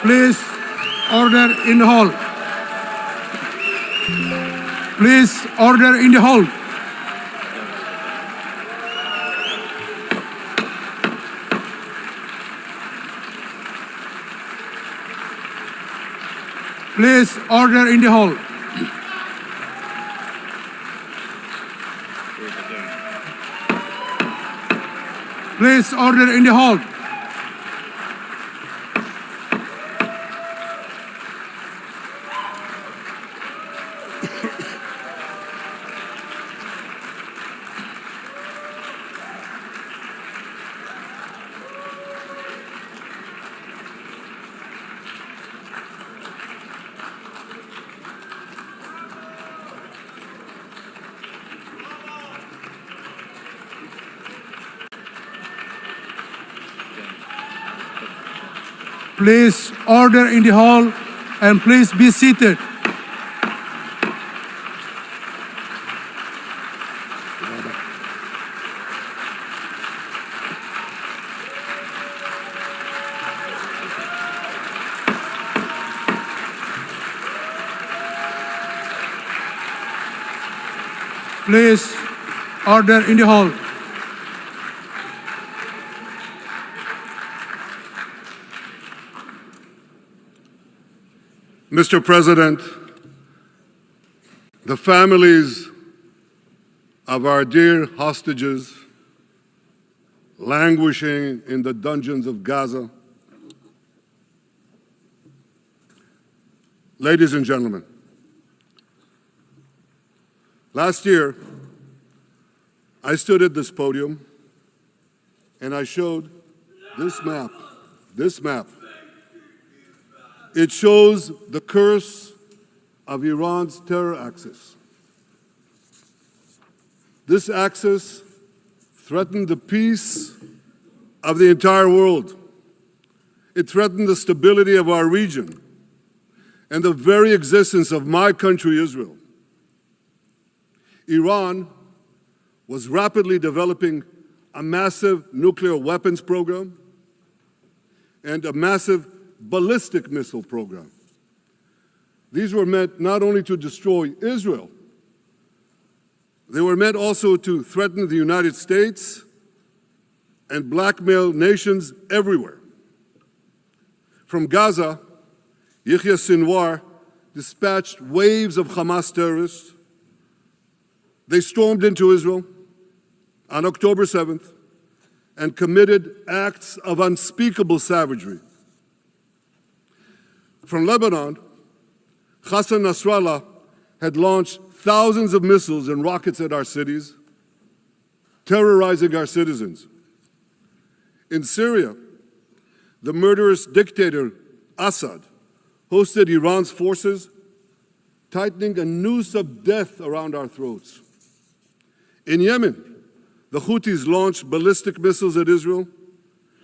Please, order in the hall. Please, order in the hall. Please, order in the hall. Please, order in the hall. Please order in the hall and please be seated. Please order in the hall. Mr. President, the families of our dear hostages languishing in the dungeons of Gaza, ladies and gentlemen, last year, I stood at this podium and I showed this map. It shows the curse of Iran's terror axis. This axis threatened the peace of the entire world. It threatened the stability of our region and the very existence of my country, Israel. Iran was rapidly developing a massive nuclear weapons program and a massive ballistic missile program. These were meant not only to destroy Israel, they were meant also to threaten the United States and blackmail nations everywhere. From Gaza, Yahya Sinwar dispatched waves of Hamas terrorists. They stormed into Israel on October 7th and committed acts of unspeakable savagery. From Lebanon, Hassan Nasrallah had launched thousands of missiles and rockets at our cities, terrorizing our citizens. In Syria, the murderous dictator Assad hosted Iran's forces, tightening a noose of death around our throats. In Yemen, the Houthis launched ballistic missiles at Israel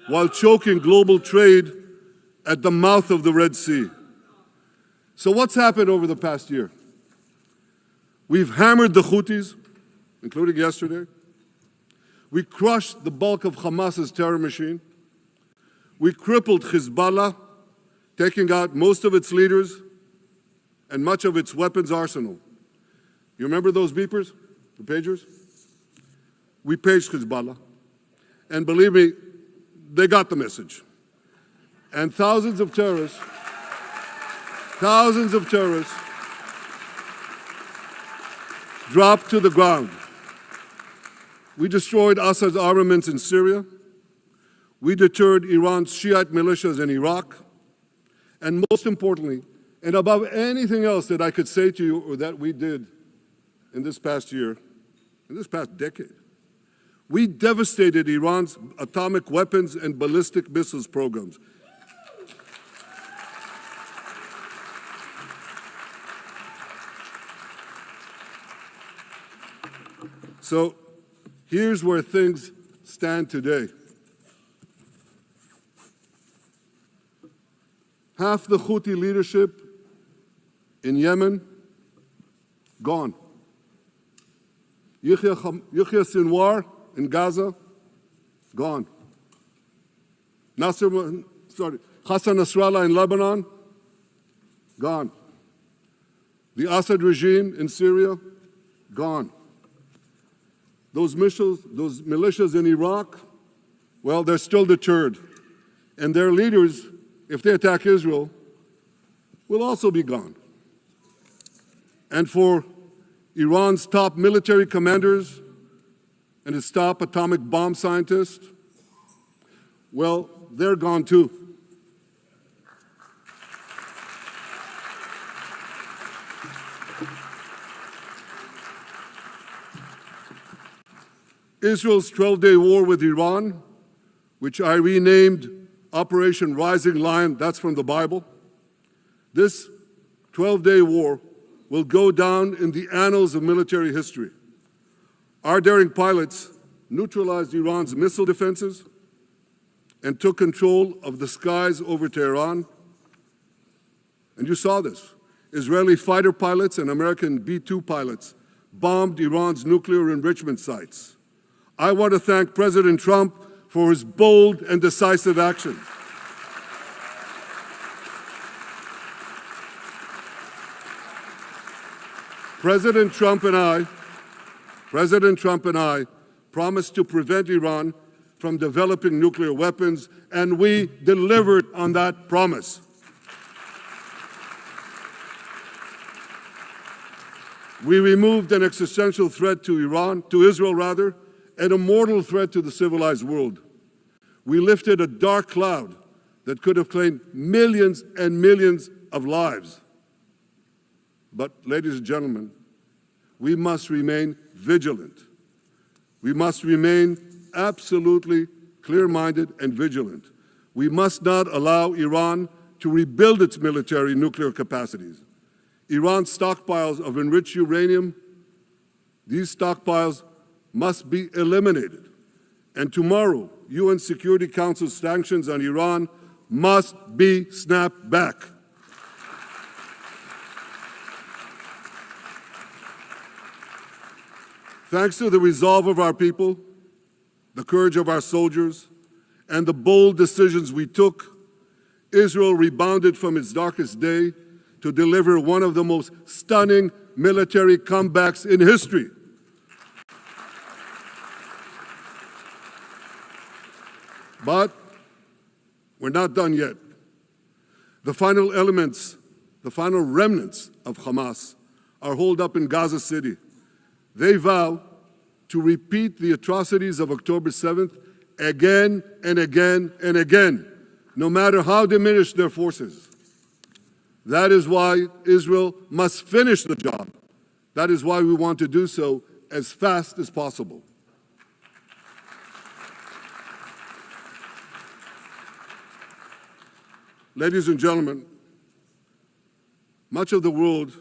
while choking global trade at the mouth of the Red Sea. So what's happened over the past year? We've hammered the Houthis, including yesterday. We crushed the bulk of Hamas's terror machine. We crippled Hezbollah, taking out most of its leaders and much of its weapons arsenal. You remember those beepers, the pagers? We paged Hezbollah. And believe me, they got the message. And thousands of terrorists dropped to the ground. We destroyed Assad's armaments in Syria. We deterred Iran's Shiite militias in Iraq. And most importantly, and above anything else that I could say to you or that we did in this past year, in this past decade, we devastated Iran's atomic weapons and ballistic missiles programs. So here's where things stand today. Half the Houthi leadership in Yemen, gone. Yahya Sinwar in Gaza, gone. Nasser Hassan Nasrallah in Lebanon, gone. The Assad regime in Syria, gone. Those militias in Iraq, well, they're still deterred. And their leaders, if they attack Israel, will also be gone. And for Iran's top military commanders and its top atomic bomb scientists, well, they're gone too. Israel's 12-day war with Iran, which I renamed Operation Rising Lion, that's from the Bible. This 12-day war will go down in the annals of military history. Our daring pilots neutralized Iran's missile defenses and took control of the skies over Tehran. And you saw this. Israeli fighter pilots and American B-2 pilots bombed Iran's nuclear enrichment sites. I want to thank President Trump for his bold and decisive action. President Trump and I promised to prevent Iran from developing nuclear weapons, and we delivered on that promise. We removed an existential threat to Israel, and a mortal threat to the civilized world. We lifted a dark cloud that could have claimed millions and millions of lives. But, ladies and gentlemen, we must remain vigilant. We must remain absolutely clear-minded and vigilant. We must not allow Iran to rebuild its military nuclear capacities. Iran's stockpiles of enriched uranium, these stockpiles must be eliminated. And tomorrow, UN Security Council sanctions on Iran must be snapped back. Thanks to the resolve of our people, the courage of our soldiers, and the bold decisions we took, Israel rebounded from its darkest day to deliver one of the most stunning military comebacks in history. But we're not done yet. The final remnants of Hamas are holed up in Gaza City. They vow to repeat the atrocities of October 7th again and again and again, no matter how diminished their forces. That is why Israel must finish the job. That is why we want to do so as fast as possible. Ladies and gentlemen, much of the world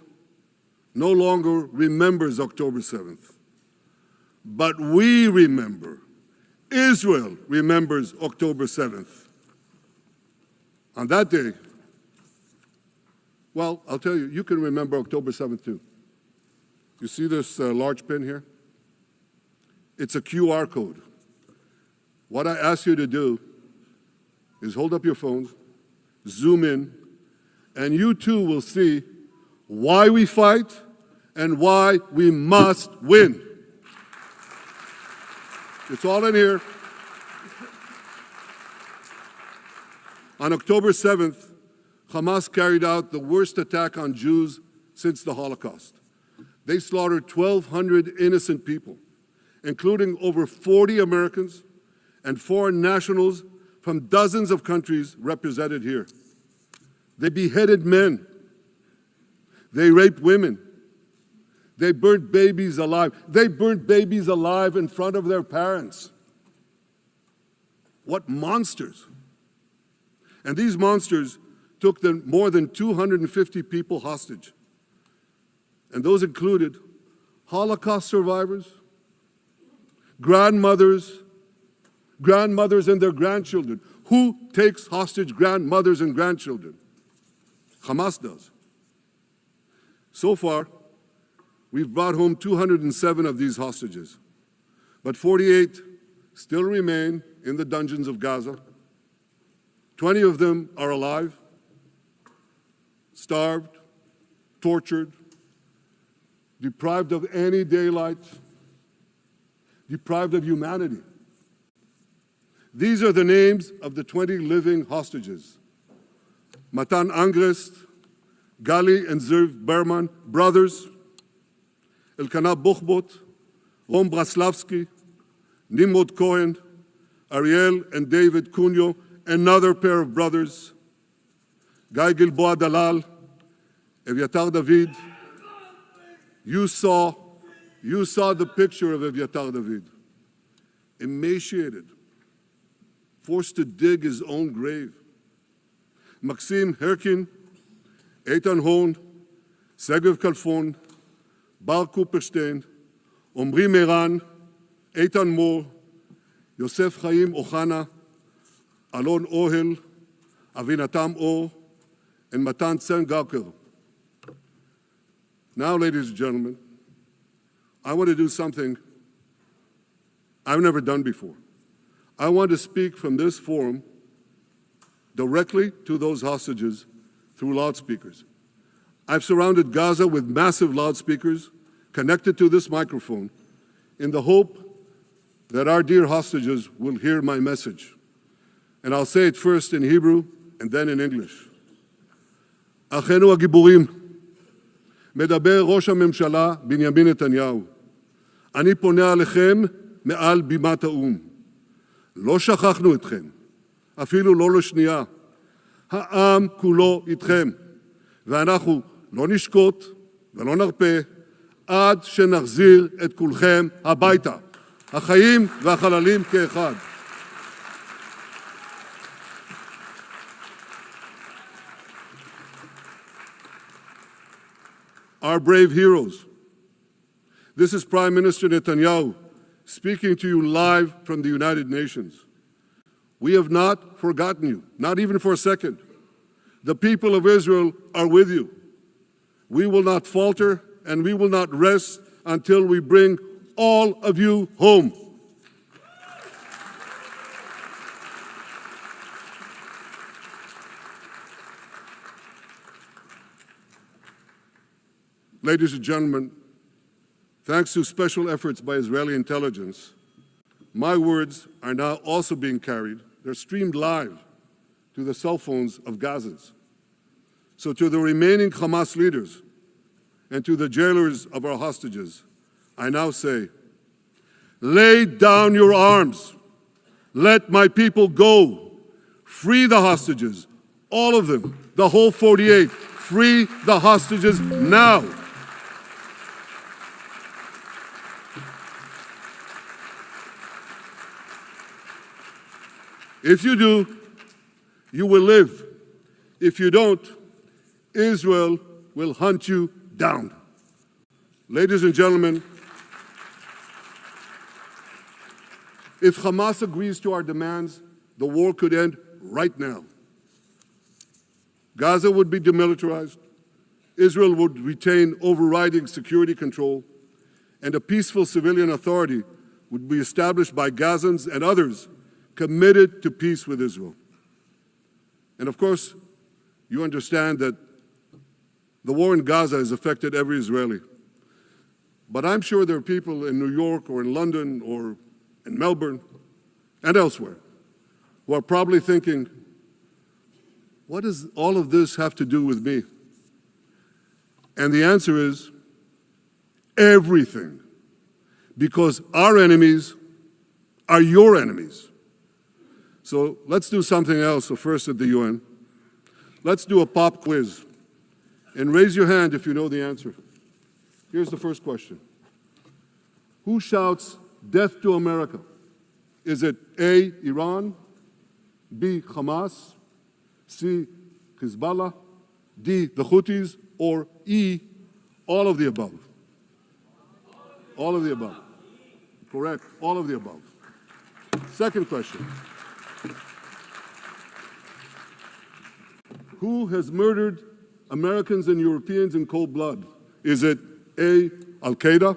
no longer remembers October 7th, but we remember. Israel remembers October 7th. On that day, well, I'll tell you, you can remember October 7th too. You see this large pin here? It's a QR code. What I ask you to do is hold up your phones, zoom in, and you too will see why we fight and why we must win. It's all in here. On October 7th, Hamas carried out the worst attack on Jews since the Holocaust. They slaughtered 1,200 innocent people, including over 40 Americans and foreign nationals from dozens of countries represented here. They beheaded men. They raped women. They burnt babies alive. They burnt babies alive in front of their parents. What monsters. And these monsters took more than 250 people hostage. And those included Holocaust survivors, grandmothers and their grandchildren. Who takes hostage grandmothers and grandchildren? Hamas does. So far, we've brought home 207 of these hostages, but 48 still remain in the dungeons of Gaza. 20 of them are alive, starved, tortured, deprived of any daylight, deprived of humanity. These are the names of the 20 living hostages. Matan Angrist, Gali and Zerv Berman, brothers, Elkanah Buchbot, Rom Braslavsky, Nimrod Cohen, Ariel and David Cunyo, another pair of brothers, Guy Gilboa Dalal, Eviatar David. You saw the picture of Eviatar David, emaciated, forced to dig his own grave. Maxim Herkin, Eitan Horn, Segev Kalfon, Bar Kupperstein, Omri Meran, Eitan Moore, Yosef Chaim Ochana, Alon Ohel, Avinatam Or, and Matan Tsen-Gawker. Now, ladies and gentlemen, I want to do something I've never done before. I want to speak from this forum directly to those hostages through loudspeakers. I've surrounded Gaza with massive loudspeakers connected to this microphone in the hope that our dear hostages will hear my message. And I'll say it first in Hebrew and then in English. אחינו הגיבורים, מדבר ראש הממשלה בנימין נתניהו. אני פונה עליכם מעל בימת האו"ם. לא שכחנו אתכם, אפילו לא לשנייה. העם כולו איתכם, ואנחנו לא נשקוט ולא נרפה עד שנחזיר את כולכם הביתה. החיים והחללים כאחד. Our brave heroes. This is Prime Minister Netanyahu speaking to you live from the United Nations. We have not forgotten you, not even for a second. The people of Israel are with you. We will not falter and we will not rest until we bring all of you home. Ladies and gentlemen, thanks to special efforts by Israeli intelligence, my words are now also being carried. They're streamed live to the cell phones of Gazans. So to the remaining Hamas leaders and to the jailers of our hostages, I now say, lay down your arms. Let my people go. Free the hostages, all of them, the whole 48. Free the hostages now. If you do, you will live. If you don't, Israel will hunt you down. Ladies and gentlemen, if Hamas agrees to our demands, the war could end right now. Gaza would be demilitarized, Israel would retain overriding security control, and a peaceful civilian authority would be established by Gazans and others committed to peace with Israel. And of course, you understand that the war in Gaza has affected every Israeli. But I'm sure there are people in New York or in London or in Melbourne and elsewhere who are probably thinking, what does all of this have to do with me? And the answer is everything. Because our enemies are your enemies. So let's do something else. So first at the UN, let's do a pop quiz. And raise your hand if you know the answer. Here's the first question. Who shouts death to America? Is it A, Iran, B, Hamas, C, Hezbollah, D, the Houthis, or E, all of the above? All of the above. Correct, all of the above. Second question. Who has murdered Americans and Europeans in cold blood? Is it A, Al-Qaeda,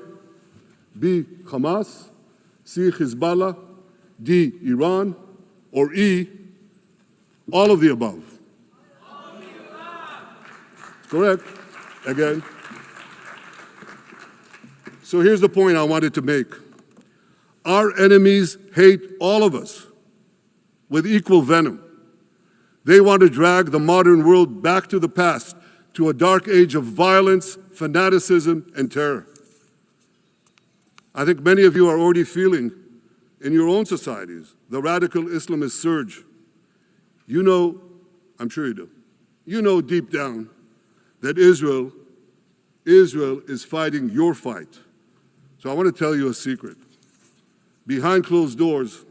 B, Hamas, C, Hezbollah, D, Iran, or E, All of the above. Correct. Again. So here's the point I wanted to make. Our enemies hate all of us with equal venom. They want to drag the modern world back to the past, to a dark age of violence, fanaticism, and terror. I think many of you are already feeling in your own societies the radical Islamist surge. You know, I'm sure you do, you know deep down that Israel is fighting your fight. So I want to tell you a secret. Behind closed doors,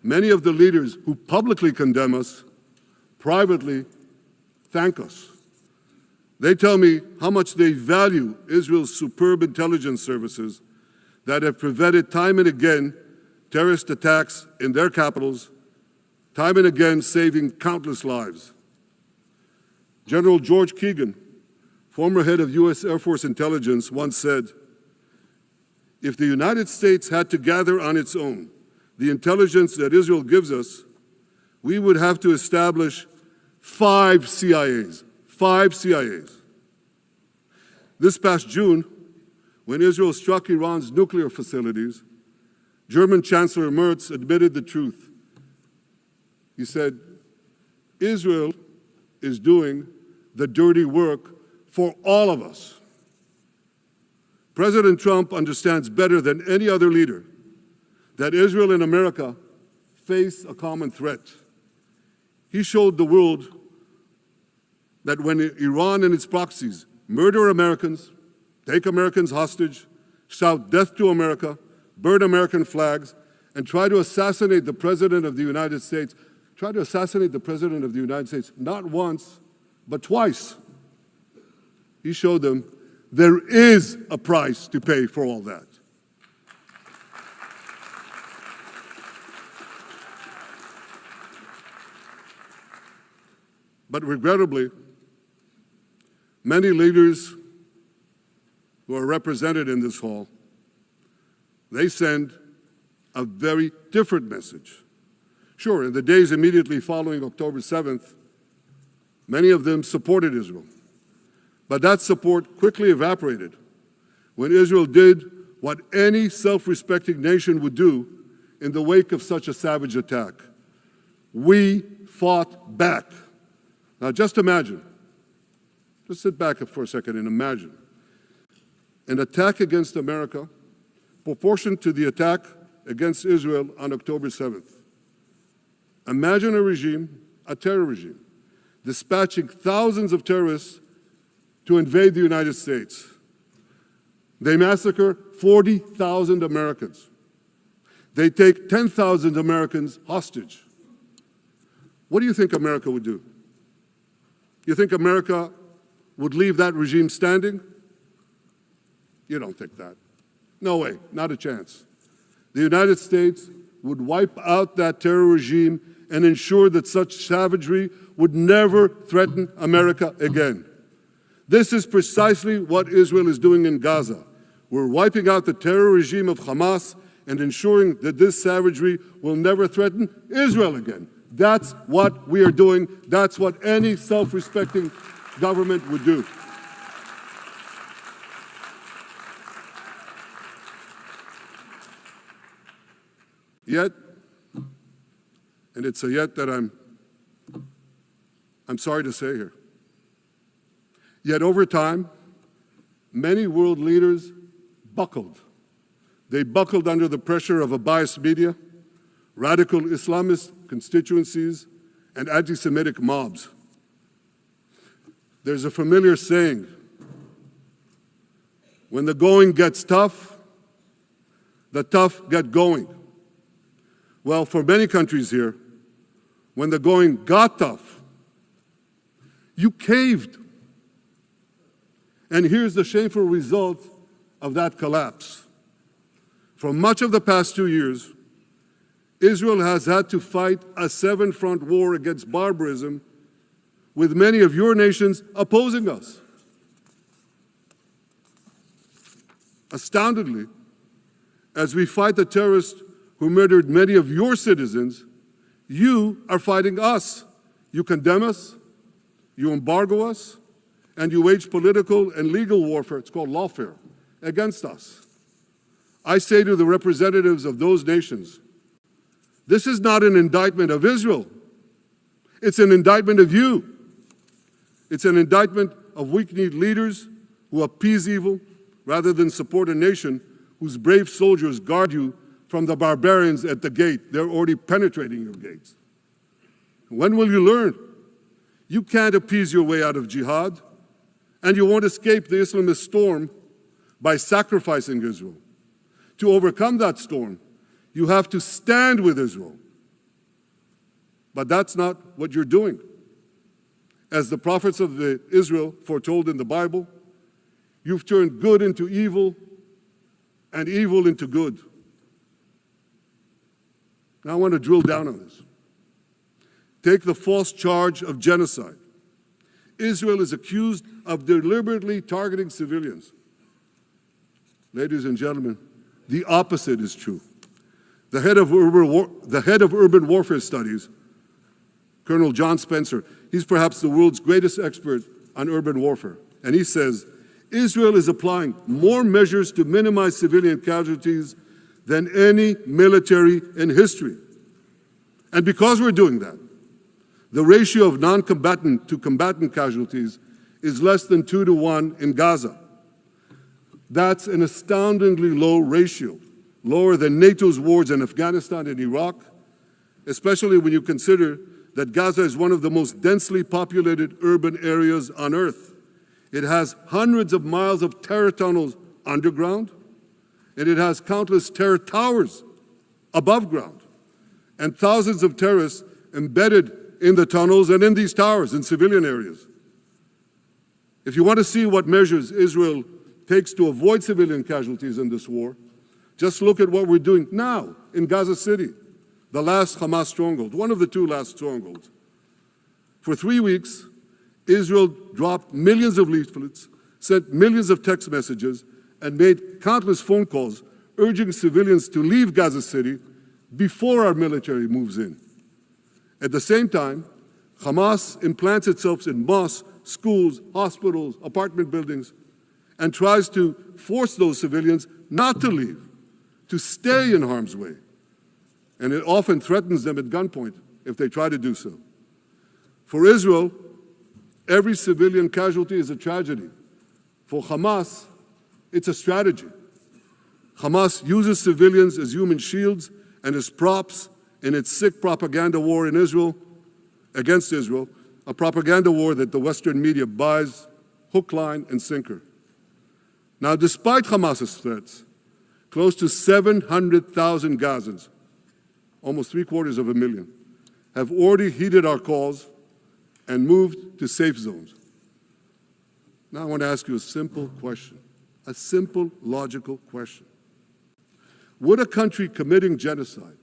many of the leaders who publicly condemn us privately thank us. They tell me how much they value Israel's superb intelligence services that have prevented time and again terrorist attacks in their capitals, time and again saving countless lives. General George Keegan, former head of U.S. Air Force intelligence, once said, "If the United States had to gather on its own the intelligence that Israel gives us, we would have to establish 5 CIAs. 5 CIAs. This past June, when Israel struck Iran's nuclear facilities, German Chancellor Merz admitted the truth. He said, Israel is doing the dirty work for all of us. President Trump understands better than any other leader that Israel and America face a common threat. He showed the world that when Iran and its proxies murder Americans, take Americans hostage, shout death to America, burn American flags, and try to assassinate the President of the United States, not once, but twice. He showed them there is a price to pay for all that. But regrettably, many leaders who are represented in this hall, they send a very different message. Sure, in the days immediately following October 7th, many of them supported Israel. But that support quickly evaporated when Israel did what any self-respecting nation would do in the wake of such a savage attack. We fought back. Now just imagine, just sit back for a second and imagine an attack against America proportioned to the attack against Israel on October 7th. Imagine a regime, a terror regime, dispatching thousands of terrorists to invade the United States. They massacre 40,000 Americans. They take 10,000 Americans hostage. What do you think America would do? You think America would leave that regime standing? You don't think that. No way, not a chance. The United States would wipe out that terror regime and ensure that such savagery would never threaten America again. This is precisely what Israel is doing in Gaza. We're wiping out the terror regime of Hamas and ensuring that this savagery will never threaten Israel again. That's what we are doing. That's what any self-respecting government would do. Yet, and it's a yet that I'm sorry to say here, yet over time, many world leaders buckled. They buckled under the pressure of a biased media, radical Islamist constituencies, and anti-Semitic mobs. There's a familiar saying, when the going gets tough, the tough get going. Well, for many countries here, when the going got tough, you caved. And here's the shameful result of that collapse. For much of the past 2 years, Israel has had to fight a 7-front war against barbarism with many of your nations opposing us. Astoundingly, as we fight the terrorists who murdered many of your citizens, you are fighting us You condemn us, you embargo us, and you wage political and legal warfare, it's called lawfare, against us. I say to the representatives of those nations, this is not an indictment of Israel. It's an indictment of you. It's an indictment of weak-kneed leaders who appease evil rather than support a nation whose brave soldiers guard you from the barbarians at the gate. They're already penetrating your gates. When will you learn? You can't appease your way out of jihad, and you won't escape the Islamist storm by sacrificing Israel. To overcome that storm, you have to stand with Israel. But that's not what you're doing. As the prophets of Israel foretold in the Bible, you've turned good into evil and evil into good. Now I want to drill down on this. Take the false charge of genocide. Israel is accused of deliberately targeting civilians. Ladies and gentlemen, the opposite is true. The head of urban warfare studies, Colonel John Spencer, he's perhaps the world's greatest expert on urban warfare. And he says, Israel is applying more measures to minimize civilian casualties than any military in history. And because we're doing that, the ratio of non-combatant to combatant casualties is less than 2 to 1 in Gaza. That's an astoundingly low ratio, lower than NATO's wars in Afghanistan and Iraq, especially when you consider that Gaza is one of the most densely populated urban areas on Earth. It has hundreds of miles of terror tunnels underground, and it has countless terror towers above ground, and thousands of terrorists embedded in the tunnels and in these towers in civilian areas. If you want to see what measures Israel takes to avoid civilian casualties in this war, just look at what we're doing now in Gaza City, the last Hamas stronghold, one of the 2 last strongholds. For 3 weeks, Israel dropped millions of leaflets, sent millions of text messages, and made countless phone calls urging civilians to leave Gaza City before our military moves in. At the same time, Hamas implants itself in mosques, schools, hospitals, apartment buildings, and tries to force those civilians not to leave, to stay in harm's way. And it often threatens them at gunpoint if they try to do so. For Israel, every civilian casualty is a tragedy. For Hamas, it's a strategy. Hamas uses civilians as human shields and as props in its sick propaganda war in Israel, against Israel, a propaganda war that the Western media buys hook, line, and sinker. Now, despite Hamas's threats, close to 700,000 Gazans, almost 750,000, have already heeded our calls and moved to safe zones. Now I want to ask you a simple question, a simple, logical question. Would a country committing genocide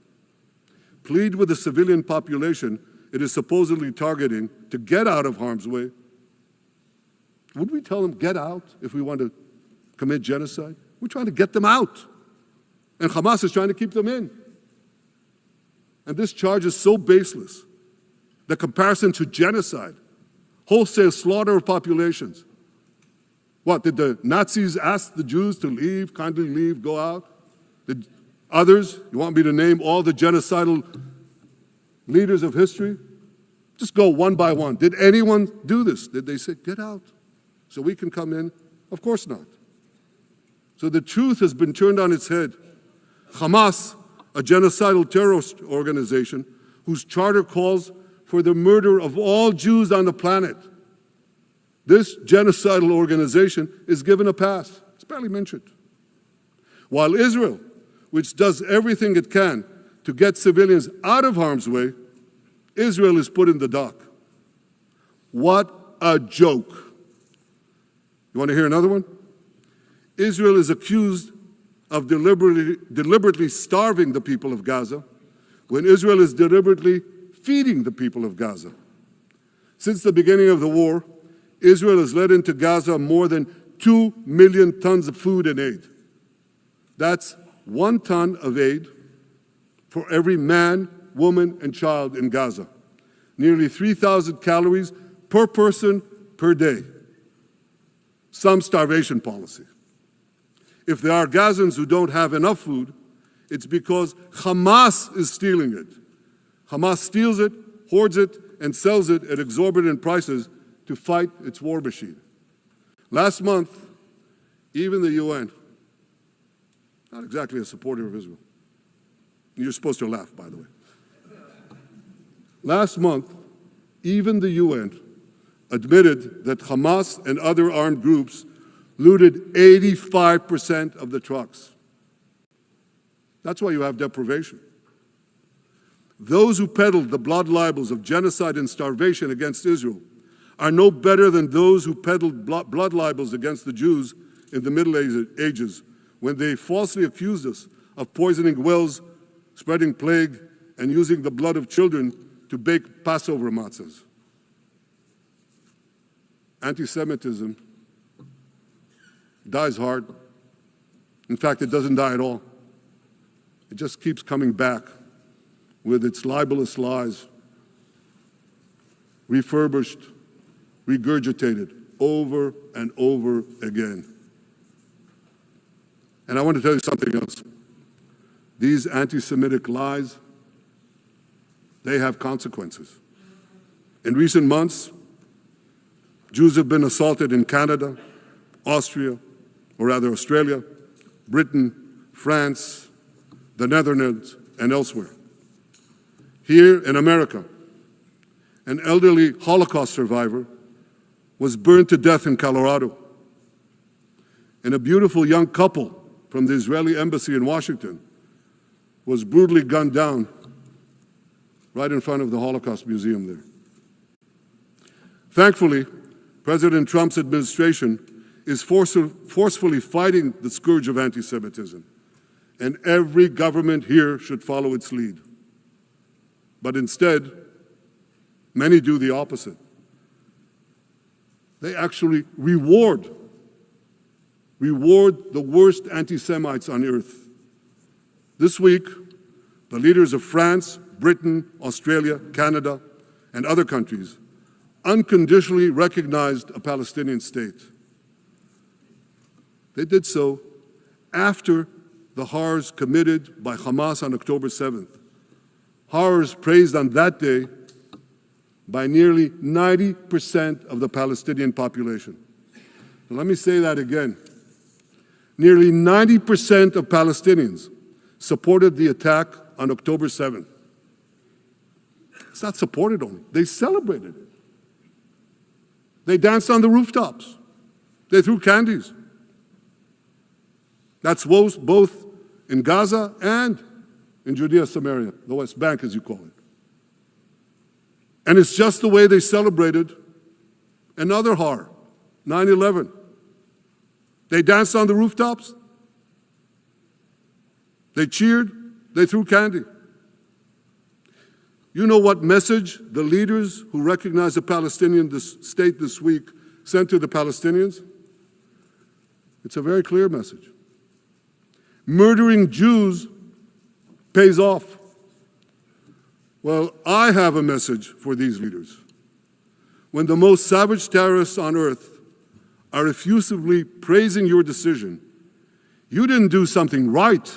plead with the civilian population it is supposedly targeting to get out of harm's way? Would we tell them, get out, if we want to commit genocide? We're trying to get them out. And Hamas is trying to keep them in. And this charge is so baseless. The comparison to genocide, wholesale slaughter of populations. What, did the Nazis ask the Jews to leave, kindly leave, go out? Did others, you want me to name all the genocidal leaders of history? Just go one by one. Did anyone do this? Did they say, get out so we can come in? Of course not. So the truth has been turned on its head. Hamas, a genocidal terrorist organization whose charter calls for the murder of all Jews on the planet. This genocidal organization is given a pass. It's barely mentioned. While Israel, which does everything it can to get civilians out of harm's way, Israel is put in the dock. What a joke. You want to hear another one? Israel is accused of deliberately starving the people of Gaza when Israel is deliberately feeding the people of Gaza. Since the beginning of the war, Israel has led into Gaza more than 2 million tons of food and aid. That's 1 ton of aid for every man, woman, and child in Gaza. nearly 3,000 calories per person per day. Some starvation policy. If there are Gazans who don't have enough food, it's because Hamas is stealing it. Hamas steals it, hoards it, and sells it at exorbitant prices to fight its war machine. Last month, even the UN, not exactly a supporter of Israel. You're supposed to laugh, by the way. Last month, even the UN admitted that Hamas and other armed groups looted 85% of the trucks. That's why you have deprivation. Those who peddled the blood libels of genocide and starvation against Israel are no better than those who peddled blood libels against the Jews in the Middle Ages when they falsely accused us of poisoning wells, spreading plague, and using the blood of children to bake Passover matzahs. Anti-Semitism dies hard. In fact, it doesn't die at all. It just keeps coming back with its libelous lies, refurbished, regurgitated over and over again. And I want to tell you something else. These anti-Semitic lies, they have consequences. In recent months, Jews have been assaulted in Canada, Australia, Britain, France, the Netherlands, and elsewhere. Here in America, an elderly Holocaust survivor was burned to death in Colorado. And a beautiful young couple from the Israeli embassy in Washington was brutally gunned down right in front of the Holocaust Museum there. Thankfully, President Trump's administration is forcefully fighting the scourge of anti-Semitism, and every government here should follow its lead. But instead, many do the opposite. They actually reward the worst anti-Semites on earth. This week, the leaders of France, Britain, Australia, Canada, and other countries unconditionally recognized a Palestinian state. They did so after the horrors committed by Hamas on October 7th. Horrors praised on that day by nearly 90% of the Palestinian population. Now, let me say that again. Nearly 90% of Palestinians supported the attack on October 7th. It's not supported only, they celebrated it. They danced on the rooftops. They threw candies. That's both in Gaza and in Judea, Samaria, the West Bank, as you call it. And it's just the way they celebrated another horror, 9/11. They danced on the rooftops. They cheered. They threw candy. You know what message the leaders who recognize the Palestinian state this week sent to the Palestinians? It's a very clear message. Murdering Jews pays off. Well, I have a message for these leaders. When the most savage terrorists on earth are effusively praising your decision, you didn't do something right.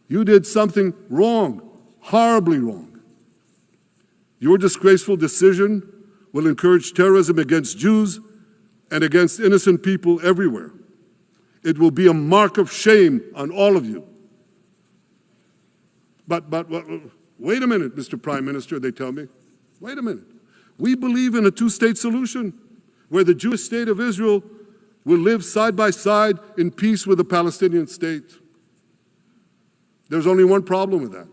You did something wrong, horribly wrong. Your disgraceful decision will encourage terrorism against Jews and against innocent people everywhere. It will be a mark of shame on all of you. But wait a minute, Mr. Prime Minister, they tell me. Wait a minute. We believe in a two-state solution where the Jewish state of Israel will live side by side in peace with the Palestinian state. There's only one problem with that.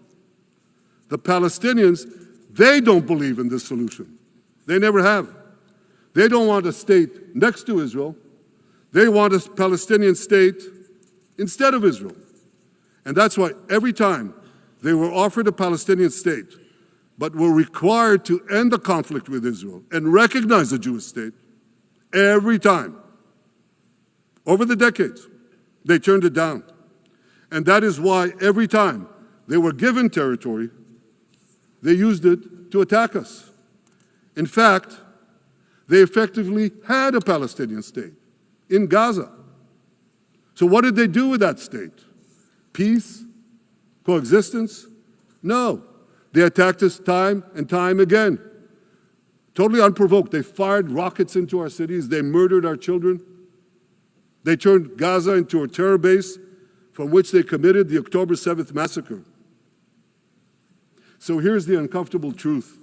The Palestinians, they don't believe in this solution. They never have. They don't want a state next to Israel. They want a Palestinian state instead of Israel. And that's why every time they were offered a Palestinian state, but were required to end the conflict with Israel and recognize the Jewish state, every time, over the decades, they turned it down. And that is why every time they were given territory, they used it to attack us. In fact, they effectively had a Palestinian state in Gaza. So what did they do with that state? Peace? Coexistence? No. They attacked us time and time again. Totally unprovoked. They fired rockets into our cities. They murdered our children. They turned Gaza into a terror base from which they committed the October 7th massacre. So here's the uncomfortable truth.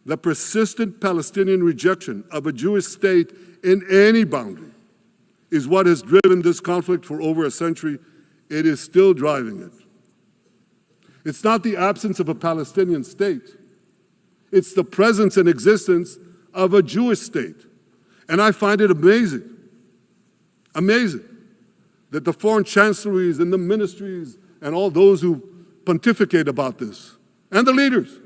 The persistent Palestinian rejection of a Jewish state in any boundary is what has driven this conflict for over a century. It is still driving it. It's not the absence of a Palestinian state. It's the presence and existence of a Jewish state. And I find it amazing that the foreign chancelleries and the ministries and all those who pontificate about this, and the leaders,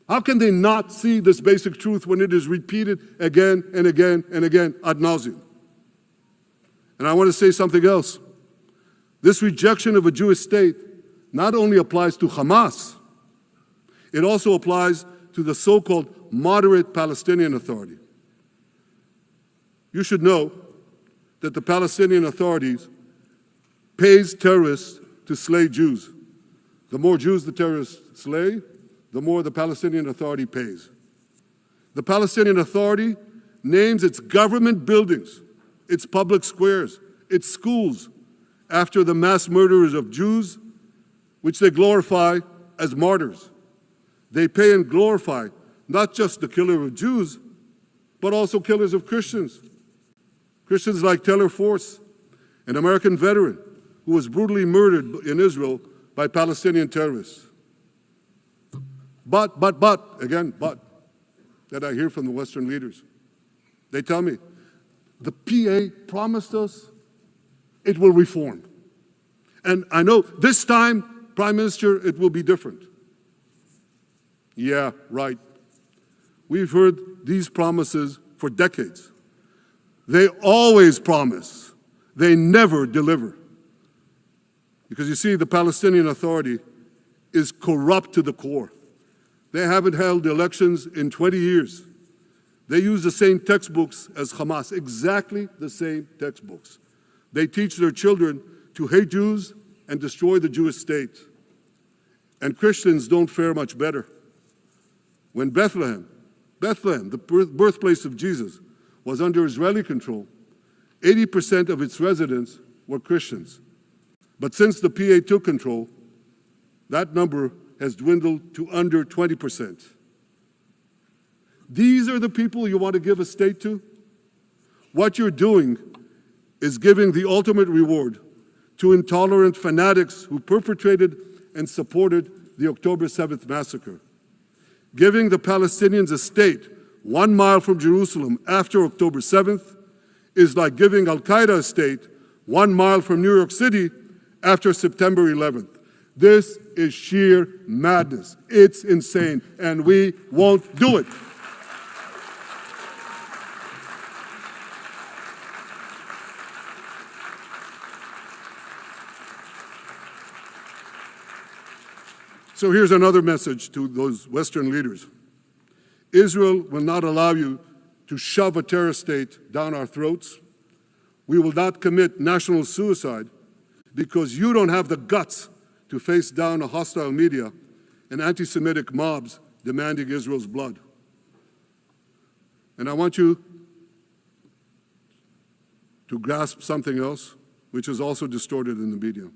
how can they not see this basic truth when it is repeated again and again and again ad nauseum? And I want to say something else. This rejection of a Jewish state not only applies to Hamas, it also applies to the so-called moderate Palestinian Authority. You should know that the Palestinian authorities pays terrorists to slay Jews. The more Jews the terrorists slay, the more the Palestinian Authority pays. The Palestinian Authority names its government buildings, its public squares, its schools, after the mass murderers of Jews, which they glorify as martyrs. They pay and glorify not just the killer of Jews, but also killers of Christians. Christians like Taylor Force, an American veteran who was brutally murdered in Israel by Palestinian terrorists. But, that I hear from the Western leaders. They tell me, the PA promised us it will reform. And I know this time, Prime Minister, it will be different. Yeah, right. We've heard these promises for decades. They always promise. They never deliver. Because you see, the Palestinian Authority is corrupt to the core. They haven't held elections in 20 years. They use the same textbooks as Hamas, exactly the same textbooks. They teach their children to hate Jews and destroy the Jewish state. And Christians don't fare much better. When Bethlehem, the birthplace of Jesus, was under Israeli control, 80% of its residents were Christians. But since the PA took control, that number has dwindled to under 20%. These are the people you want to give a state to? What you're doing is giving the ultimate reward to intolerant fanatics who perpetrated and supported the October 7th massacre. Giving the Palestinians a state 1 mile from Jerusalem after October 7th is like giving Al-Qaeda a state 1 mile from New York City after September 11th. This is sheer madness. It's insane, and we won't do it. So here's another message to those Western leaders. Israel will not allow you to shove a terror state down our throats. We will not commit national suicide because you don't have the guts to face down a hostile media and anti-Semitic mobs demanding Israel's blood. And I want you to grasp something else, which is also distorted in the media.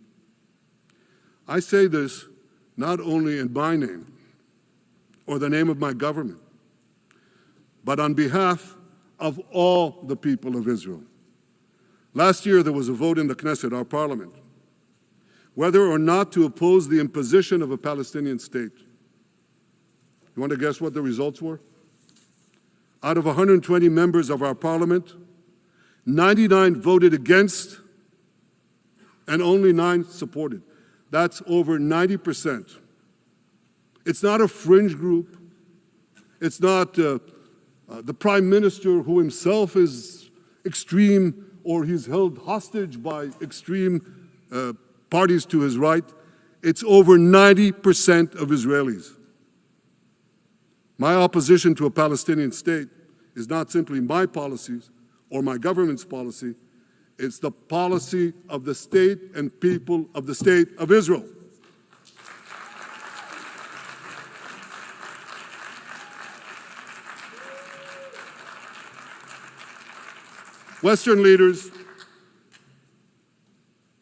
I say this not only in my name or the name of my government, but on behalf of all the people of Israel. Last year, there was a vote in the Knesset, our parliament, whether or not to oppose the imposition of a Palestinian state. You want to guess what the results were? Out of 120 members of our parliament, 99 voted against and only 9 supported. That's over 90%. It's not a fringe group. It's not the prime minister who himself is extreme or he's held hostage by extreme parties to his right. It's over 90% of Israelis. My opposition to a Palestinian state is not simply my policies or my government's policy, it's the policy of the state and people of the State of Israel. Western leaders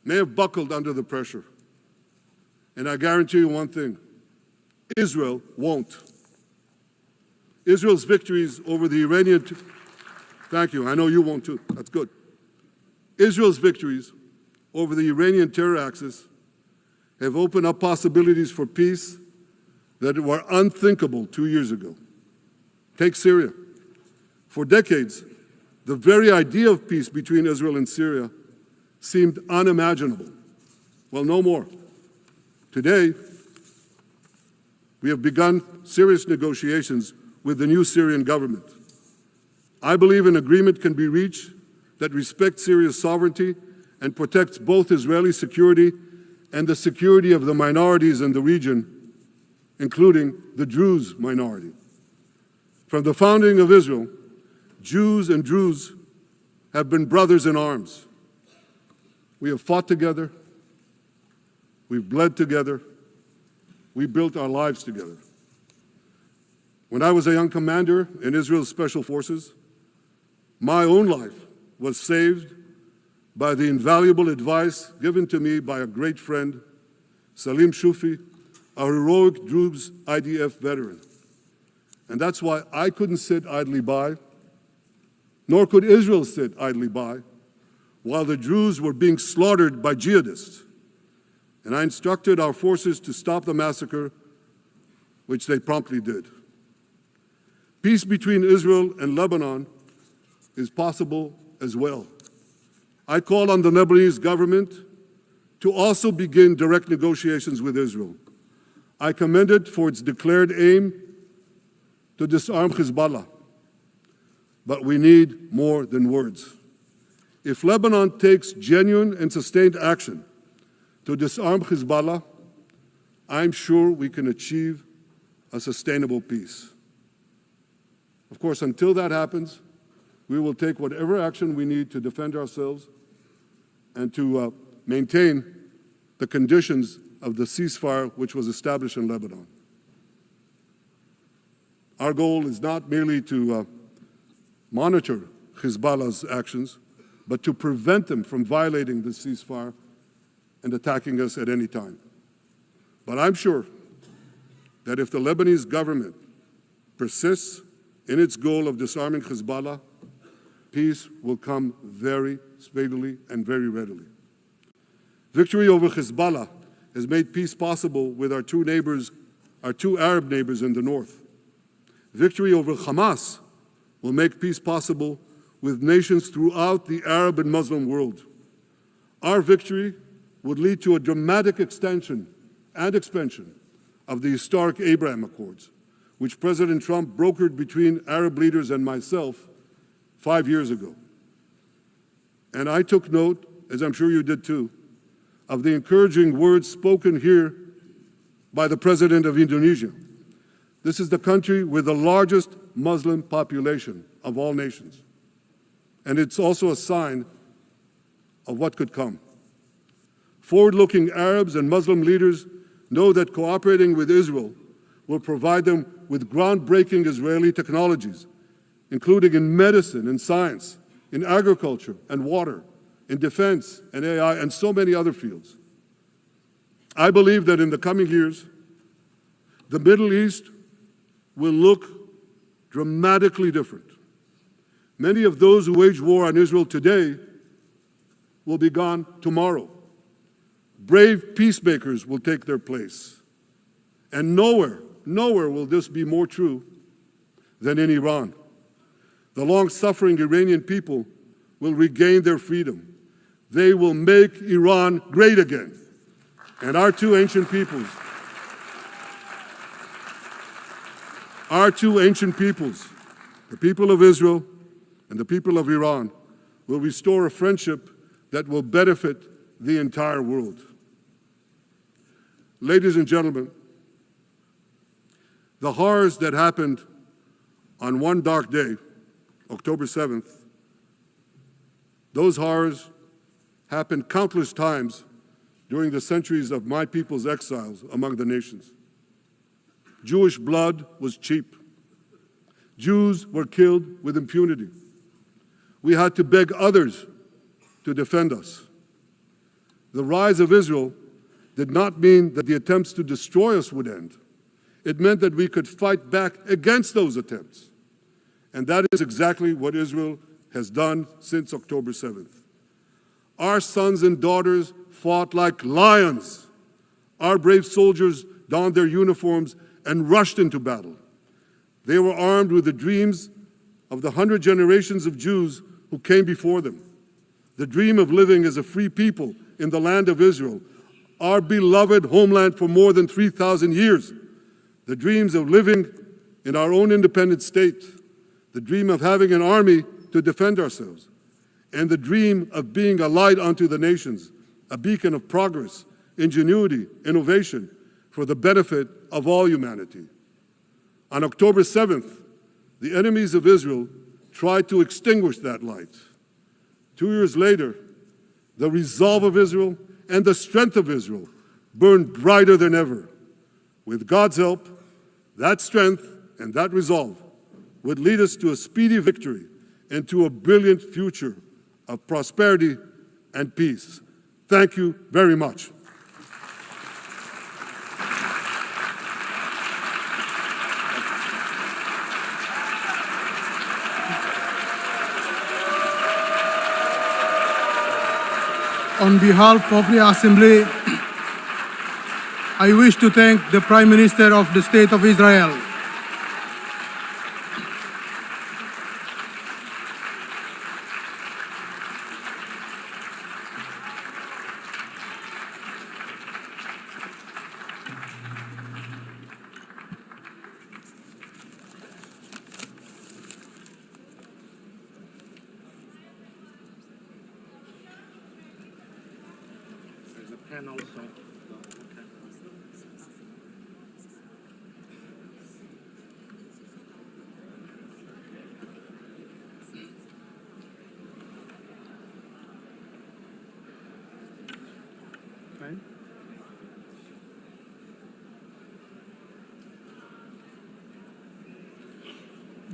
may have buckled under the pressure, and I guarantee you one thing, Israel won't. Israel's victories over the Iranian... Thank you, I know you won't too, that's good. Israel's victories over the Iranian terror axis have opened up possibilities for peace that were unthinkable 2 years ago. Take Syria. For decades, the very idea of peace between Israel and Syria seemed unimaginable. Well, no more. Today, we have begun serious negotiations with the new Syrian government. I believe an agreement can be reached that respects Syria's sovereignty and protects both Israeli security and the security of the minorities in the region, including the Druze minority. From the founding of Israel, Jews and Druze have been brothers in arms. We have fought together, we've bled together, we built our lives together. When I was a young commander in Israel's Special Forces, my own life was saved by the invaluable advice given to me by a great friend, Salim Shufi, a heroic Druze IDF veteran. And that's why I couldn't sit idly by, nor could Israel sit idly by, while the Druze were being slaughtered by jihadists. And I instructed our forces to stop the massacre, which they promptly did. Peace between Israel and Lebanon is possible as well. I call on the Lebanese government to also begin direct negotiations with Israel. I commend it for its declared aim to disarm Hezbollah. But we need more than words. If Lebanon takes genuine and sustained action to disarm Hezbollah, I'm sure we can achieve a sustainable peace. Of course, until that happens, we will take whatever action we need to defend ourselves and to maintain the conditions of the ceasefire which was established in Lebanon. Our goal is not merely to monitor Hezbollah's actions, but to prevent them from violating the ceasefire and attacking us at any time. But I'm sure that if the Lebanese government persists in its goal of disarming Hezbollah, peace will come very speedily and very readily. Victory over Hezbollah has made peace possible with our two Arab neighbors in the north. Victory over Hamas will make peace possible with nations throughout the Arab and Muslim world. Our victory would lead to a dramatic extension and expansion of the historic Abraham Accords, which President Trump brokered between Arab leaders and myself 5 years ago. And I took note, as I'm sure you did too, of the encouraging words spoken here by the President of Indonesia. This is the country with the largest Muslim population of all nations. And it's also a sign of what could come. Forward-looking Arabs and Muslim leaders know that cooperating with Israel will provide them with groundbreaking Israeli technologies, including in medicine and science, in agriculture and water, in defense and AI, and so many other fields. I believe that in the coming years, the Middle East will look dramatically different. Many of those who wage war on Israel today will be gone tomorrow. Brave peacemakers will take their place. And nowhere will this be more true than in Iran. The long-suffering Iranian people will regain their freedom. They will make Iran great again. And our two ancient peoples, the people of Israel and the people of Iran, will restore a friendship that will benefit the entire world. Ladies and gentlemen, The horrors that happened on one dark day, October 7th, those horrors happened countless times during the centuries of my people's exiles among the nations. Jewish blood was cheap. Jews were killed with impunity. We had to beg others to defend us. The rise of Israel did not mean that the attempts to destroy us would end. It meant that we could fight back against those attempts. And that is exactly what Israel has done since October 7th. Our sons and daughters fought like lions. Our brave soldiers donned their uniforms and rushed into battle. They were armed with the dreams of the 100 generations of Jews who came before them. The dream of living as a free people in the land of Israel, our beloved homeland for more than 3,000 years. The dreams of living in our own independent state. The dream of having an army to defend ourselves. And the dream of being a light unto the nations, a beacon of progress, ingenuity, innovation for the benefit of all humanity. On October 7th, the enemies of Israel tried to extinguish that light. 2 years later, the resolve of Israel and the strength of Israel burned brighter than ever. With God's help, that strength and that resolve would lead us to a speedy victory and to a brilliant future of prosperity and peace. Thank you very much. On behalf of the Assembly, I wish to thank the Prime Minister of the State of Israel.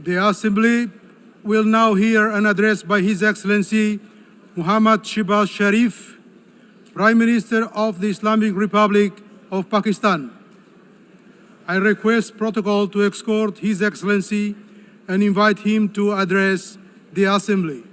The Assembly will now hear an address by His Excellency Muhammad Shehbaz Sharif, Prime Minister of the Islamic Republic of Pakistan. I request protocol to escort His Excellency and invite him to address the Assembly.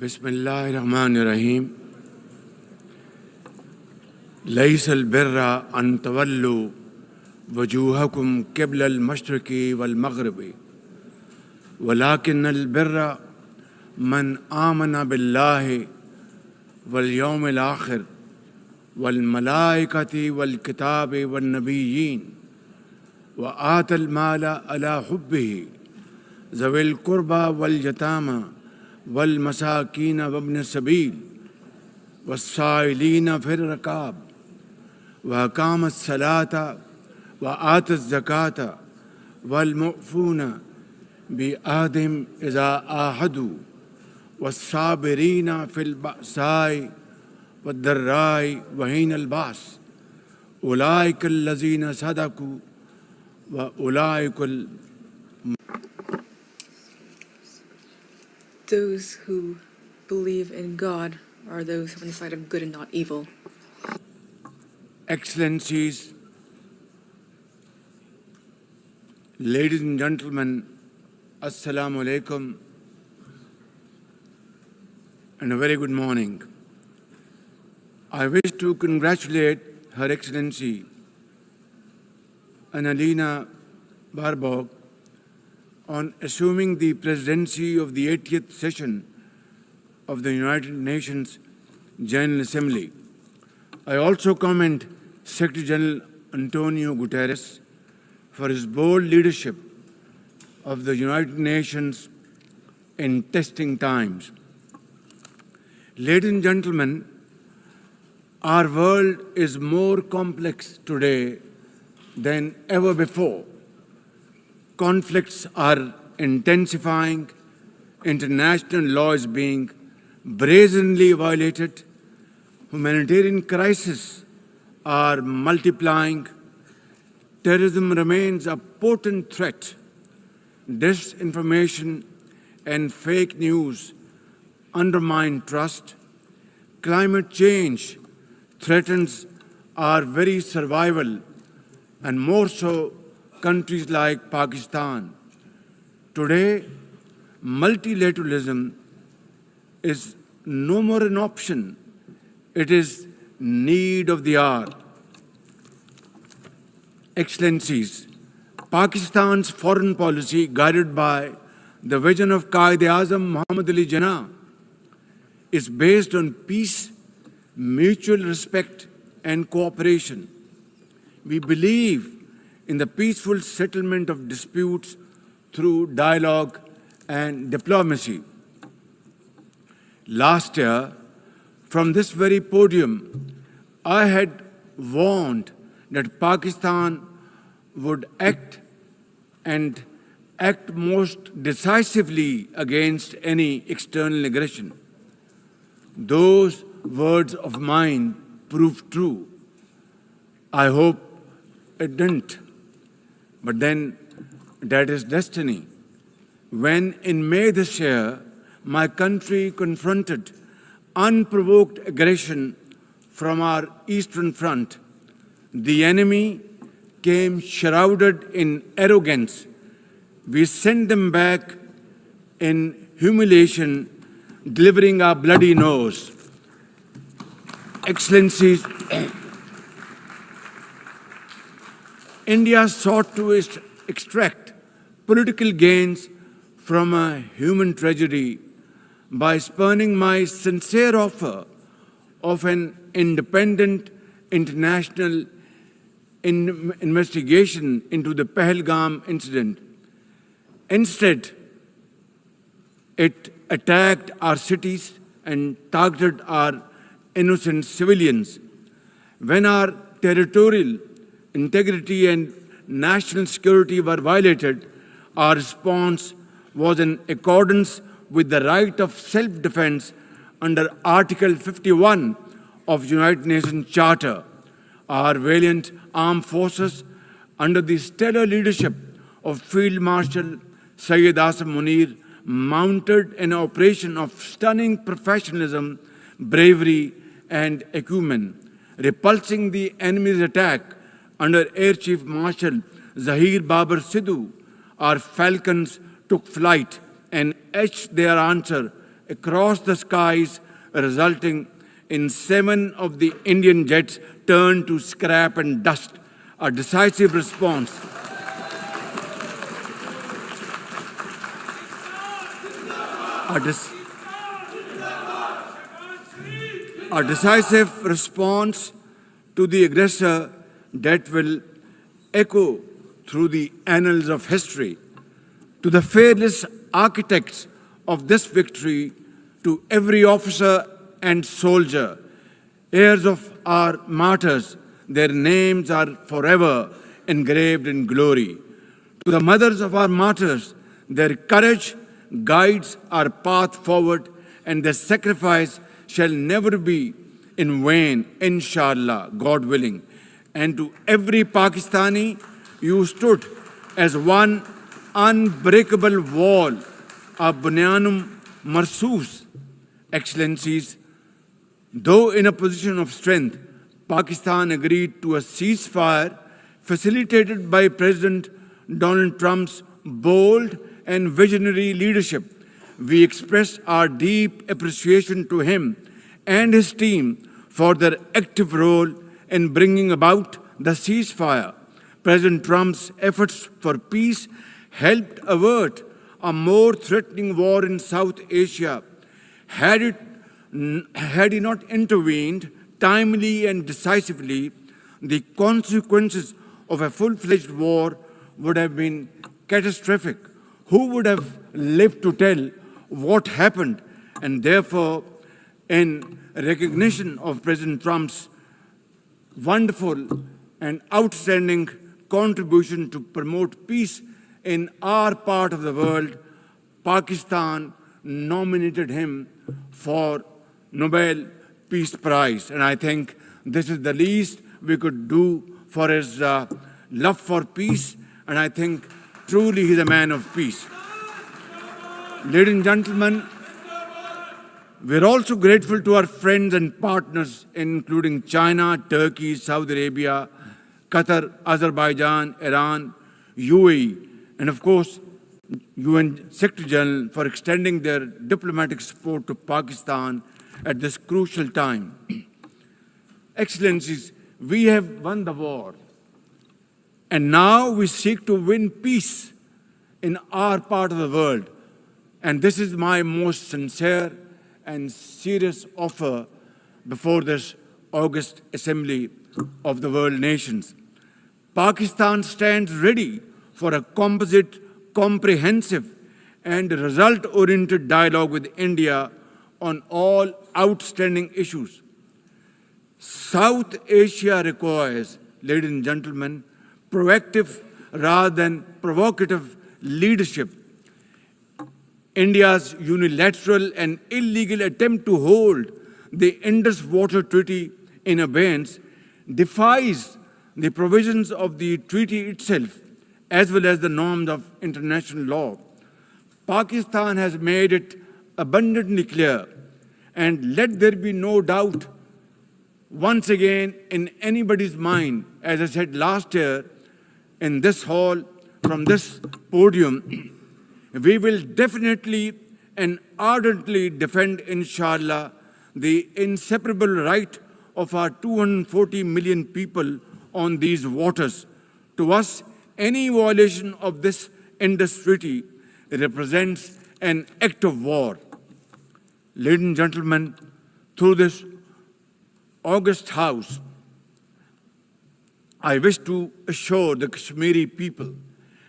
Bismillahirrahmanirrahim. ليس البر أن تولوا وجوهكم قبل المشرق والمغرب ولكن البر من آمن بالله واليوم الآخر والملائكة والكتاب والنبيين وآتى المال على حبه ذوي القربى واليتامى والمساكين وابن السبيل والسائلين في الرقاب وأقام الصلاة وآتى الزكاة والمؤفون بعهدهم إذا عاهدوا والصابرين في البأساء والضراء وحين البأس أولئك الذين صدقوا وأولئك Those who believe in God are those who are on the side of good and not evil. Excellencies, ladies and gentlemen, Assalamu alaikum and a very good morning. I wish to congratulate Her Excellency Annalena Baerbock on assuming the presidency of the 80th session of the United Nations General Assembly. I also commend Secretary General Antonio Guterres for his bold leadership of the United Nations in testing times. Ladies and gentlemen, our world is more complex today than ever before. Conflicts are intensifying, international law is being brazenly violated, humanitarian crises are multiplying, terrorism remains a potent threat, disinformation and fake news undermine trust, climate change threatens our very survival, and more so countries like Pakistan. Today, multilateralism is no more an option. It is need of the hour. Excellencies, Pakistan's foreign policy, guided by the vision of Quaid-e-Azam Muhammad Ali Jinnah, is based on peace, mutual respect, and cooperation. We believe in the peaceful settlement of disputes through dialogue and diplomacy. Last year, from this very podium, I had warned that Pakistan would act most decisively against any external aggression. Those words of mine proved true. I hope it didn't. But then that is destiny. When in May this year, my country confronted unprovoked aggression from our eastern front, the enemy came shrouded in arrogance. We sent them back in humiliation, delivering our bloody nose. Excellencies, India sought to extract political gains from a human tragedy by spurning my sincere offer of an independent international investigation into the Pahalgam incident. Instead, it attacked our cities and targeted our innocent civilians. When our territorial integrity and national security were violated, our response was in accordance with the right of self-defense under Article 51 of United Nations Charter. Our valiant armed forces, under the stellar leadership of Field Marshal Syed Asim Munir, mounted an operation of stunning professionalism, bravery, and acumen. repulsing the enemy's attack under Air Chief Marshal Zahir Babar Sidhu, our Falcons took flight and etched their answer across the skies, resulting in 7 of the Indian jets turned to scrap and dust. A decisive response. A decisive response to the aggressor that will echo through the annals of history. To the fearless architects of this victory, to every officer and soldier, heirs of our martyrs, their names are forever engraved in glory. To the mothers of our martyrs, their courage guides our path forward, and their sacrifice shall never be in vain, inshallah, God willing. And to every Pakistani, you stood as one unbreakable wall, a bunyanum marsus. Excellencies, though in a position of strength, Pakistan agreed to a ceasefire facilitated by President Donald Trump's bold and visionary leadership. We express our deep appreciation to him and his team for their active role in bringing about the ceasefire. President Trump's efforts for peace helped avert a more threatening war in South Asia. Had he not intervened timely and decisively, the consequences of a full-fledged war would have been catastrophic. Who would have lived to tell what happened? And therefore, in recognition of President Trump's wonderful and outstanding contribution to promote peace in our part of the world, Pakistan nominated him for Nobel Peace Prize. And I think this is the least we could do for his love for peace. And I think truly he's a man of peace. Ladies and gentlemen, we're also grateful to our friends and partners, including China, Turkey, Saudi Arabia, Qatar, Azerbaijan, Iran, UAE, and of course, UN Secretary General for extending their diplomatic support to Pakistan at this crucial time. Excellencies, we have won the war, and now we seek to win peace in our part of the world. And this is my most sincere and serious offer before this August Assembly of the World Nations. Pakistan stands ready for a composite, comprehensive, and result-oriented dialogue with India on all outstanding issues. South Asia requires, ladies and gentlemen, proactive rather than provocative leadership. India's unilateral and illegal attempt to hold the Indus Water Treaty in abeyance defies the provisions of the treaty itself, as well as the norms of international law. Pakistan has made it abundantly clear, and let there be no doubt once again in anybody's mind, as I said last year in this hall, from this podium, we will definitely and ardently defend, inshallah, the inseparable right of our 240 million people on these waters. To us, any violation of this Indus Treaty represents an act of war. Ladies and gentlemen, through this august House, I wish to assure the Kashmiri people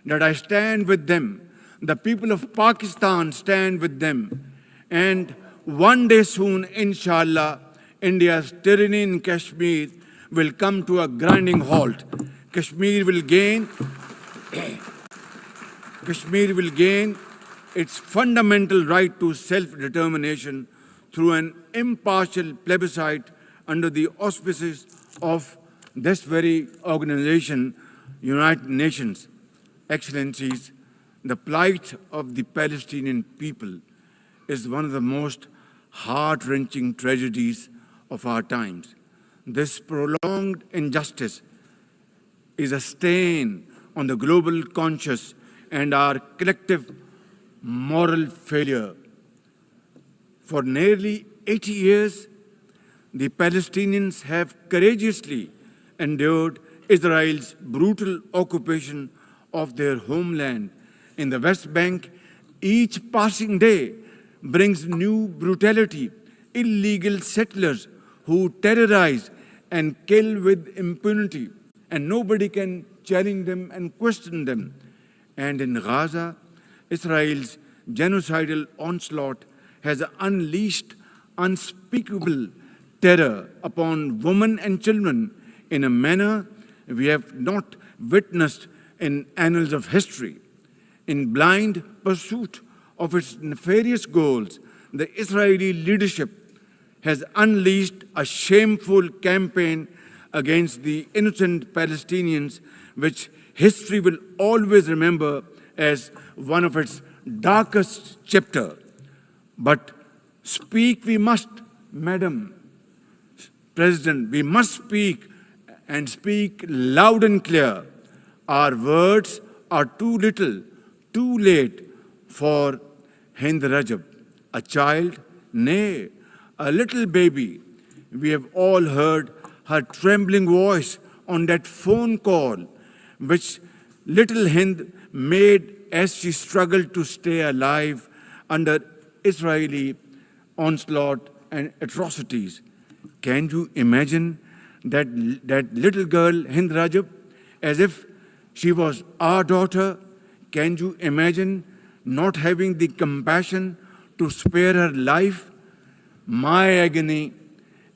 that I stand with them. The people of Pakistan stand with them. And one day soon, inshallah, India's tyranny in Kashmir will come to a grinding halt. Kashmir will gain its fundamental right to self-determination through an impartial plebiscite under the auspices of this very organization, United Nations. Excellencies, the plight of the Palestinian people is one of the most heart-wrenching tragedies of our times. This prolonged injustice is a stain on the global conscience and our collective moral failure. For nearly 80 years, the Palestinians have courageously endured Israel's brutal occupation of their homeland in the West Bank. Each passing day brings new brutality, illegal settlers who terrorize and kill with impunity, and nobody can challenge them and question them. And in Gaza, Israel's genocidal onslaught has unleashed unspeakable terror upon women and children in a manner we have not witnessed in annals of history. In blind pursuit of its nefarious goals, the Israeli leadership has unleashed a shameful campaign against the innocent Palestinians, which history will always remember as one of its darkest chapters. But speak we must, Madam President, we must speak and speak loud and clear. Our words are too little, too late for Hind Rajab, a child, nay, a little baby. We have all heard her trembling voice on that phone call, which little Hind made as she struggled to stay alive under Israeli onslaught and atrocities. Can you imagine that little girl, Hind Rajab, as if she was our daughter? Can you imagine not having the compassion to spare her life? My agony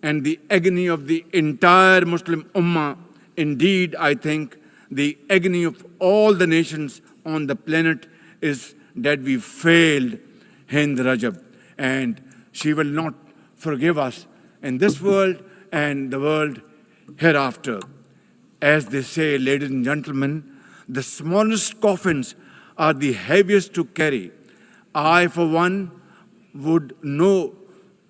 and the agony of the entire Muslim Ummah, indeed, I think, the agony of all the nations on the planet is that we failed Hind Rajab, and she will not forgive us in this world and the world hereafter. As they say, ladies and gentlemen, the smallest coffins are the heaviest to carry. I, for one, would know,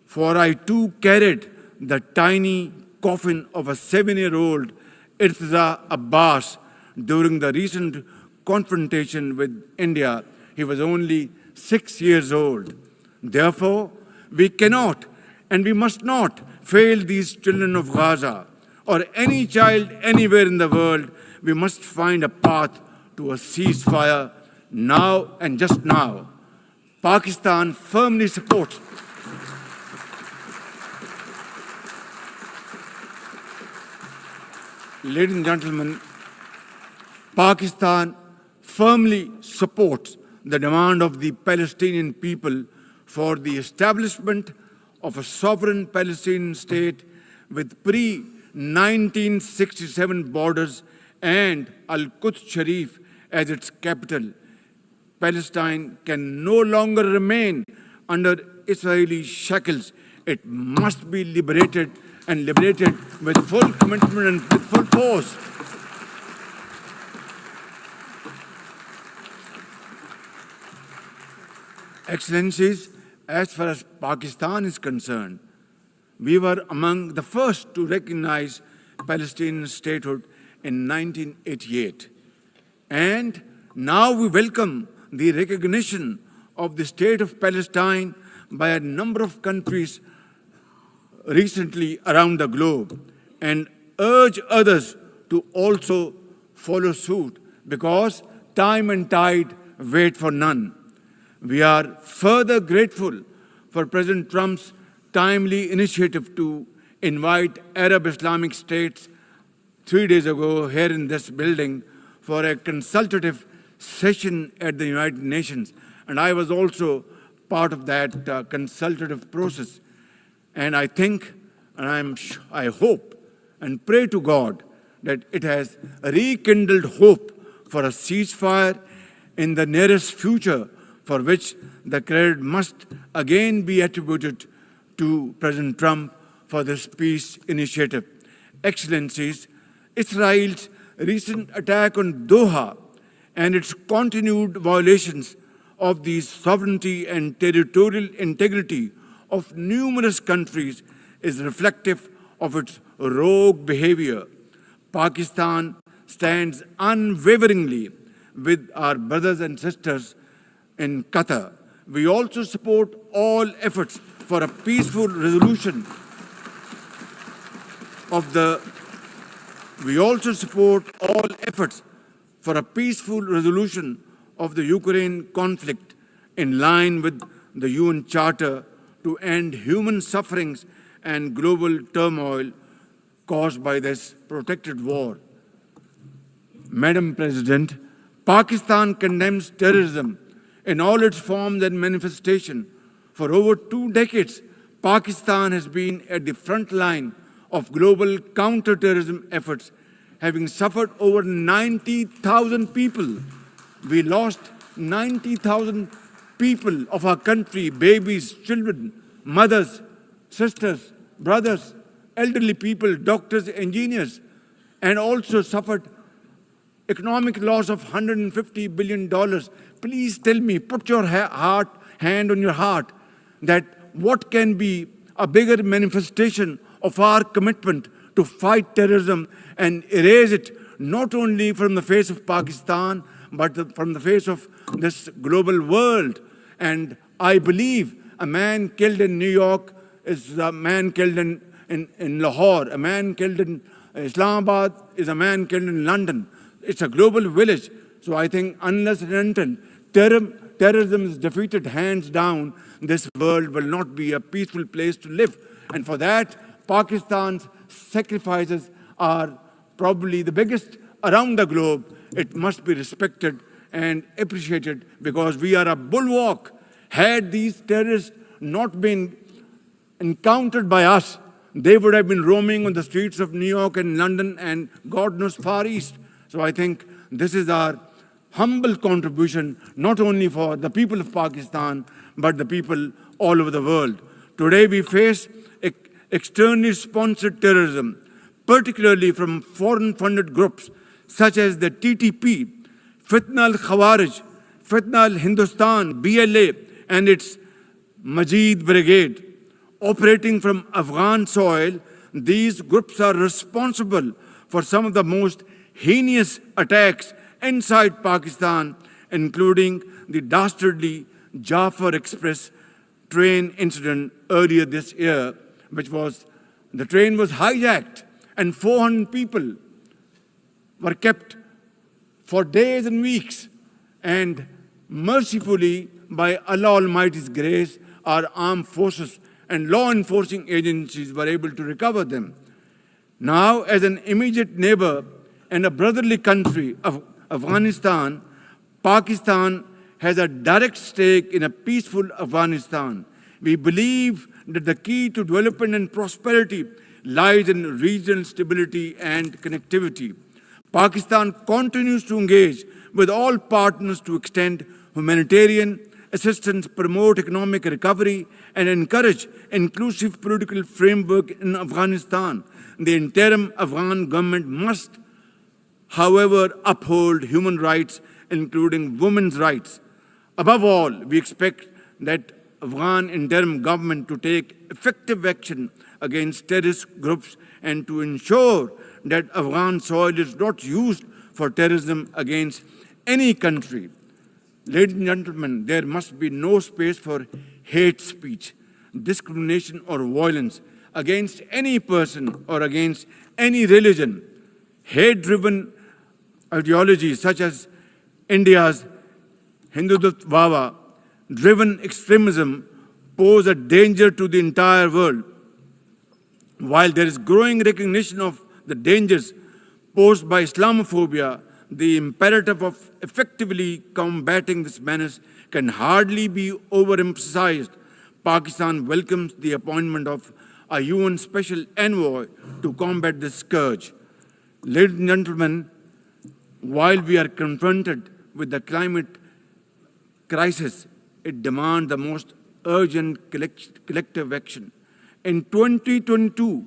for I too carried the tiny coffin of a 7-year-old Irtiza Abbas during the recent confrontation with India. He was only 6 years old. Therefore, we cannot and we must not fail these children of Gaza or any child anywhere in the world. We must find a path to a ceasefire now and just now. Pakistan firmly supports Ladies and gentlemen, Pakistan firmly supports the demand of the Palestinian people for the establishment of a sovereign Palestinian state with pre-1967 borders and Al-Quds Sharif as its capital. Palestine can no longer remain under Israeli shackles. It must be liberated, and liberated with full commitment and with full force. Excellencies, as far as Pakistan is concerned, we were among the first to recognize Palestinian statehood in 1988. And now we welcome the recognition of the state of Palestine by a number of countries recently around the globe, and urge others to also follow suit, because time and tide wait for none. We are further grateful for President Trump's timely initiative to invite Arab Islamic states 3 days ago here in this building for a consultative session at the United Nations. And I was also part of that consultative process. And I think, and I hope and pray to God that it has rekindled hope for a ceasefire in the nearest future, for which the credit must again be attributed to President Trump for this peace initiative. Excellencies, Israel's recent attack on Doha and its continued violations of the sovereignty and territorial integrity of numerous countries is reflective of its rogue behavior, Pakistan stands unwaveringly with our brothers and sisters in Qatar. We also support all efforts for a peaceful resolution of the Ukraine conflict in line with the UN Charter to end human sufferings and global turmoil caused by this protracted war. Madam President, Pakistan condemns terrorism in all its forms and manifestation. For over 2 decades, Pakistan has been at the front line of global counter-terrorism efforts, having suffered over 90,000 people. We lost 90,000 people of our country, babies, children, mothers, sisters, brothers, elderly people, doctors, engineers, and also suffered economic loss of $150 billion. Please tell me, put your hand on your heart, that what can be a bigger manifestation of our commitment to fight terrorism and erase it not only from the face of Pakistan, but from the face of this global world. And I believe a man killed in New York is a man killed in Lahore, a man killed in Islamabad is a man killed in London. It's a global village. So I think unless and until terrorism is defeated hands down, this world will not be a peaceful place to live. And for that, Pakistan's sacrifices are probably the biggest around the globe. It must be respected and appreciated because we are a bulwark. Had these terrorists not been encountered by us, they would have been roaming on the streets of New York and London and God knows Far East. So I think this is our humble contribution, not only for the people of Pakistan, but the people all over the world. Today we face externally sponsored terrorism, particularly from foreign-funded groups such as the TTP, Fitna al-Khawarij, Fitna al-Hindustan, BLA, and its Majid Brigade. Operating from Afghan soil, these groups are responsible for some of the most heinous attacks inside Pakistan, including the dastardly Jafar Express train incident earlier this year, the train was hijacked and 400 people were kept for days and weeks. And mercifully, by Allah Almighty's grace, our armed forces and law enforcing agencies were able to recover them. Now, as an immediate neighbor and a brotherly country of Afghanistan, Pakistan has a direct stake in a peaceful Afghanistan. We believe that the key to development and prosperity lies in regional stability and connectivity. Pakistan continues to engage with all partners to extend humanitarian assistance, promote economic recovery, and encourage inclusive political framework in Afghanistan. The interim Afghan government must, however, uphold human rights, including women's rights. Above all, we expect that Afghan interim government to take effective action against terrorist groups and to ensure that Afghan soil is not used for terrorism against any country. Ladies and gentlemen, there must be no space for hate speech, discrimination or violence against any person or against any religion. Hate-driven ideologies such as India's Hindutva-driven extremism pose a danger to the entire world. While there is growing recognition of the dangers posed by Islamophobia, the imperative of effectively combating this menace can hardly be overemphasized. Pakistan welcomes the appointment of a UN Special Envoy to combat this scourge. Ladies and gentlemen, while we are confronted with the climate crisis, it demands the most urgent collective action. In 2022,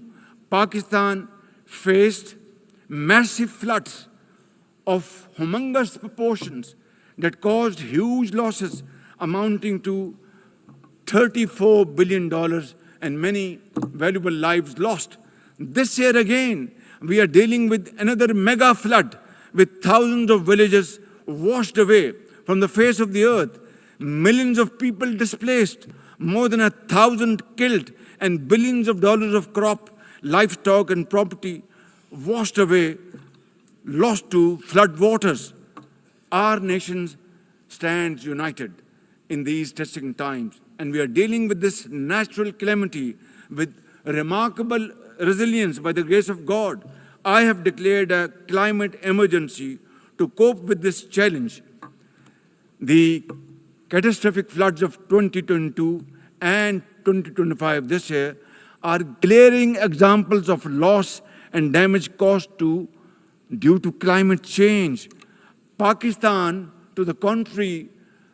Pakistan faced massive floods of humongous proportions that caused huge losses amounting to $34 billion and many valuable lives lost. This year again, we are dealing with another mega flood with thousands of villages washed away from the face of the earth, millions of people displaced, more than 1,000 killed, and billions of dollars of crop, livestock, and property washed away, lost to flood waters. Our nation stands united in these testing times, and we are dealing with this natural calamity with remarkable resilience by the grace of God. I have declared a climate emergency to cope with this challenge. The catastrophic floods of 2022 and 2025 this year are glaring examples of loss and damage caused due to climate change. Pakistan, to the contrary,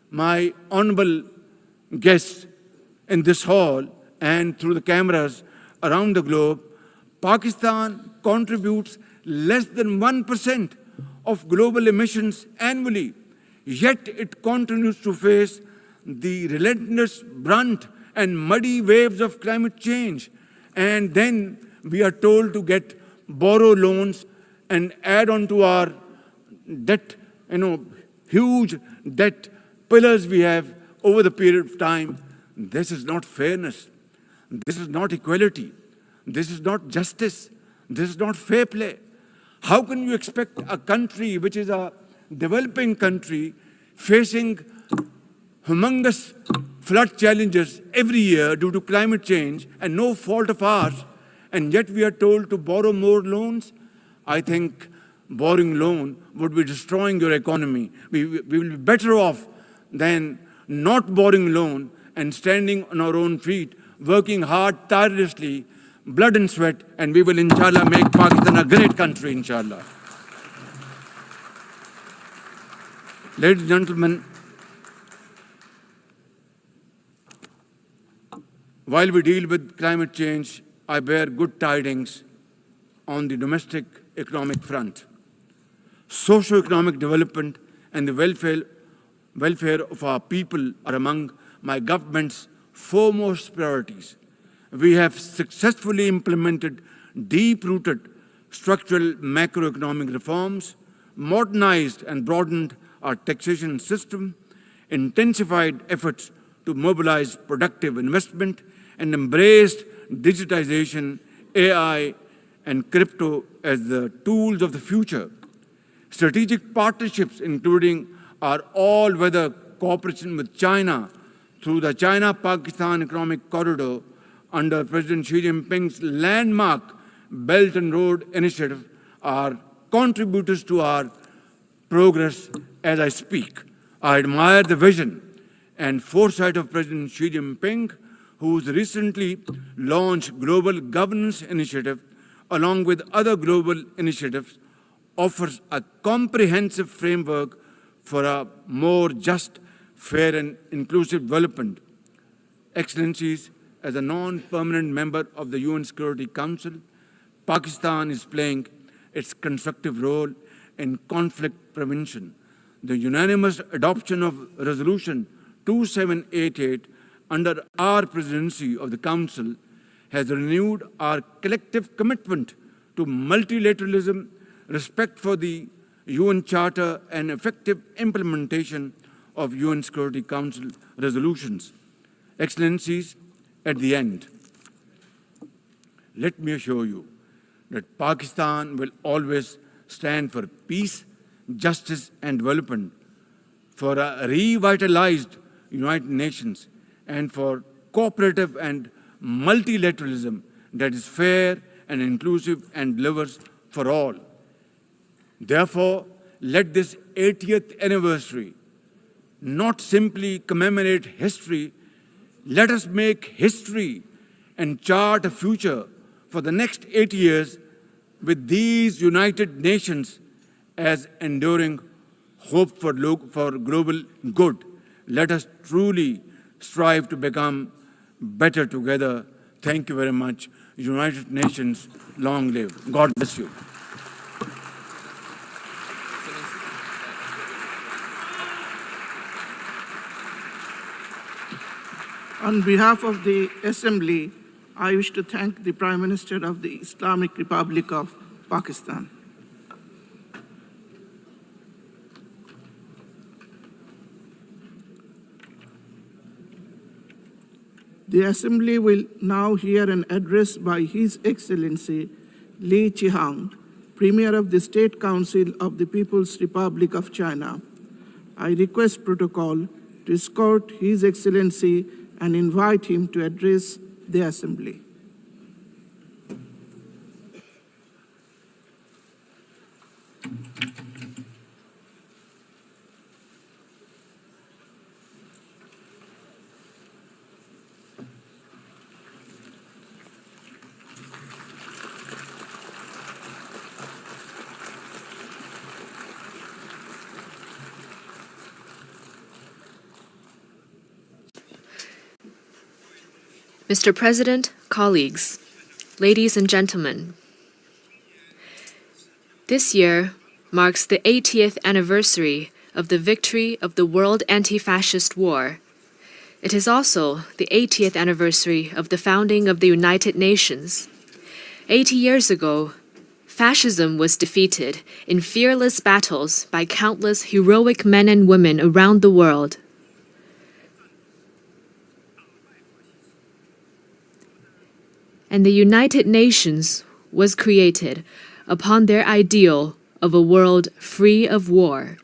my honorable guests in this hall and through the cameras around the globe, Pakistan contributes less than 1% of global emissions annually, yet it continues to face the relentless brunt and muddy waves of climate change. And then we are told to borrow loans and add on to our debt, huge debt pillars we have over the period of time. This is not fairness. This is not equality. This is not justice. This is not fair play. How can you expect a country which is a developing country facing humongous flood challenges every year due to climate change and no fault of ours, and yet we are told to borrow more loans? I think borrowing loan would be destroying your economy. We will be better off than not borrowing loan and standing on our own feet, working hard, tirelessly, blood and sweat, and we will, inshallah, make Pakistan a great country, inshallah. Ladies and gentlemen, while we deal with climate change, I bear good tidings on the domestic economic front. Socio-economic development and the welfare of our people are among my government's foremost priorities. We have successfully implemented deep-rooted structural macroeconomic reforms, modernized and broadened our taxation system, intensified efforts to mobilize productive investment, and embraced digitization, AI, and crypto as the tools of the future. Strategic partnerships, including our all-weather cooperation with China through the China-Pakistan Economic Corridor under President Xi Jinping's landmark Belt and Road Initiative, are contributors to our progress as I speak. I admire the vision and foresight of President Xi Jinping, whose recently launched Global Governance Initiative, along with other global initiatives, offers a comprehensive framework for a more just, fair, and inclusive development. Excellencies, as a non-permanent member of the UN Security Council, Pakistan is playing its constructive role in conflict prevention. The unanimous adoption of Resolution 2788 under our presidency of the Council has renewed our collective commitment to multilateralism, respect for the UN Charter, and effective implementation of UN Security Council resolutions. Excellencies, at the end, let me assure you that Pakistan will always stand for peace, justice, and development, for a revitalized United Nations, and for cooperative and multilateralism that is fair and inclusive and delivers for all. Therefore, let this 80th anniversary not simply commemorate history, let us make history and chart a future for the next 80 years with these United Nations as enduring hope for global good. Let us truly strive to become better together. Thank you very much. United Nations, long live. God bless you. On behalf of the Assembly, I wish to thank the Prime Minister of the Islamic Republic of Pakistan. The Assembly will now hear an address by His Excellency Li Qihang, Premier of the State Council of the People's Republic of China. I request protocol to escort His Excellency and invite him to address the Assembly. Mr. President, colleagues, ladies and gentlemen, this year marks the 80th anniversary of the victory of the World Anti-Fascist War. It is also the 80th anniversary of the founding of the United Nations. 80 years ago, fascism was defeated in fearless battles by countless heroic men and women around the world. And the United Nations was created upon their ideal of a world free of war,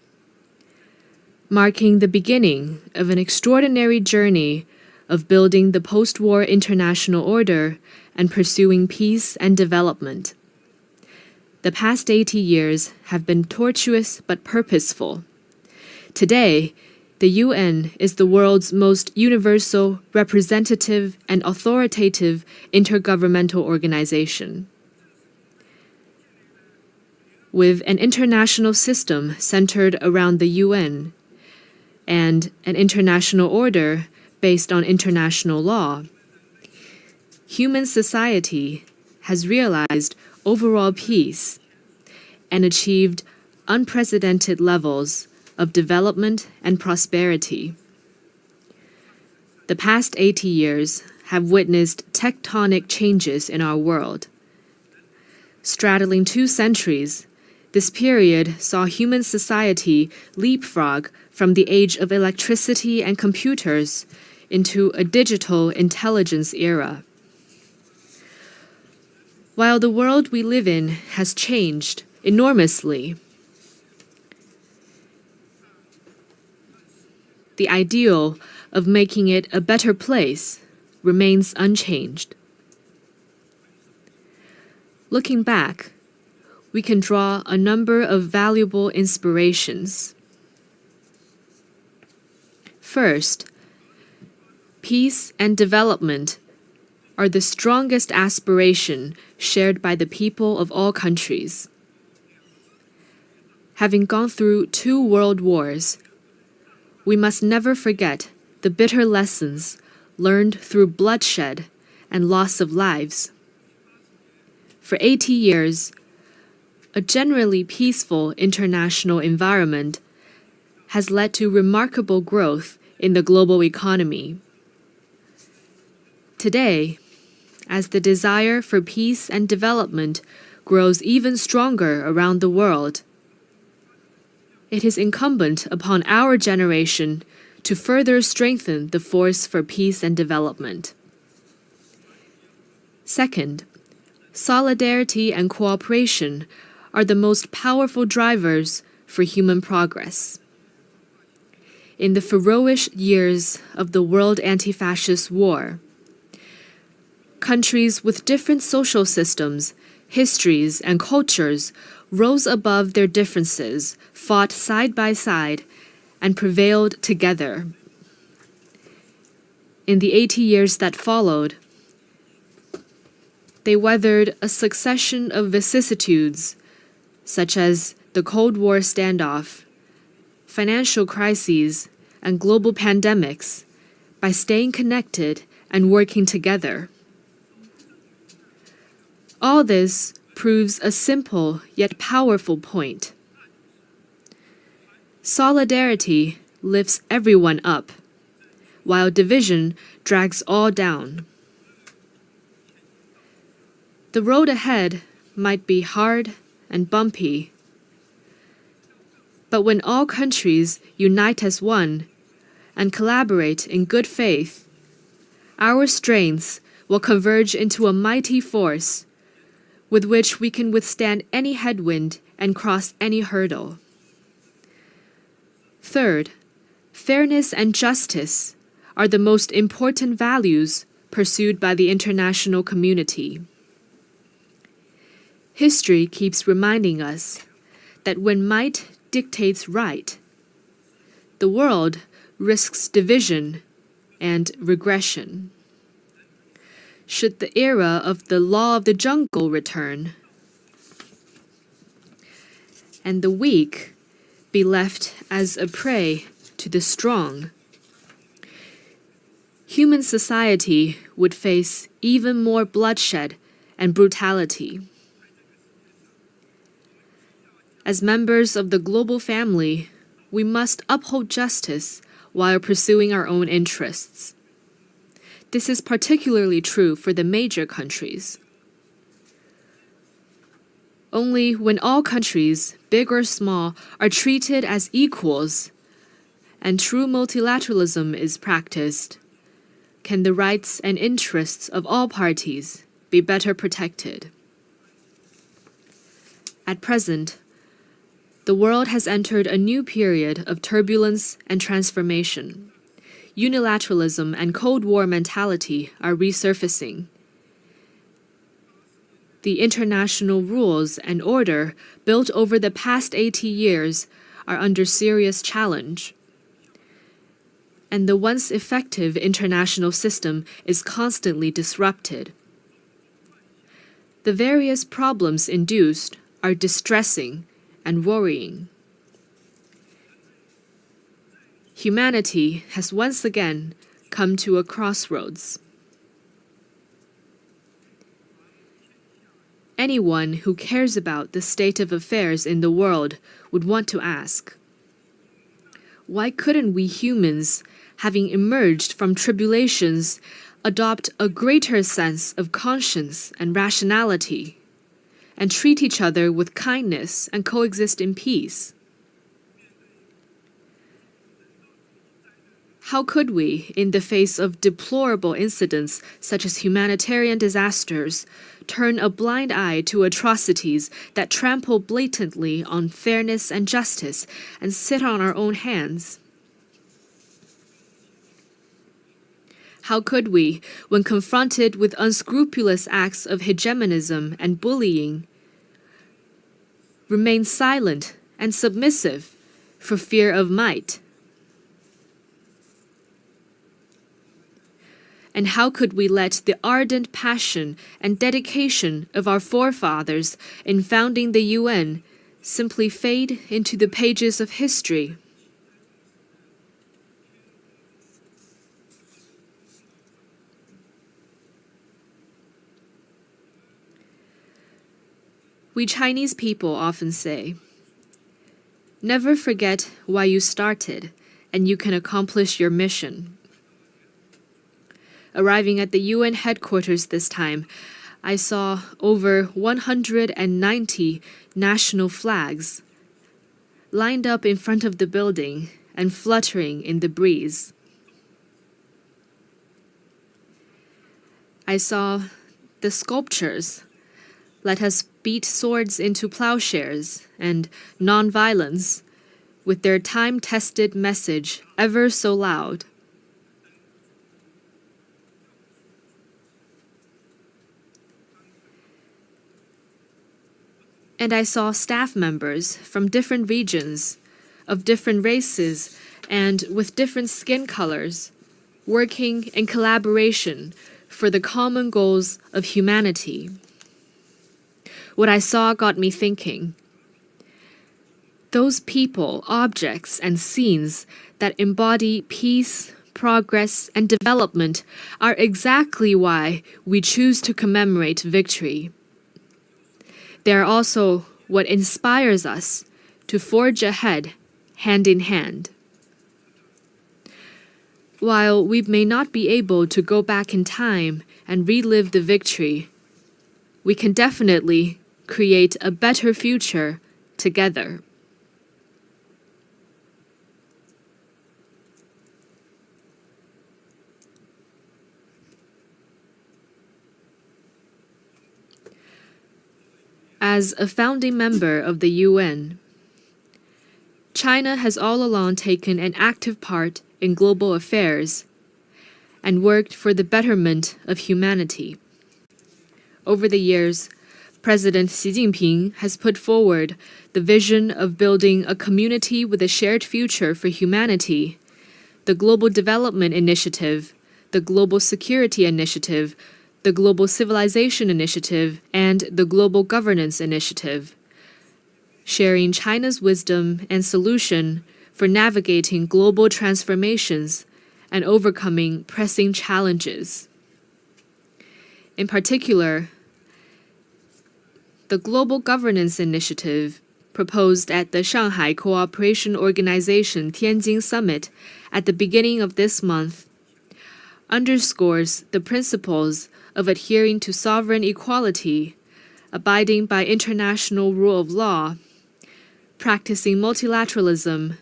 marking the beginning of an extraordinary journey of building the post-war international order and pursuing peace and development. The past 80 years have been tortuous but purposeful. Today, the UN is the world's most universal, representative, and authoritative intergovernmental organization. With an international system centered around the UN and an international order based on international law, human society has realized overall peace and achieved unprecedented levels of development and prosperity. The past 80 years have witnessed tectonic changes in our world. Straddling 2 centuries, this period saw human society leapfrog from the age of electricity and computers into a digital intelligence era. While the world we live in has changed enormously, the ideal of making it a better place remains unchanged. Looking back, we can draw a number of valuable inspirations. First, peace and development are the strongest aspiration shared by the people of all countries. Having gone through 2 world wars, we must never forget the bitter lessons learned through bloodshed and loss of lives. For 80 years, a generally peaceful international environment has led to remarkable growth in the global economy. Today, as the desire for peace and development grows even stronger around the world, it is incumbent upon our generation to further strengthen the force for peace and development. Second, solidarity and cooperation are the most powerful drivers for human progress. In the ferocious years of the World Anti-Fascist War, countries with different social systems, histories, and cultures rose above their differences, fought side by side, and prevailed together. In the 80 years that followed, they weathered a succession of vicissitudes, such as the Cold War standoff, financial crises, and global pandemics, by staying connected and working together. All this proves a simple yet powerful point. Solidarity lifts everyone up, while division drags all down. The road ahead might be hard and bumpy, but when all countries unite as one and collaborate in good faith, our strengths will converge into a mighty force with which we can withstand any headwind and cross any hurdle. Third, fairness and justice are the most important values pursued by the international community. History keeps reminding us that when might dictates right, the world risks division and regression. Should the era of the law of the jungle return, and the weak be left as a prey to the strong, human society would face even more bloodshed and brutality. As members of the global family, we must uphold justice while pursuing our own interests. This is particularly true for the major countries. Only when all countries, big or small, are treated as equals and true multilateralism is practiced, can the rights and interests of all parties be better protected. At present, the world has entered a new period of turbulence and transformation. Unilateralism and Cold War mentality are resurfacing. The international rules and order built over the past 80 years are under serious challenge. And the once effective international system is constantly disrupted. The various problems induced are distressing and worrying. Humanity has once again come to a crossroads. Anyone who cares about the state of affairs in the world would want to ask, why couldn't we humans, having emerged from tribulations, adopt a greater sense of conscience and rationality, and treat each other with kindness and coexist in peace? How could we, in the face of deplorable incidents such as humanitarian disasters, turn a blind eye to atrocities that trample blatantly on fairness and justice and sit on our own hands? How could we, when confronted with unscrupulous acts of hegemonism and bullying, remain silent and submissive for fear of might? And how could we let the ardent passion and dedication of our forefathers in founding the UN simply fade into the pages of history? We Chinese people often say, never forget why you started, and you can accomplish your mission. Arriving at the UN headquarters this time, I saw over 190 national flags lined up in front of the building and fluttering in the breeze. I saw the sculptures, "Let us beat swords into plowshares," and "Nonviolence," with their time-tested message ever so loud. And I saw staff members from different regions, of different races, and with different skin colors, working in collaboration for the common goals of humanity. What I saw got me thinking. Those people, objects, and scenes that embody peace, progress, and development are exactly why we choose to commemorate victory. They are also what inspires us to forge ahead, hand in hand. While we may not be able to go back in time and relive the victory, we can definitely create a better future together. As a founding member of the UN, China has all along taken an active part in global affairs and worked for the betterment of humanity. Over the years, President Xi Jinping has put forward the vision of building a community with a shared future for humanity, the Global Development Initiative, the Global Security Initiative, the Global Civilization Initiative, and the Global Governance Initiative, sharing China's wisdom and solution for navigating global transformations and overcoming pressing challenges. In particular, the Global Governance Initiative, proposed at the Shanghai Cooperation Organization Tianjin Summit at the beginning of this month, underscores the principles of adhering to sovereign equality, abiding by international rule of law, practicing multilateralism,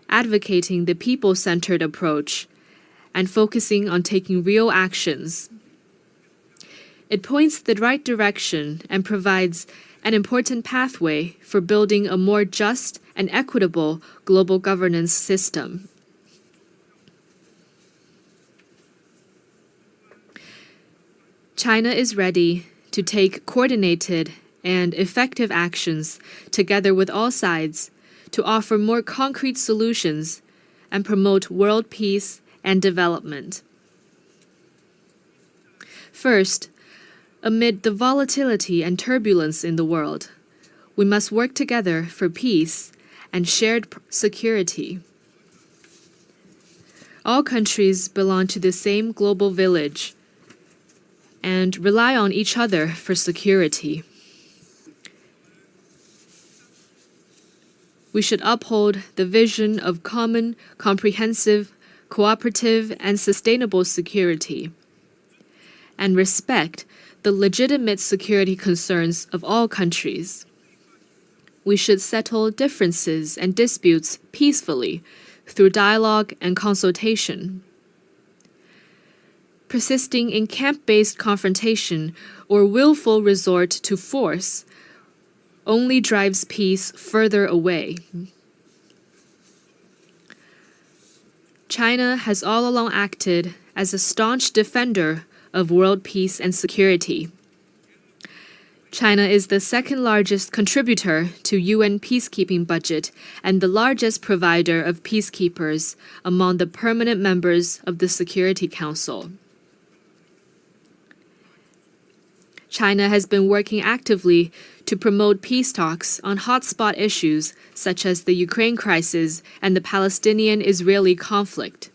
advocating the people-centered approach, and focusing on taking real actions. It points the right direction and provides an important pathway for building a more just and equitable global governance system. China is ready to take coordinated and effective actions together with all sides to offer more concrete solutions and promote world peace and development. First, amid the volatility and turbulence in the world, we must work together for peace and shared security. All countries belong to the same global village and rely on each other for security. We should uphold the vision of common, comprehensive, cooperative, and sustainable security, and respect the legitimate security concerns of all countries. We should settle differences and disputes peacefully through dialogue and consultation. Persisting in camp-based confrontation or willful resort to force only drives peace further away. China has all along acted as a staunch defender of world peace and security. China is the second largest contributor to UN peacekeeping budget and the largest provider of peacekeepers among the permanent members of the Security Council. China has been working actively to promote peace talks on hotspot issues such as the Ukraine crisis and the Palestinian-Israeli conflict.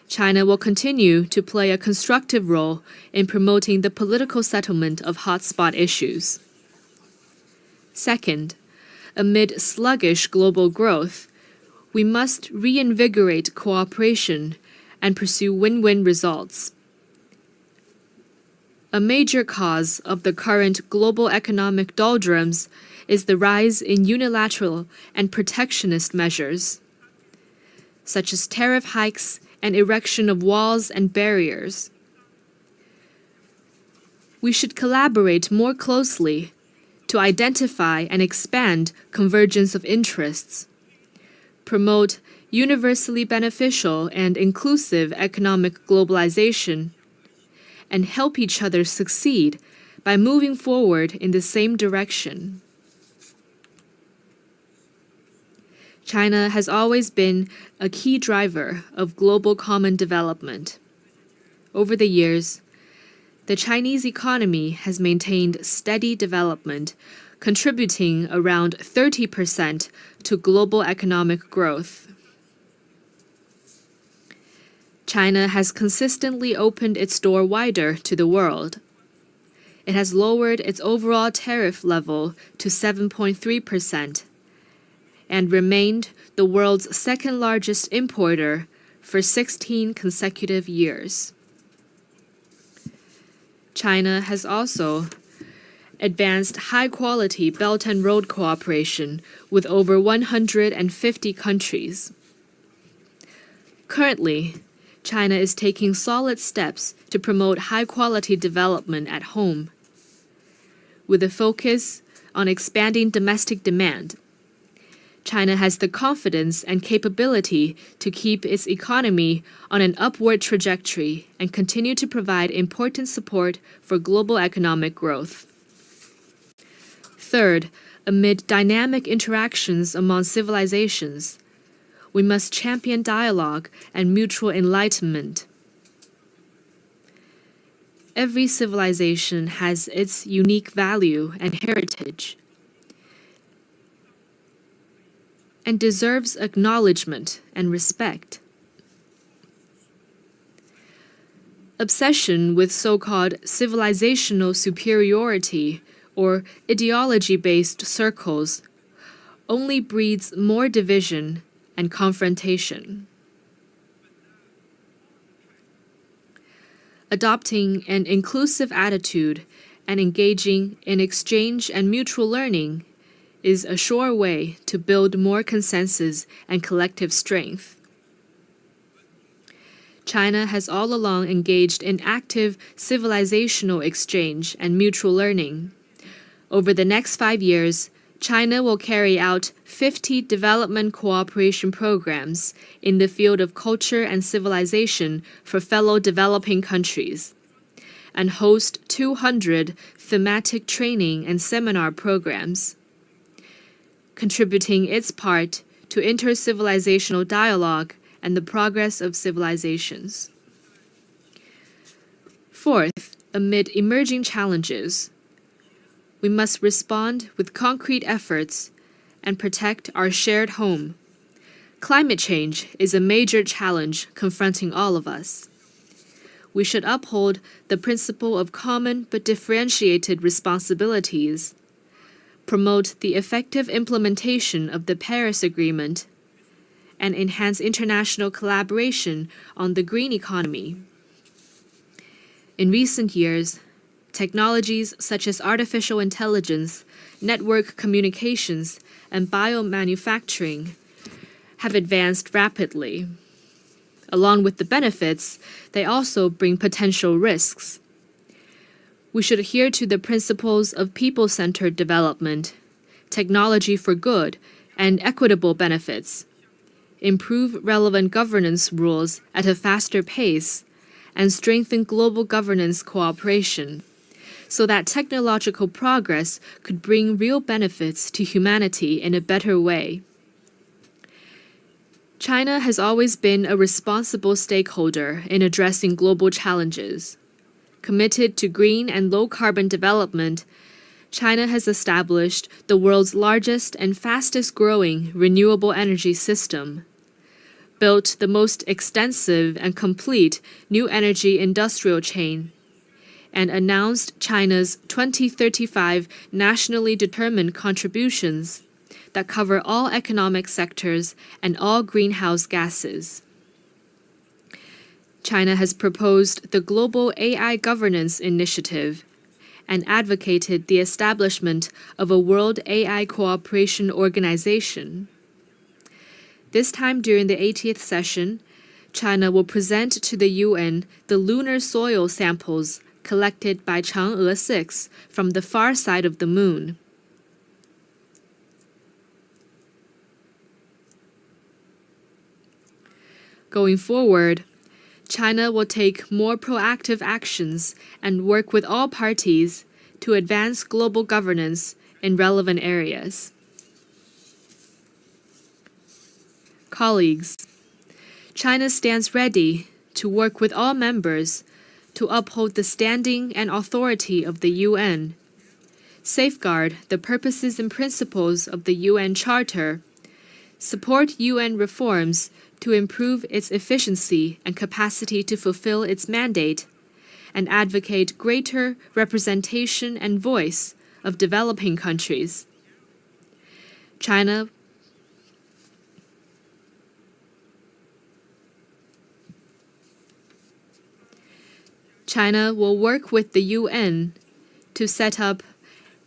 China will continue to play a constructive role in promoting the political settlement of hotspot issues. Second, amid sluggish global growth, we must reinvigorate cooperation and pursue win-win results. A major cause of the current global economic doldrums is the rise in unilateral and protectionist measures, such as tariff hikes and erection of walls and barriers. We should collaborate more closely to identify and expand convergence of interests, promote universally beneficial and inclusive economic globalization, and help each other succeed by moving forward in the same direction. China has always been a key driver of global common development. Over the years, the Chinese economy has maintained steady development, contributing around 30% to global economic growth. China has consistently opened its door wider to the world. It has lowered its overall tariff level to 7.3% and remained the world's second largest importer for 16 consecutive years. China has also advanced high-quality Belt and Road cooperation with over 150 countries. Currently, China is taking solid steps to promote high-quality development at home, with a focus on expanding domestic demand. China has the confidence and capability to keep its economy on an upward trajectory and continue to provide important support for global economic growth. Third, amid dynamic interactions among civilizations, we must champion dialogue and mutual enlightenment. Every civilization has its unique value and heritage, and deserves acknowledgement and respect. Obsession with so-called civilizational superiority or ideology-based circles only breeds more division and confrontation. Adopting an inclusive attitude and engaging in exchange and mutual learning is a sure way to build more consensus and collective strength. China has all along engaged in active civilizational exchange and mutual learning. Over the next 5 years, China will carry out 50 development cooperation programs in the field of culture and civilization for fellow developing countries, and host 200 thematic training and seminar programs, contributing its part to inter-civilizational dialogue and the progress of civilizations. Fourth, amid emerging challenges, we must respond with concrete efforts and protect our shared home. Climate change is a major challenge confronting all of us. We should uphold the principle of common but differentiated responsibilities, promote the effective implementation of the Paris Agreement, and enhance international collaboration on the green economy. In recent years, technologies such as artificial intelligence, network communications, and biomanufacturing have advanced rapidly. Along with the benefits, they also bring potential risks. We should adhere to the principles of people-centered development, technology for good, and equitable benefits, improve relevant governance rules at a faster pace, and strengthen global governance cooperation, so that technological progress could bring real benefits to humanity in a better way. China has always been a responsible stakeholder in addressing global challenges. Committed to green and low-carbon development, China has established the world's largest and fastest-growing renewable energy system, built the most extensive and complete new energy industrial chain, and announced China's 2035 nationally determined contributions that cover all economic sectors and all greenhouse gases. China has proposed the Global AI Governance Initiative and advocated the establishment of a World AI Cooperation Organization. This time during the 80th session, China will present to the UN the lunar soil samples collected by Chang'e 6 from the far side of the moon. Going forward, China will take more proactive actions and work with all parties to advance global governance in relevant areas. Colleagues, China stands ready to work with all members to uphold the standing and authority of the UN, safeguard the purposes and principles of the UN Charter, support UN reforms to improve its efficiency and capacity to fulfill its mandate, and advocate greater representation and voice of developing countries. China will work with the UN to set up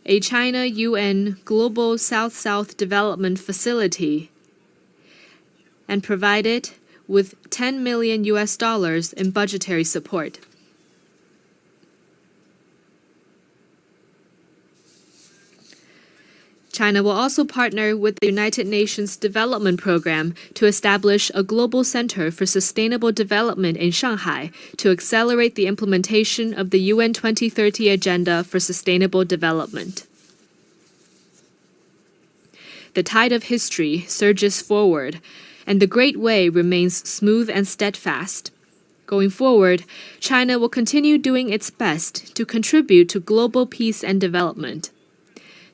a China-UN Global South-South Development Facility and provided with $10 million in budgetary support. China will also partner with the United Nations Development Program to establish a global center for sustainable development in Shanghai to accelerate the implementation of the UN 2030 Agenda for Sustainable Development. The tide of history surges forward, and the Great Way remains smooth and steadfast. Going forward, China will continue doing its best to contribute to global peace and development.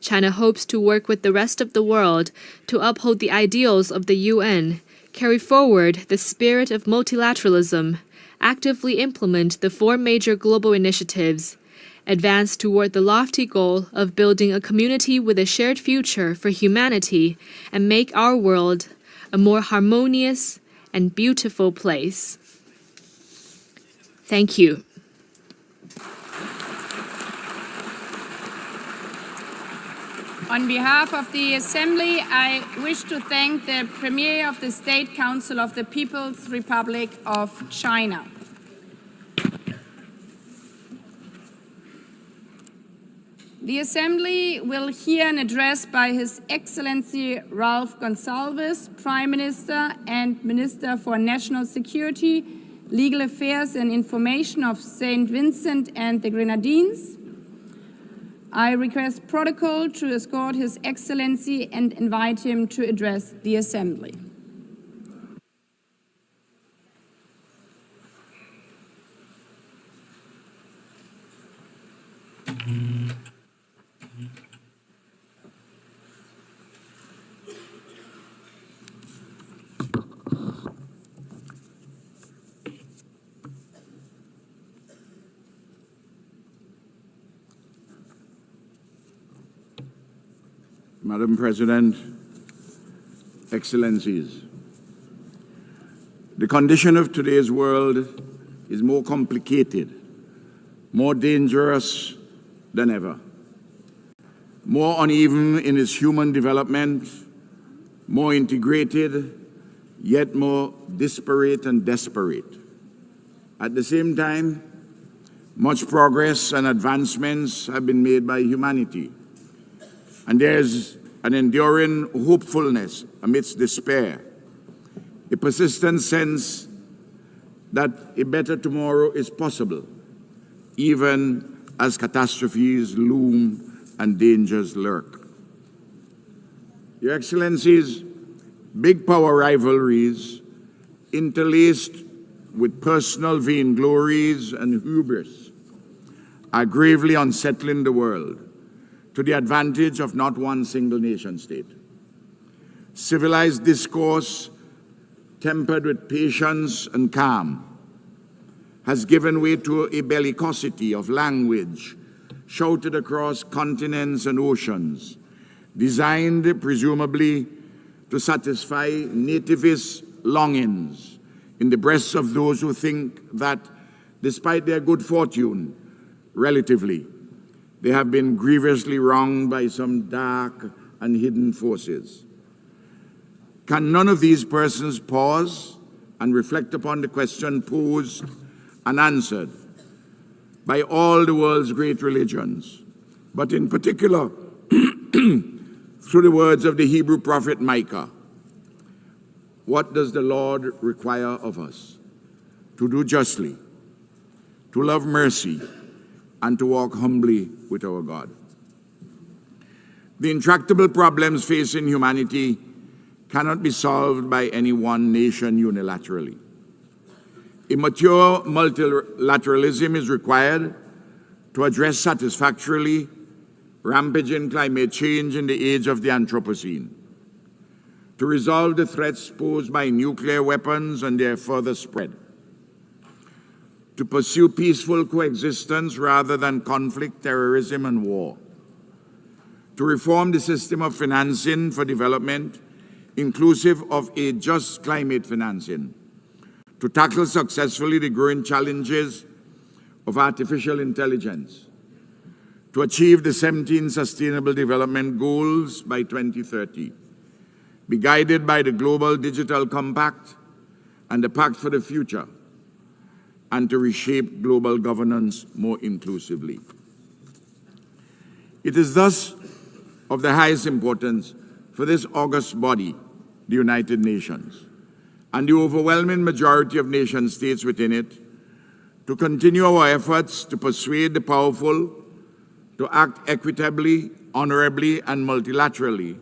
China hopes to work with the rest of the world to uphold the ideals of the UN, carry forward the spirit of multilateralism, actively implement the 4 major global initiatives, advance toward the lofty goal of building a community with a shared future for humanity, and make our world a more harmonious and beautiful place. Thank you. On behalf of the Assembly, I wish to thank the Premier of the State Council of the People's Republic of China. The Assembly will hear an address by His Excellency Ralph Gonsalves, Prime Minister and Minister for National Security, Legal Affairs and Information of St. Vincent and the Grenadines. I request protocol to escort His Excellency and invite him to address the Assembly. Madam President, Excellencies, the condition of today's world is more complicated, more dangerous than ever, more uneven in its human development, more integrated, yet more disparate and desperate. At the same time, much progress and advancements have been made by humanity, and there's an enduring hopefulness amidst despair, a persistent sense that a better tomorrow is possible, even as catastrophes loom and dangers lurk. Your Excellencies, big power rivalries interlaced with personal vainglories and hubris are gravely unsettling the world, to the advantage of not one single nation state. Civilized discourse, tempered with patience and calm, has given way to a bellicosity of language shouted across continents and oceans, designed presumably to satisfy nativist longings in the breasts of those who think that, despite their good fortune, relatively, they have been grievously wronged by some dark and hidden forces. Can none of these persons pause and reflect upon the question posed and answered by all the world's great religions, but in particular through the words of the Hebrew prophet Micah? What does the Lord require of us? To do justly, to love mercy, and to walk humbly with our God. The intractable problems facing humanity cannot be solved by any one nation unilaterally. A mature multilateralism is required to address satisfactorily rampaging climate change in the age of the Anthropocene, to resolve the threats posed by nuclear weapons and their further spread, to pursue peaceful coexistence rather than conflict, terrorism, and war, to reform the system of financing for development, inclusive of a just climate financing, to tackle successfully the growing challenges of artificial intelligence, to achieve the 17 Sustainable Development Goals by 2030, be guided by the Global Digital Compact and the Pact for the Future, and to reshape global governance more inclusively. It is thus of the highest importance for this august body, the United Nations, and the overwhelming majority of nation states within it, to continue our efforts to persuade the powerful to act equitably, honorably, and multilaterally,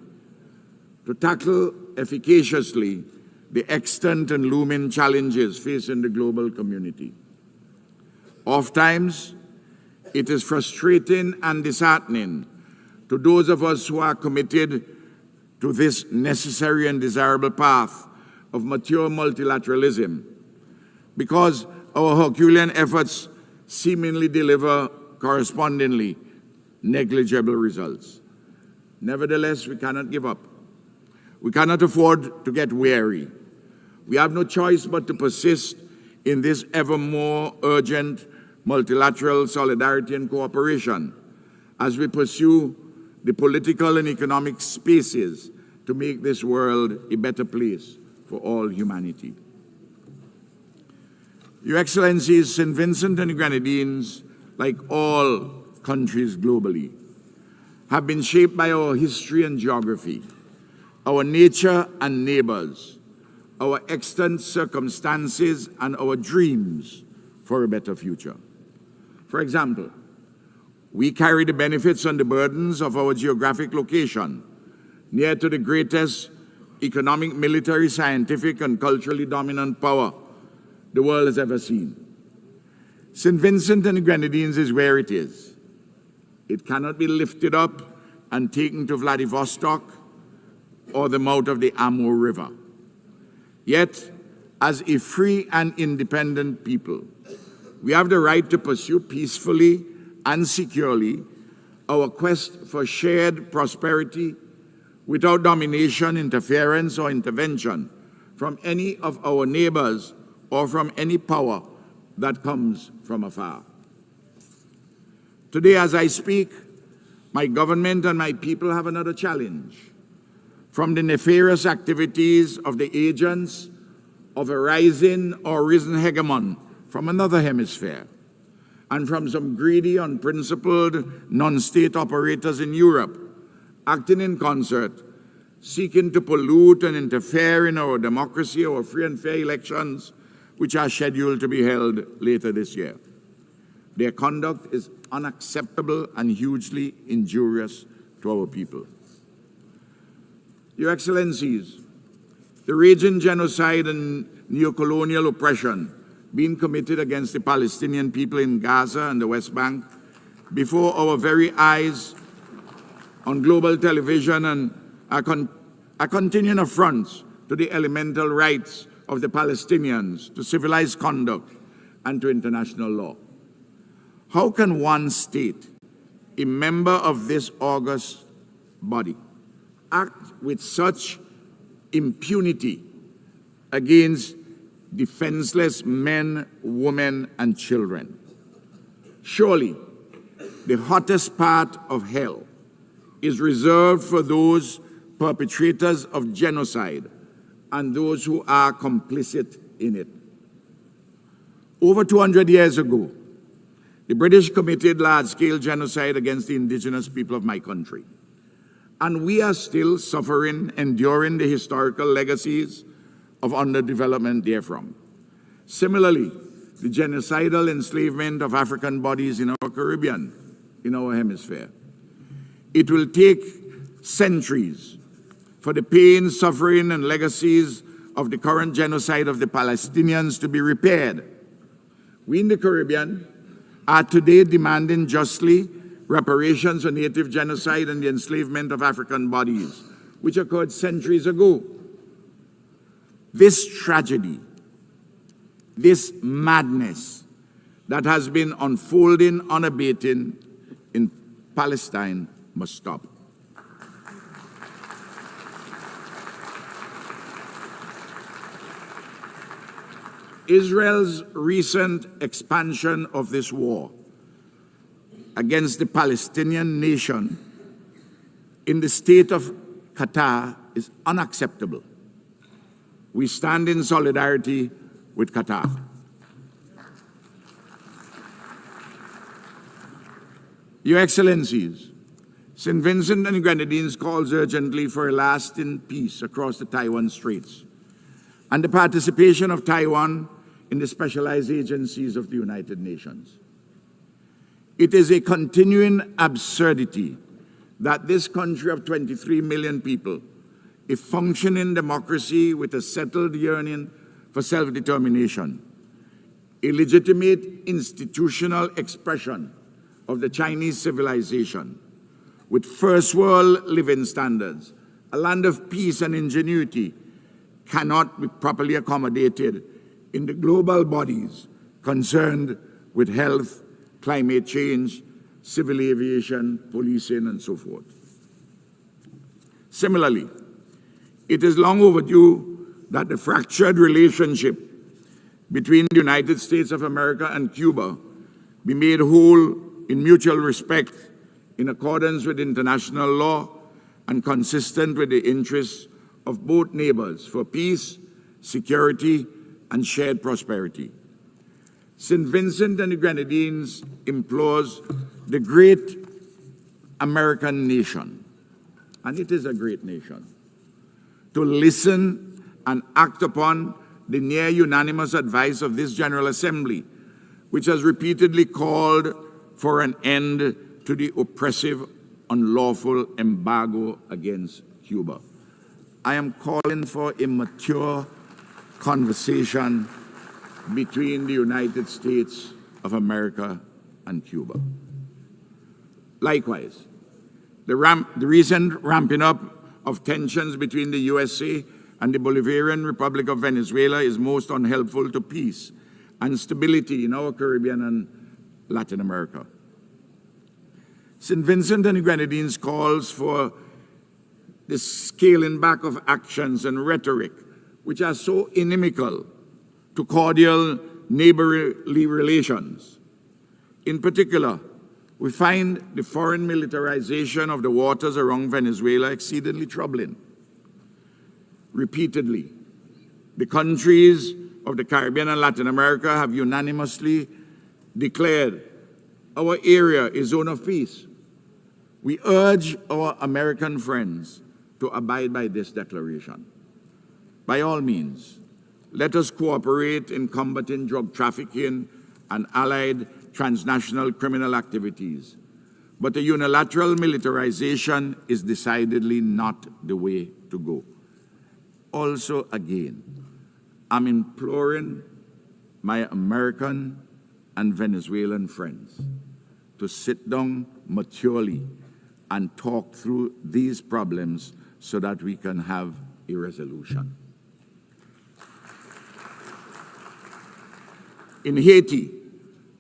to tackle efficaciously the extant and looming challenges facing the global community. Oftentimes, it is frustrating and disheartening to those of us who are committed to this necessary and desirable path of mature multilateralism, because our Herculean efforts seemingly deliver correspondingly negligible results. Nevertheless, we cannot give up. We cannot afford to get weary. We have no choice but to persist in this ever more urgent multilateral solidarity and cooperation as we pursue the political and economic spaces to make this world a better place for all humanity. Your Excellencies, St. Vincent and the Grenadines, like all countries globally, have been shaped by our history and geography, our nature and neighbors, our extant circumstances, and our dreams for a better future. For example, we carry the benefits and the burdens of our geographic location, near to the greatest economic, military, scientific, and culturally dominant power the world has ever seen. St. Vincent and the Grenadines is where it is. It cannot be lifted up and taken to Vladivostok or the mouth of the Amur River. Yet, as a free and independent people, we have the right to pursue peacefully and securely our quest for shared prosperity without domination, interference, or intervention from any of our neighbors or from any power that comes from afar. Today, as I speak, my government and my people have another challenge from the nefarious activities of the agents of a rising or risen hegemon from another hemisphere, and from some greedy, unprincipled, non-state operators in Europe, acting in concert, seeking to pollute and interfere in our democracy, our free and fair elections, which are scheduled to be held later this year. Their conduct is unacceptable and hugely injurious to our people. Your Excellencies, the raging genocide and neocolonial oppression being committed against the Palestinian people in Gaza and the West Bank before our very eyes on global television and are continuing affronts to the elemental rights of the Palestinians, to civilized conduct, and to international law. How can one state, a member of this august body, act with such impunity against defenseless men, women, and children? Surely, the hottest part of hell is reserved for those perpetrators of genocide and those who are complicit in it. Over 200 years ago, the British committed large-scale genocide against the indigenous people of my country. And we are still suffering, enduring the historical legacies of underdevelopment therefrom. Similarly, the genocidal enslavement of African bodies in our Caribbean, in our hemisphere. It will take centuries for the pain, suffering, and legacies of the current genocide of the Palestinians to be repaired. We in the Caribbean are today demanding justly reparations for native genocide and the enslavement of African bodies, which occurred centuries ago. This tragedy, this madness that has been unfolding unabated in Palestine must stop. Israel's recent expansion of this war against the Palestinian nation in the state of Qatar is unacceptable. We stand in solidarity with Qatar. Your Excellencies, St. Vincent and the Grenadines calls urgently for a lasting peace across the Taiwan Straits and the participation of Taiwan in the specialized agencies of the United Nations. It is a continuing absurdity that this country of 23 million people, a functioning democracy with a settled yearning for self-determination, a legitimate institutional expression of the Chinese civilization, with first world living standards, a land of peace and ingenuity, cannot be properly accommodated in the global bodies concerned with health, climate change, civil aviation, policing, and so forth. Similarly, it is long overdue that the fractured relationship between the United States of America and Cuba be made whole in mutual respect, in accordance with international law and consistent with the interests of both neighbors for peace, security, and shared prosperity. St. Vincent and the Grenadines implores the great American nation, and it is a great nation, to listen and act upon the near unanimous advice of this General Assembly, which has repeatedly called for an end to the oppressive, unlawful embargo against Cuba. I am calling for a mature conversation between the United States of America and Cuba. Likewise, the recent ramping up of tensions between the USA and the Bolivarian Republic of Venezuela is most unhelpful to peace and stability in our Caribbean and Latin America. St. Vincent and the Grenadines calls for the scaling back of actions and rhetoric which are so inimical to cordial neighborly relations. In particular, we find the foreign militarization of the waters around Venezuela exceedingly troubling. Repeatedly, the countries of the Caribbean and Latin America have unanimously declared our area a zone of peace. We urge our American friends to abide by this declaration. By all means, let us cooperate in combating drug trafficking and allied transnational criminal activities. But a unilateral militarization is decidedly not the way to go. Also, again, I'm imploring my American and Venezuelan friends to sit down maturely and talk through these problems so that we can have a resolution. In Haiti,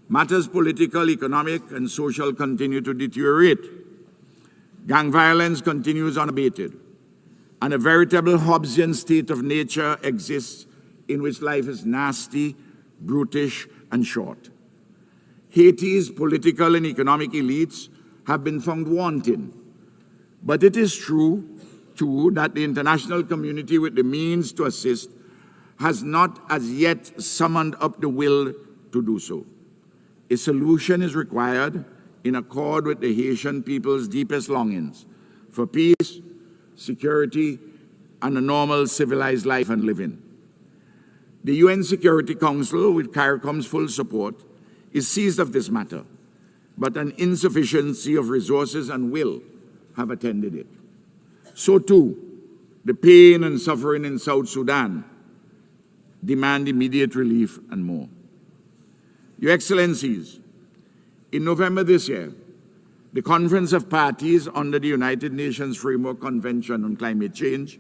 matters political, economic, and social continue to deteriorate. Gang violence continues unabated, and a veritable Hobbesian state of nature exists in which life is nasty, brutish, and short. Haiti's political and economic elites have been found wanting, but it is true, too, that the international community with the means to assist has not as yet summoned up the will to do so. A solution is required in accord with the Haitian people's deepest longings for peace, security, and a normal civilized life and living. The UN Security Council, with CARICOM's full support, is seized of this matter, but an insufficiency of resources and will have attended it. So too, the pain and suffering in South Sudan demand immediate relief and more. Your Excellencies, in November this year, the Conference of Parties under the United Nations Framework Convention on Climate Change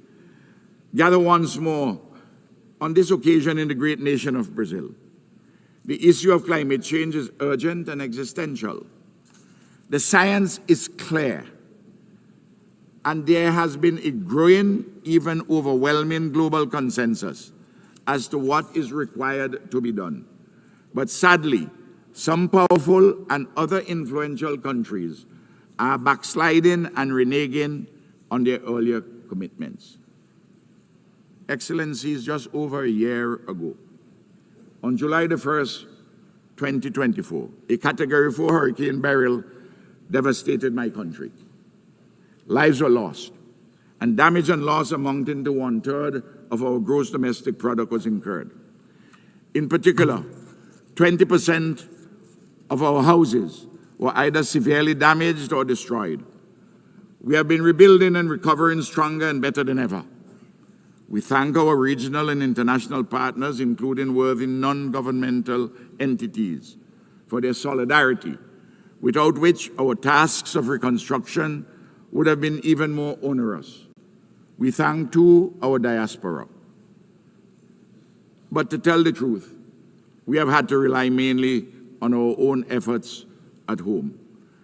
gathered once more, on this occasion in the great nation of Brazil. The issue of climate change is urgent and existential. The science is clear, and there has been a growing, even overwhelming global consensus as to what is required to be done. But sadly, some powerful and other influential countries are backsliding and reneging on their earlier commitments. Excellencies, just over a year ago, on July the 1st, 2024, a Category 4 Hurricane Beryl devastated my country. Lives were lost, and damage and loss amounting to 1/3 of our gross domestic product was incurred. In particular, 20% of our houses were either severely damaged or destroyed. We have been rebuilding and recovering stronger and better than ever. We thank our regional and international partners, including worthy non-governmental entities, for their solidarity, without which our tasks of reconstruction would have been even more onerous. We thank, too, our diaspora. But to tell the truth, we have had to rely mainly on our own efforts at home.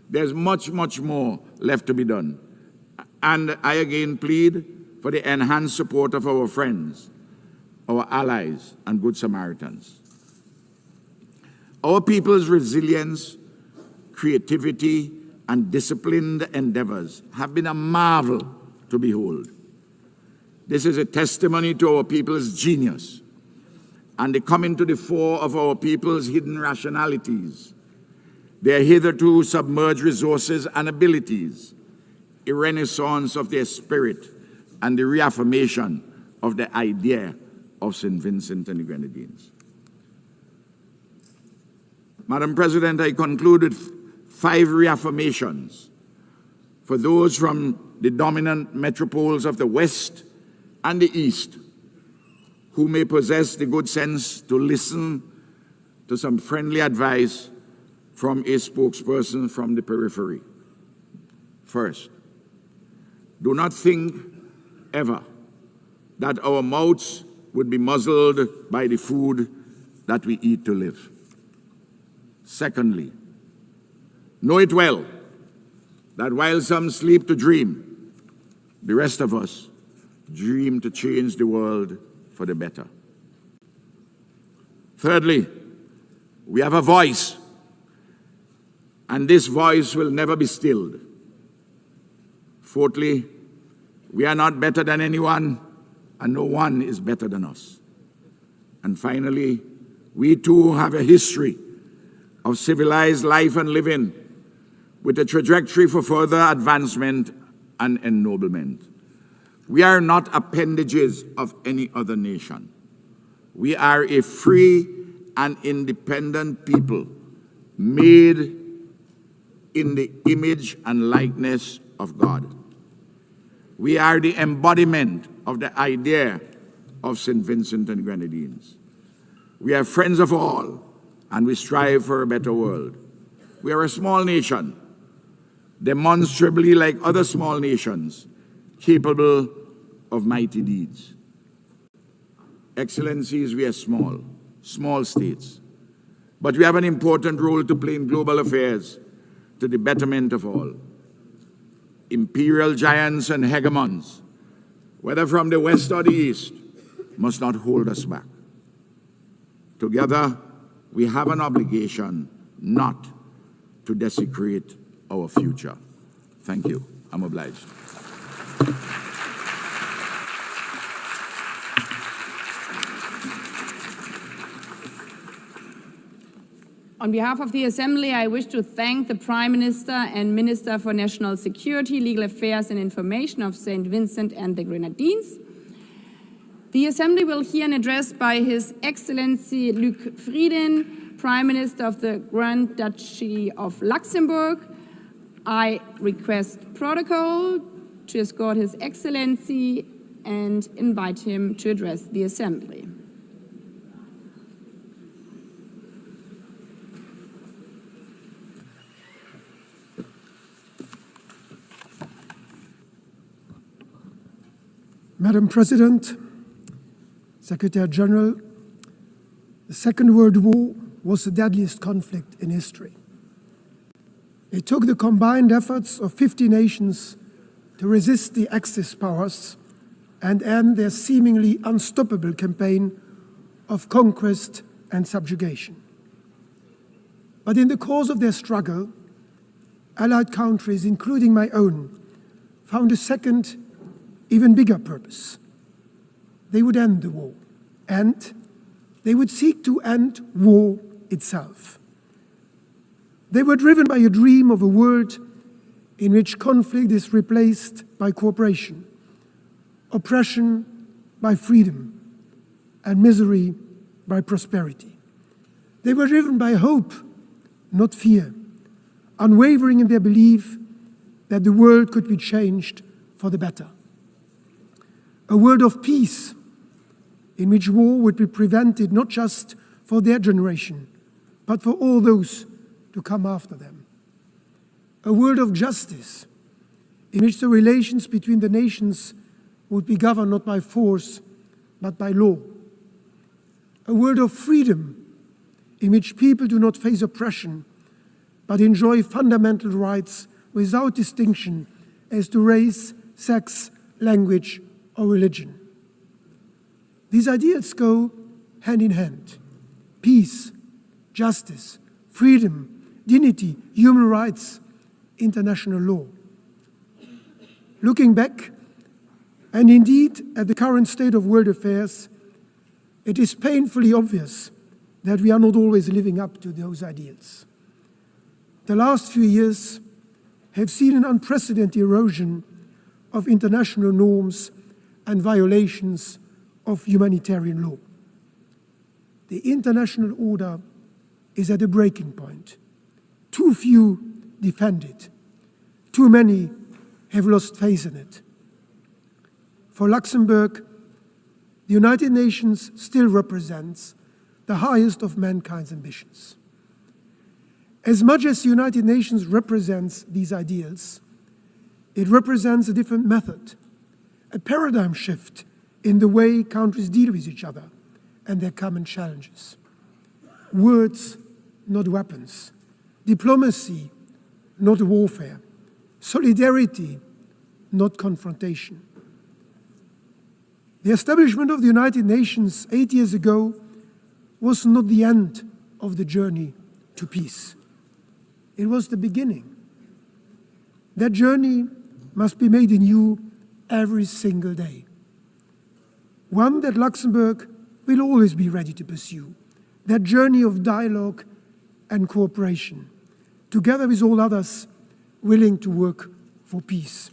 There's much, much more left to be done. And I again plead for the enhanced support of our friends, our allies, and Good Samaritans. Our people's resilience, creativity, and disciplined endeavors have been a marvel to behold. This is a testimony to our people's genius and the coming to the fore of our people's hidden rationalities, their hitherto submerged resources and abilities, a renaissance of their spirit, and the reaffirmation of the idea of St. Vincent and the Grenadines. Madam President, I concluded 5 reaffirmations for those from the dominant metropoles of the West and the East who may possess the good sense to listen to some friendly advice from a spokesperson from the periphery. First, do not think ever that our mouths would be muzzled by the food that we eat to live. Secondly, know it well that while some sleep to dream, the rest of us dream to change the world for the better. Thirdly, we have a voice, and this voice will never be stilled. Fourthly, we are not better than anyone, and no one is better than us. And finally, we too have a history of civilized life and living with a trajectory for further advancement and ennoblement. We are not appendages of any other nation. We are a free and independent people made in the image and likeness of God. We are the embodiment of the idea of St. Vincent and Grenadines. We are friends of all, and we strive for a better world. We are a small nation, demonstrably like other small nations, capable of mighty deeds. Excellencies, we are small states, but we have an important role to play in global affairs to the betterment of all. Imperial giants and hegemons, whether from the West or the East, must not hold us back. Together, we have an obligation not to desecrate our future. Thank you. I'm obliged. On behalf of the Assembly, I wish to thank the Prime Minister and Minister for National Security, Legal Affairs and Information of St. Vincent and the Grenadines. The Assembly will hear an address by His Excellency Luc Frieden, Prime Minister of the Grand Duchy of Luxembourg. I request protocol to escort His Excellency and invite him to address the Assembly. Madam President, Secretary General, the Second World War was the deadliest conflict in history. It took the combined efforts of 50 nations to resist the Axis powers and end their seemingly unstoppable campaign of conquest and subjugation. But in the course of their struggle, Allied countries, including my own, found a second, even bigger purpose. They would end the war, and they would seek to end war itself. They were driven by a dream of a world in which conflict is replaced by cooperation, oppression by freedom, and misery by prosperity. They were driven by hope, not fear, unwavering in their belief that the world could be changed for the better. A world of peace in which war would be prevented not just for their generation, but for all those to come after them. A world of justice in which the relations between the nations would be governed not by force, but by law. A world of freedom in which people do not face oppression, but enjoy fundamental rights without distinction as to race, sex, language, or religion. These ideals go hand in hand. Peace, justice, freedom, dignity, human rights, international law. Looking back, and indeed at the current state of world affairs, it is painfully obvious that we are not always living up to those ideals. The last few years have seen an unprecedented erosion of international norms and violations of humanitarian law. The international order is at a breaking point. Too few defend it. Too many have lost faith in it. For Luxembourg, the United Nations still represents the highest of mankind's ambitions. As much as the United Nations represents these ideals, it represents a different method, a paradigm shift in the way countries deal with each other and their common challenges. Words, not weapons. Diplomacy, not warfare. Solidarity, not confrontation. The establishment of the United Nations 8 years ago was not the end of the journey to peace. It was the beginning. That journey must be made anew every single day. One that Luxembourg will always be ready to pursue. That journey of dialogue and cooperation, together with all others willing to work for peace.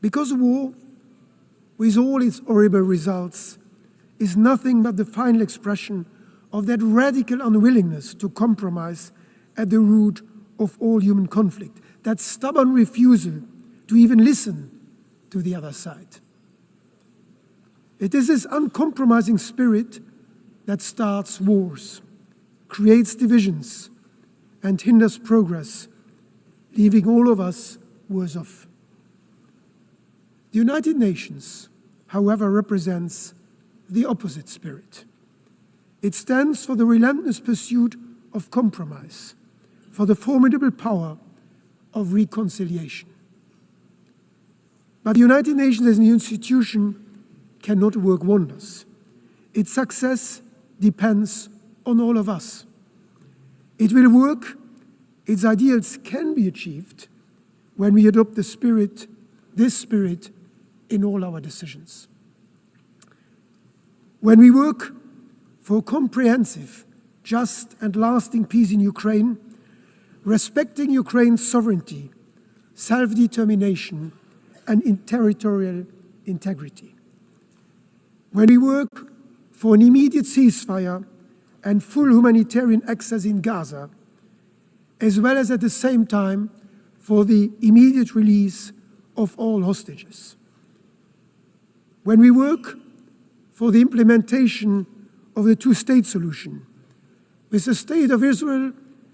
Because war, with all its horrible results, is nothing but the final expression of that radical unwillingness to compromise at the root of all human conflict, that stubborn refusal to even listen to the other side. It is this uncompromising spirit that starts wars, creates divisions, and hinders progress, leaving all of us worse off. The United Nations, however, represents the opposite spirit. It stands for the relentless pursuit of compromise, for the formidable power of reconciliation. But the United Nations as an institution cannot work wonders. Its success depends on all of us. It will work, its ideals can be achieved when we adopt this spirit, in all our decisions. When we work for comprehensive, just and lasting peace in Ukraine, respecting Ukraine's sovereignty, self-determination, and territorial integrity. When we work for an immediate ceasefire and full humanitarian access in Gaza, as well as at the same time for the immediate release of all hostages. When we work for the implementation of the two-state solution, with the State of Israel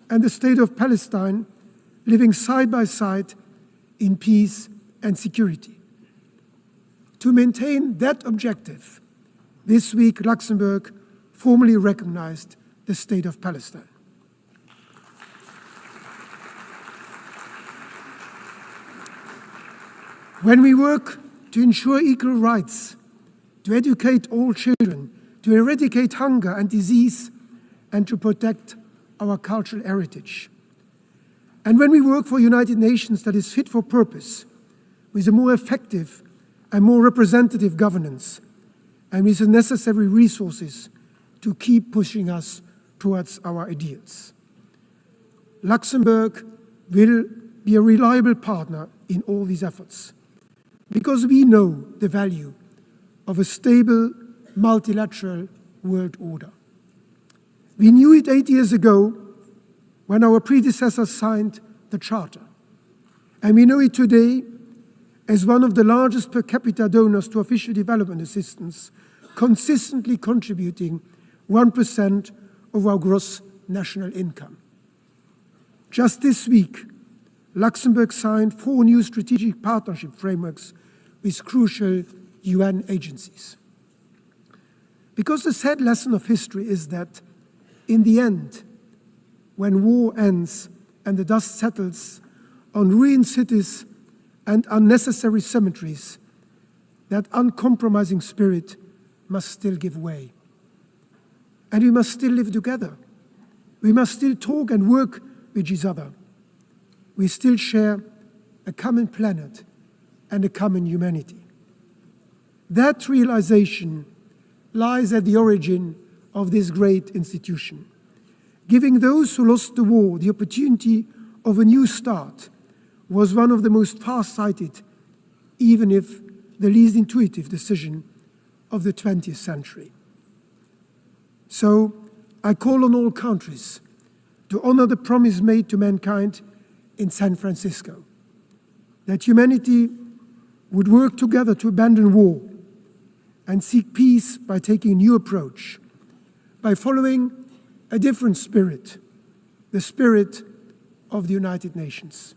and the State of Palestine living side by side in peace and security. To maintain that objective, this week Luxembourg formally recognized the State of Palestine. When we work to ensure equal rights, to educate all children, to eradicate hunger and disease, and to protect our cultural heritage. And when we work for United Nations that is fit for purpose, with a more effective and more representative governance, and with the necessary resources to keep pushing us towards our ideals. Luxembourg will be a reliable partner in all these efforts, because we know the value of a stable, multilateral world order. We knew it 8 years ago when our predecessors signed the Charter, and we know it today as one of the largest per capita donors to official development assistance, consistently contributing 1% of our gross national income. Just this week, Luxembourg signed 4 new strategic partnership frameworks with crucial UN agencies. Because the sad lesson of history is that, in the end, when war ends and the dust settles on ruined cities and unnecessary cemeteries, that uncompromising spirit must still give way. And we must still live together. We must still talk and work with each other. We still share a common planet and a common humanity. That realization lies at the origin of this great institution, giving those who lost the war the opportunity of a new start was one of the most far-sighted, even if the least intuitive decision of the 20th century. So I call on all countries to honor the promise made to mankind in San Francisco, that humanity would work together to abandon war and seek peace by taking a new approach, by following a different spirit, the spirit of the United Nations.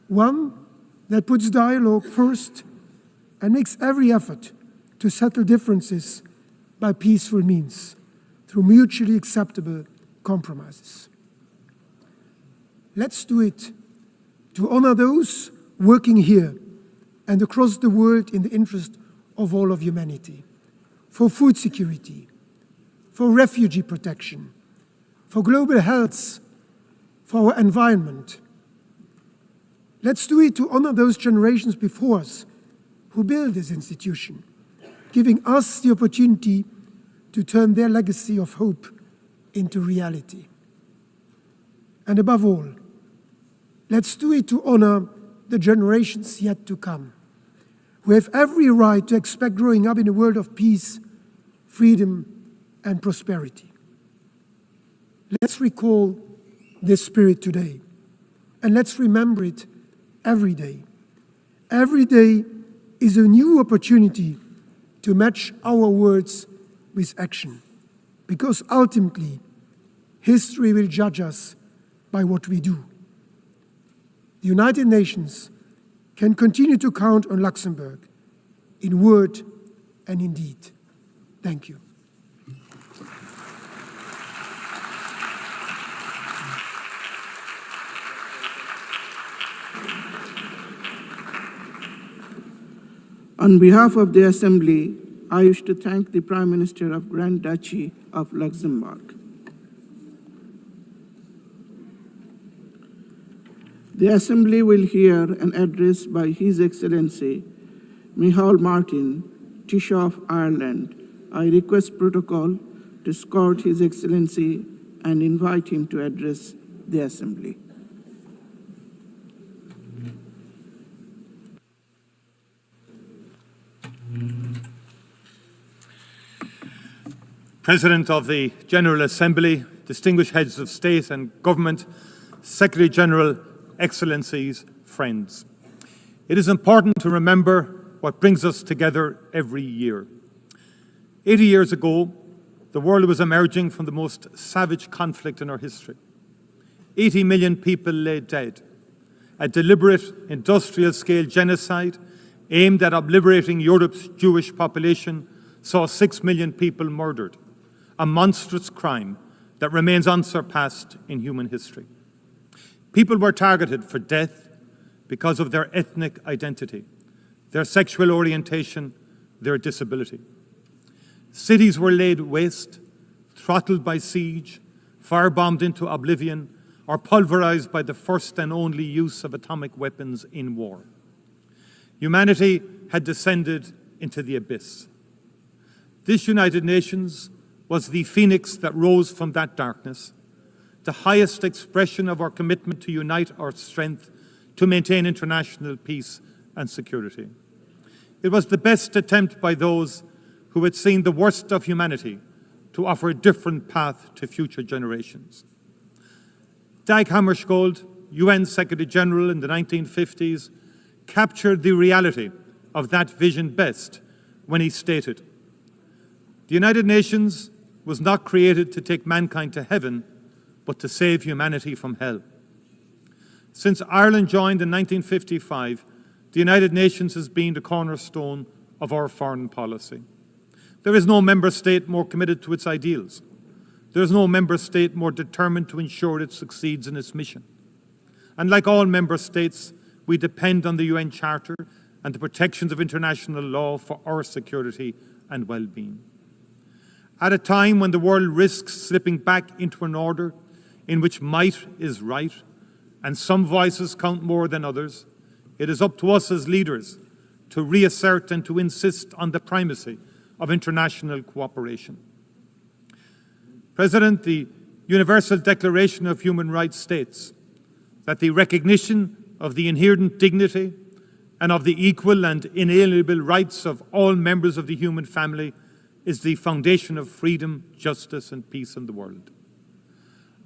One that puts dialogue first and makes every effort to settle differences by peaceful means, through mutually acceptable compromises. Let's do it to honor those working here and across the world in the interest of all of humanity, for food security, for refugee protection, for global health, for our environment. Let's do it to honor those generations before us who built this institution, giving us the opportunity to turn their legacy of hope into reality. And above all, let's do it to honor the generations yet to come, who have every right to expect growing up in a world of peace, freedom, and prosperity. Let's recall this spirit today, and let's remember it every day. Every day is a new opportunity to match our words with action, because ultimately, history will judge us by what we do. The United Nations can continue to count on Luxembourg in word and in deed. Thank you. On behalf of the Assembly, I wish to thank the Prime Minister of Grand Duchy of Luxembourg. The Assembly will hear an address by His Excellency Micheál Martin, Taoiseach of Ireland. I request protocol to escort His Excellency and invite him to address the Assembly. President of the General Assembly, distinguished heads of state and government, Secretary General, Excellencies, friends. It is important to remember what brings us together every year. 80 years ago, the world was emerging from the most savage conflict in our history. 80 million people lay dead. A deliberate industrial-scale genocide aimed at obliterating Europe's Jewish population saw 6 million people murdered, a monstrous crime that remains unsurpassed in human history. People were targeted for death because of their ethnic identity, their sexual orientation, their disability. Cities were laid waste, throttled by siege, firebombed into oblivion, or pulverized by the first and only use of atomic weapons in war. Humanity had descended into the abyss. This United Nations was the phoenix that rose from that darkness, the highest expression of our commitment to unite our strength to maintain international peace and security. It was the best attempt by those who had seen the worst of humanity to offer a different path to future generations. Dag Hammarskjöld, UN Secretary General in the 1950s, captured the reality of that vision best when he stated, "The United Nations was not created to take mankind to heaven, but to save humanity from hell." Since Ireland joined in 1955, the United Nations has been the cornerstone of our foreign policy. There is no member state more committed to its ideals. There is no member state more determined to ensure it succeeds in its mission. And like all member states, we depend on the UN Charter and the protections of international law for our security and well-being. At a time when the world risks slipping back into an order in which might is right and some voices count more than others, it is up to us as leaders to reassert and to insist on the primacy of international cooperation. President, the Universal Declaration of Human Rights states that the recognition of the inherent dignity and of the equal and inalienable rights of all members of the human family is the foundation of freedom, justice, and peace in the world.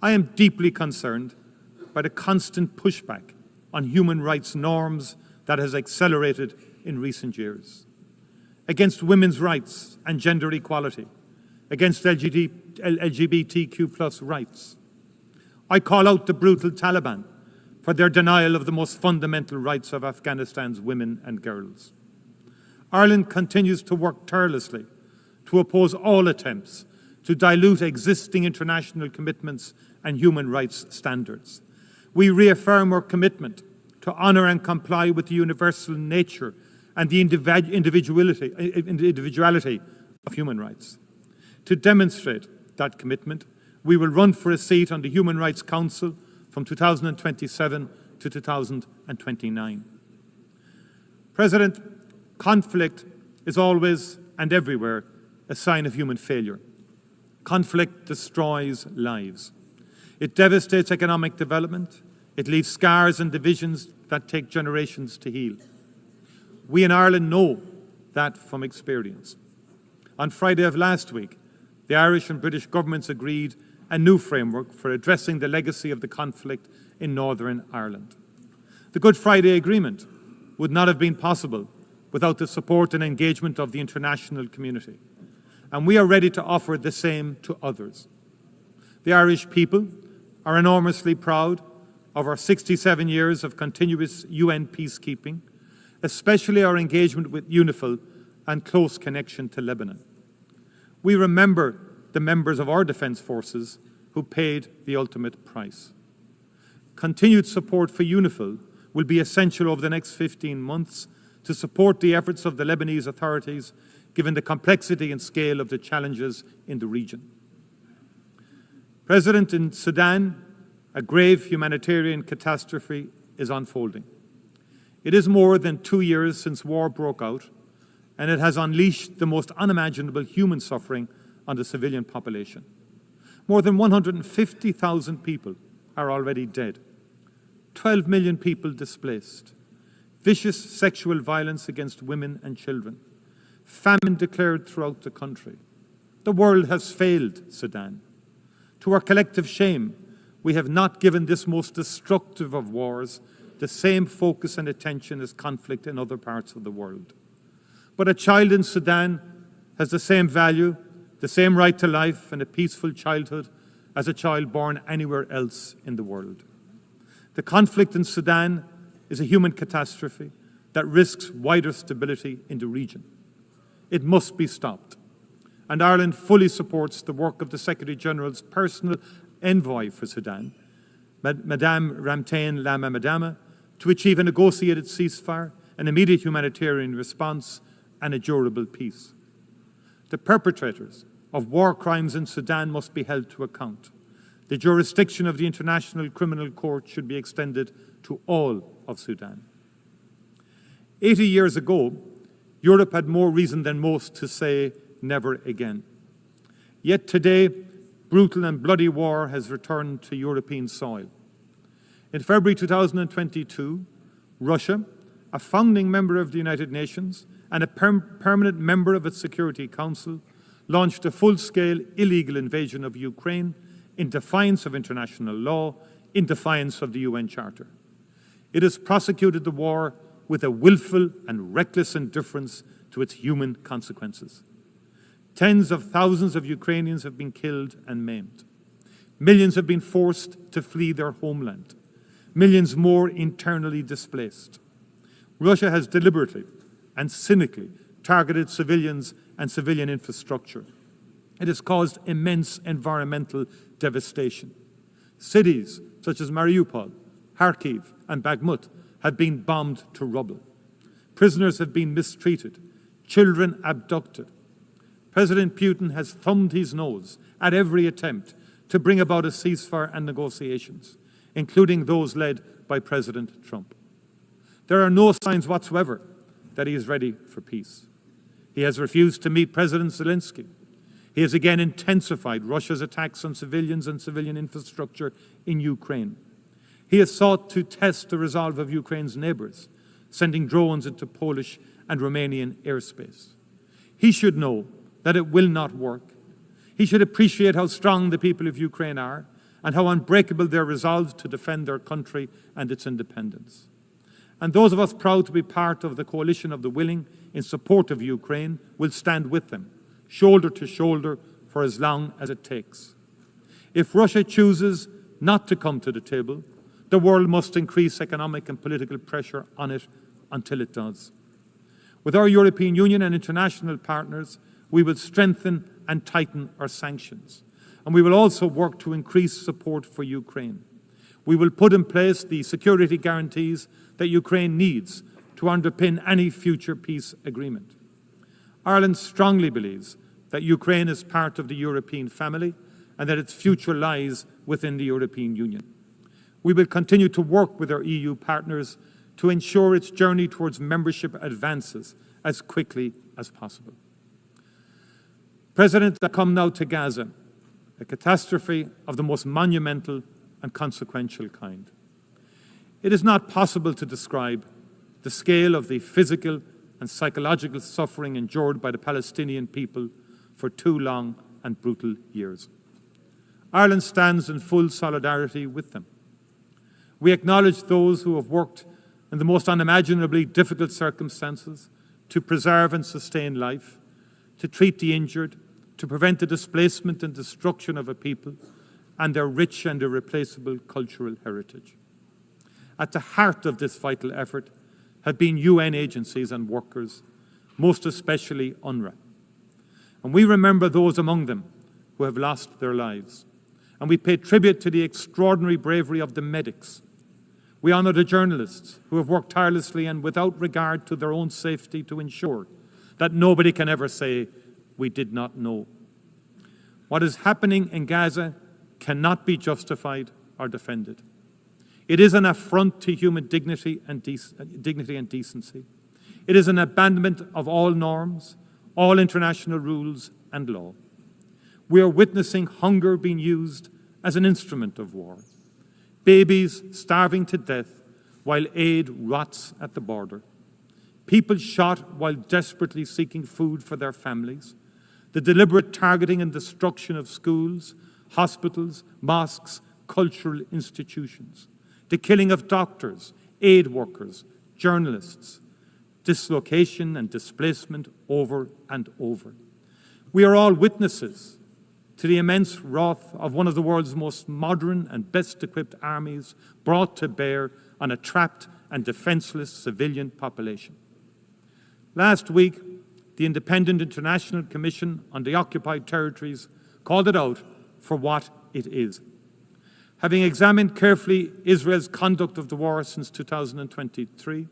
I am deeply concerned by the constant pushback on human rights norms that has accelerated in recent years, against women's rights and gender equality, against LGBTQ+ rights. I call out the brutal Taliban for their denial of the most fundamental rights of Afghanistan's women and girls. Ireland continues to work tirelessly to oppose all attempts to dilute existing international commitments and human rights standards. We reaffirm our commitment to honour and comply with the universal nature and the individuality of human rights. To demonstrate that commitment, we will run for a seat on the Human Rights Council from 2027 to 2029. President, conflict is always and everywhere a sign of human failure. Conflict destroys lives. It devastates economic development. It leaves scars and divisions that take generations to heal. We in Ireland know that from experience. On Friday of last week, the Irish and British governments agreed a new framework for addressing the legacy of the conflict in Northern Ireland. The Good Friday Agreement would not have been possible without the support and engagement of the international community, and we are ready to offer the same to others. The Irish people are enormously proud of our 67 years of continuous UN peacekeeping, especially our engagement with UNIFIL and close connection to Lebanon. We remember the members of our defence forces who paid the ultimate price. Continued support for UNIFIL will be essential over the next 15 months to support the efforts of the Lebanese authorities, given the complexity and scale of the challenges in the region. President, in Sudan, a grave humanitarian catastrophe is unfolding. It is more than 2 years since war broke out, and it has unleashed the most unimaginable human suffering on the civilian population. More than 150,000 people are already dead. 12 million people displaced. Vicious sexual violence against women and children. Famine declared throughout the country. The world has failed Sudan. To our collective shame, we have not given this most destructive of wars the same focus and attention as conflict in other parts of the world. But a child in Sudan has the same value, the same right to life and a peaceful childhood as a child born anywhere else in the world. The conflict in Sudan is a human catastrophe that risks wider stability in the region. It must be stopped. And Ireland fully supports the work of the Secretary-General's personal envoy for Sudan, Madame Ramtane Lama Madama, to achieve a negotiated ceasefire, an immediate humanitarian response, and a durable peace. The perpetrators of war crimes in Sudan must be held to account. The jurisdiction of the International Criminal Court should be extended to all of Sudan. 80 years ago, Europe had more reason than most to say never again. Yet today, brutal and bloody war has returned to European soil. In February 2022, Russia, a founding member of the United Nations and a permanent member of its Security Council, launched a full-scale illegal invasion of Ukraine in defiance of international law, in defiance of the UN Charter. It has prosecuted the war with a willful and reckless indifference to its human consequences. Tens of thousands of Ukrainians have been killed and maimed. Millions have been forced to flee their homeland. Millions more internally displaced. Russia has deliberately and cynically targeted civilians and civilian infrastructure. It has caused immense environmental devastation. Cities such as Mariupol, Kharkiv, and Bakhmut have been bombed to rubble. Prisoners have been mistreated, children abducted. President Putin has thumbed his nose at every attempt to bring about a ceasefire and negotiations, including those led by President Trump. There are no signs whatsoever that he is ready for peace. He has refused to meet President Zelensky. He has again intensified Russia's attacks on civilians and civilian infrastructure in Ukraine. He has sought to test the resolve of Ukraine's neighbours, sending drones into Polish and Romanian airspace. He should know that it will not work. He should appreciate how strong the people of Ukraine are and how unbreakable their resolve to defend their country and its independence. And those of us proud to be part of the coalition of the willing in support of Ukraine will stand with them, shoulder to shoulder, for as long as it takes. If Russia chooses not to come to the table, the world must increase economic and political pressure on it until it does. With our European Union and international partners, we will strengthen and tighten our sanctions. And we will also work to increase support for Ukraine. We will put in place the security guarantees that Ukraine needs to underpin any future peace agreement. Ireland strongly believes that Ukraine is part of the European family and that its future lies within the European Union. We will continue to work with our EU partners to ensure its journey towards membership advances as quickly as possible. President, I come now to Gaza, a catastrophe of the most monumental and consequential kind. It is not possible to describe the scale of the physical and psychological suffering endured by the Palestinian people for 2 long and brutal years. Ireland stands in full solidarity with them. We acknowledge those who have worked in the most unimaginably difficult circumstances to preserve and sustain life, to treat the injured, to prevent the displacement and destruction of a people and their rich and irreplaceable cultural heritage. At the heart of this vital effort have been UN agencies and workers, most especially UNRWA. And we remember those among them who have lost their lives. And we pay tribute to the extraordinary bravery of the medics. We honour the journalists who have worked tirelessly and without regard to their own safety to ensure that nobody can ever say, "We did not know." What is happening in Gaza cannot be justified or defended. It is an affront to human dignity and decency. It is an abandonment of all norms, all international rules and law. We are witnessing hunger being used as an instrument of war. Babies starving to death while aid rots at the border. People shot while desperately seeking food for their families. The deliberate targeting and destruction of schools, hospitals, mosques, cultural institutions. The killing of doctors, aid workers, journalists. Dislocation and displacement over and over. We are all witnesses to the immense wrath of one of the world's most modern and best-equipped armies brought to bear on a trapped and defenseless civilian population. Last week, the Independent International Commission on the Occupied Territories called it out for what it is. Having examined carefully Israel's conduct of the war since 2023,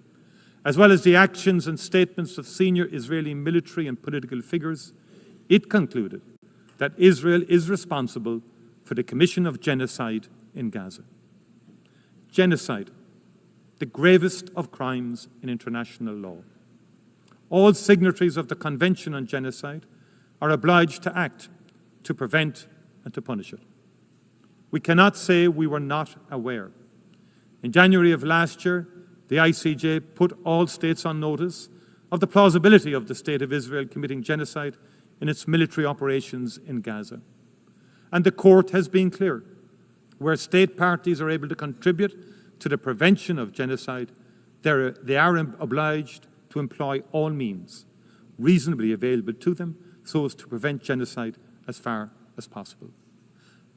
as well as the actions and statements of senior Israeli military and political figures, it concluded that Israel is responsible for the commission of genocide in Gaza. Genocide, the gravest of crimes in international law. All signatories of the Convention on Genocide are obliged to act to prevent and to punish it. We cannot say we were not aware. In January of last year, the ICJ put all states on notice of the plausibility of the State of Israel committing genocide in its military operations in Gaza. And the court has been clear. Where state parties are able to contribute to the prevention of genocide, they are obliged to employ all means reasonably available to them so as to prevent genocide as far as possible.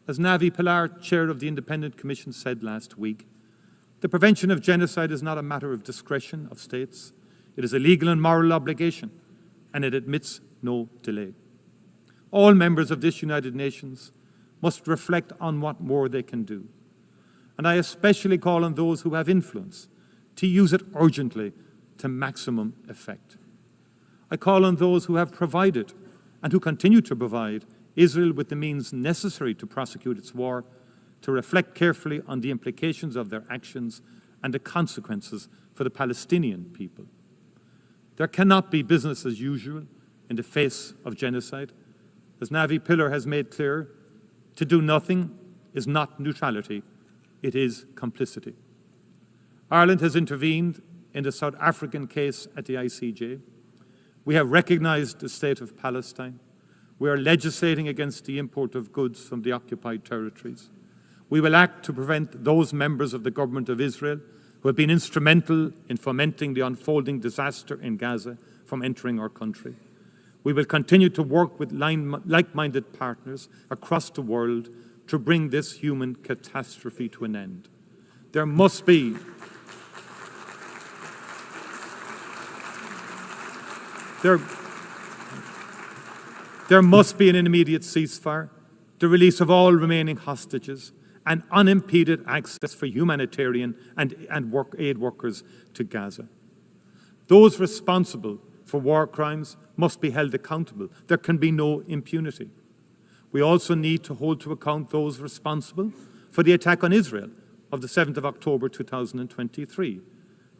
As Navi Pilar, chair of the Independent Commission, said last week, the prevention of genocide is not a matter of discretion of states. It is a legal and moral obligation, and it admits no delay. All members of this United Nations must reflect on what more they can do. And I especially call on those who have influence to use it urgently to maximum effect. I call on those who have provided and who continue to provide Israel with the means necessary to prosecute its war to reflect carefully on the implications of their actions and the consequences for the Palestinian people. There cannot be business as usual in the face of genocide. As Navi Pilar has made clear, to do nothing is not neutrality, it is complicity. Ireland has intervened in the South African case at the ICJ. We have recognized the state of Palestine. We are legislating against the import of goods from the occupied territories. We will act to prevent those members of the government of Israel who have been instrumental in fomenting the unfolding disaster in Gaza from entering our country. We will continue to work with like-minded partners across the world to bring this human catastrophe to an end. There must be an immediate ceasefire, the release of all remaining hostages, and unimpeded access for humanitarian and aid workers to Gaza. Those responsible for war crimes must be held accountable. There can be no impunity. We also need to hold to account those responsible for the attack on Israel of the 7th of October 2023.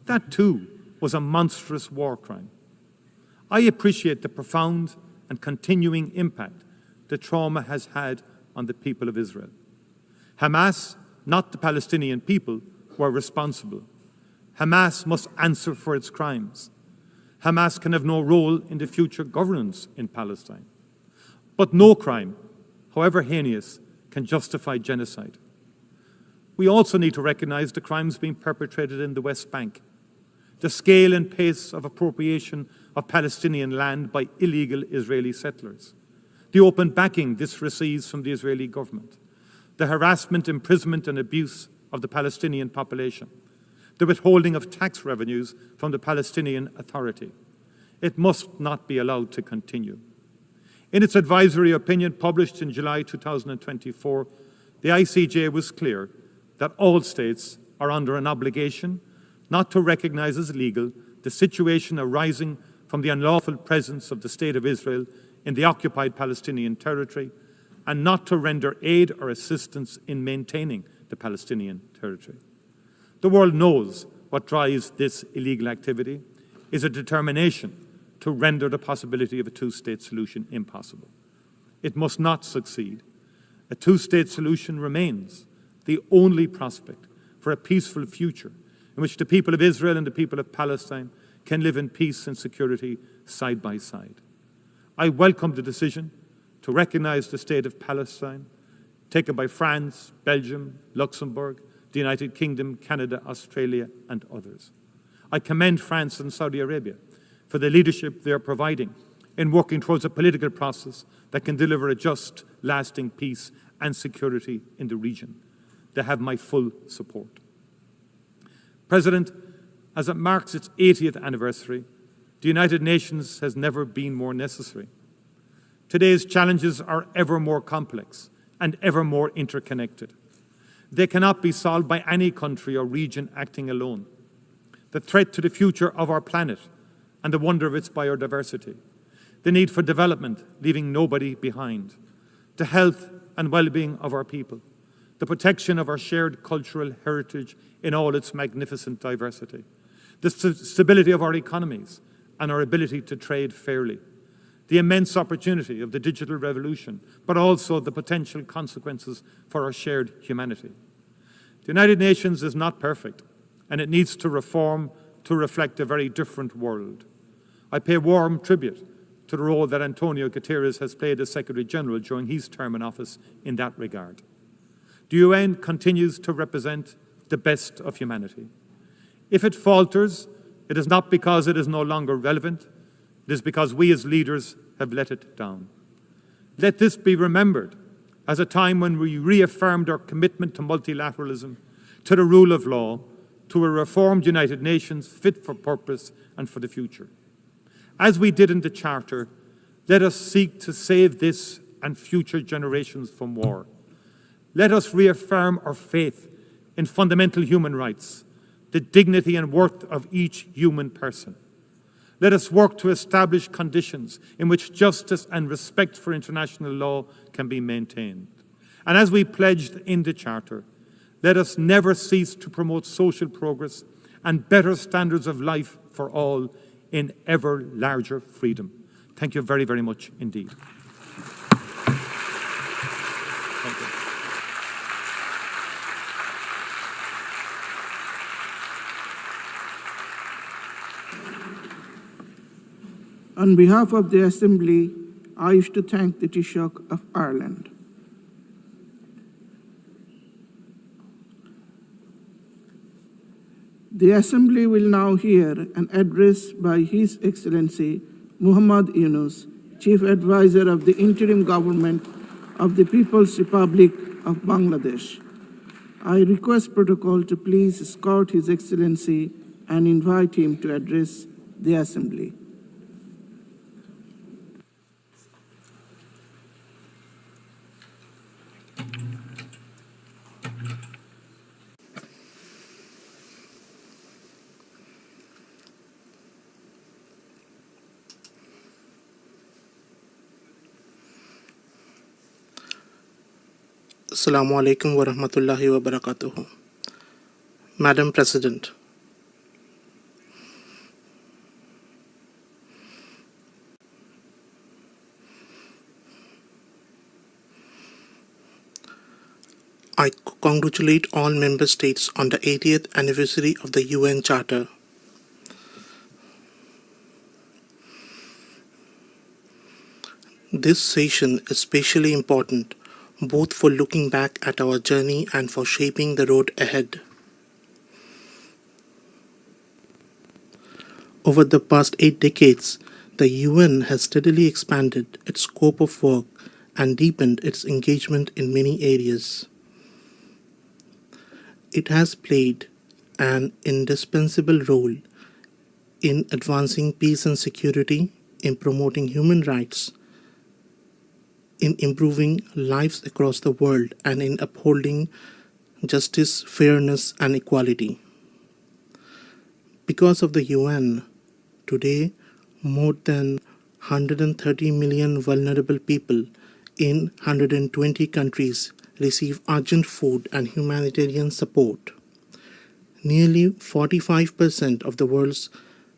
That too was a monstrous war crime. I appreciate the profound and continuing impact the trauma has had on the people of Israel. Hamas, not the Palestinian people, were responsible. Hamas must answer for its crimes. Hamas can have no role in the future governance in Palestine. But no crime, however heinous, can justify genocide. We also need to recognize the crimes being perpetrated in the West Bank. The scale and pace of appropriation of Palestinian land by illegal Israeli settlers. The open backing this receives from the Israeli government. The harassment, imprisonment and abuse of the Palestinian population. The withholding of tax revenues from the Palestinian Authority. It must not be allowed to continue. In its advisory opinion published in July 2024, the ICJ was clear that all states are under an obligation not to recognize as legal the situation arising from the unlawful presence of the State of Israel in the occupied Palestinian territory and not to render aid or assistance in maintaining the Palestinian territory. The world knows what drives this illegal activity is a determination to render the possibility of a two-state solution impossible. It must not succeed. A two-state solution remains the only prospect for a peaceful future in which the people of Israel and the people of Palestine can live in peace and security side by side. I welcome the decision to recognize the state of Palestine taken by France, Belgium, Luxembourg, the United Kingdom, Canada, Australia, and others. I commend France and Saudi Arabia for the leadership they are providing in working towards a political process that can deliver a just, lasting peace and security in the region. They have my full support. President, as it marks its 80th anniversary, the United Nations has never been more necessary. Today's challenges are ever more complex and ever more interconnected. They cannot be solved by any country or region acting alone. The threat to the future of our planet and the wonder of its biodiversity. The need for development, leaving nobody behind. the health and well-being of our people, the protection of our shared cultural heritage in all its magnificent diversity, the stability of our economies and our ability to trade fairly, the immense opportunity of the digital revolution, but also the potential consequences for our shared humanity. The United Nations is not perfect, and it needs to reform to reflect a very different world. I pay warm tribute to the role that Antonio Guterres has played as Secretary General during his term in office in that regard. The UN continues to represent the best of humanity. If it falters, it is not because it is no longer relevant, it is because we as leaders have let it down. Let this be remembered as a time when we reaffirmed our commitment to multilateralism, to the rule of law, to a reformed United Nations fit for purpose and for the future. As we did in the Charter, let us seek to save this and future generations from war. Let us reaffirm our faith in fundamental human rights, the dignity and worth of each human person. Let us work to establish conditions in which justice and respect for international law can be maintained. And as we pledged in the Charter, let us never cease to promote social progress and better standards of life for all in ever larger freedom. Thank you very, very much indeed. Thank you. On behalf of the Assembly, I wish to thank the Taoiseach of Ireland. The Assembly will now hear an address by His Excellency Muhammad Yunus, Chief Advisor of the Interim Government of the People's Republic of Bangladesh. I request protocol to please escort His Excellency and invite him to address the Assembly. Assalamu alaikum wa rahmatullahi wa barakatuhu. Madam President, I congratulate all member states on the 80th anniversary of the UN Charter. This session is especially important both for looking back at our journey and for shaping the road ahead. Over the past 8 decades, the UN has steadily expanded its scope of work and deepened its engagement in many areas. It has played an indispensable role in advancing peace and security, in promoting human rights, in improving lives across the world, and in upholding justice, fairness, and equality. Because of the UN, today more than 130 million vulnerable people in 120 countries receive urgent food and humanitarian support. Nearly 45% of the world's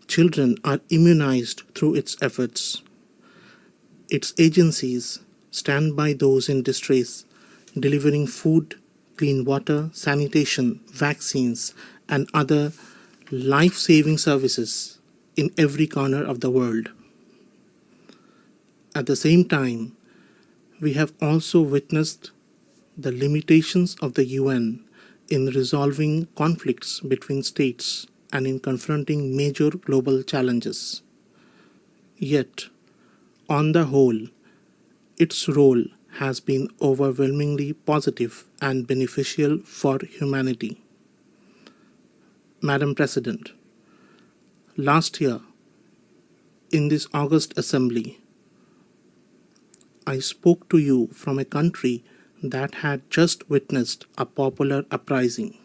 children are immunized through its efforts. Its agencies stand by those in distress, delivering food, clean water, sanitation, vaccines, and other life-saving services in every corner of the world. At the same time, we have also witnessed the limitations of the UN in resolving conflicts between states and in confronting major global challenges. Yet, on the whole, its role has been overwhelmingly positive and beneficial for humanity. Madam President, last year, in this August Assembly, I spoke to you from a country that had just witnessed a popular uprising.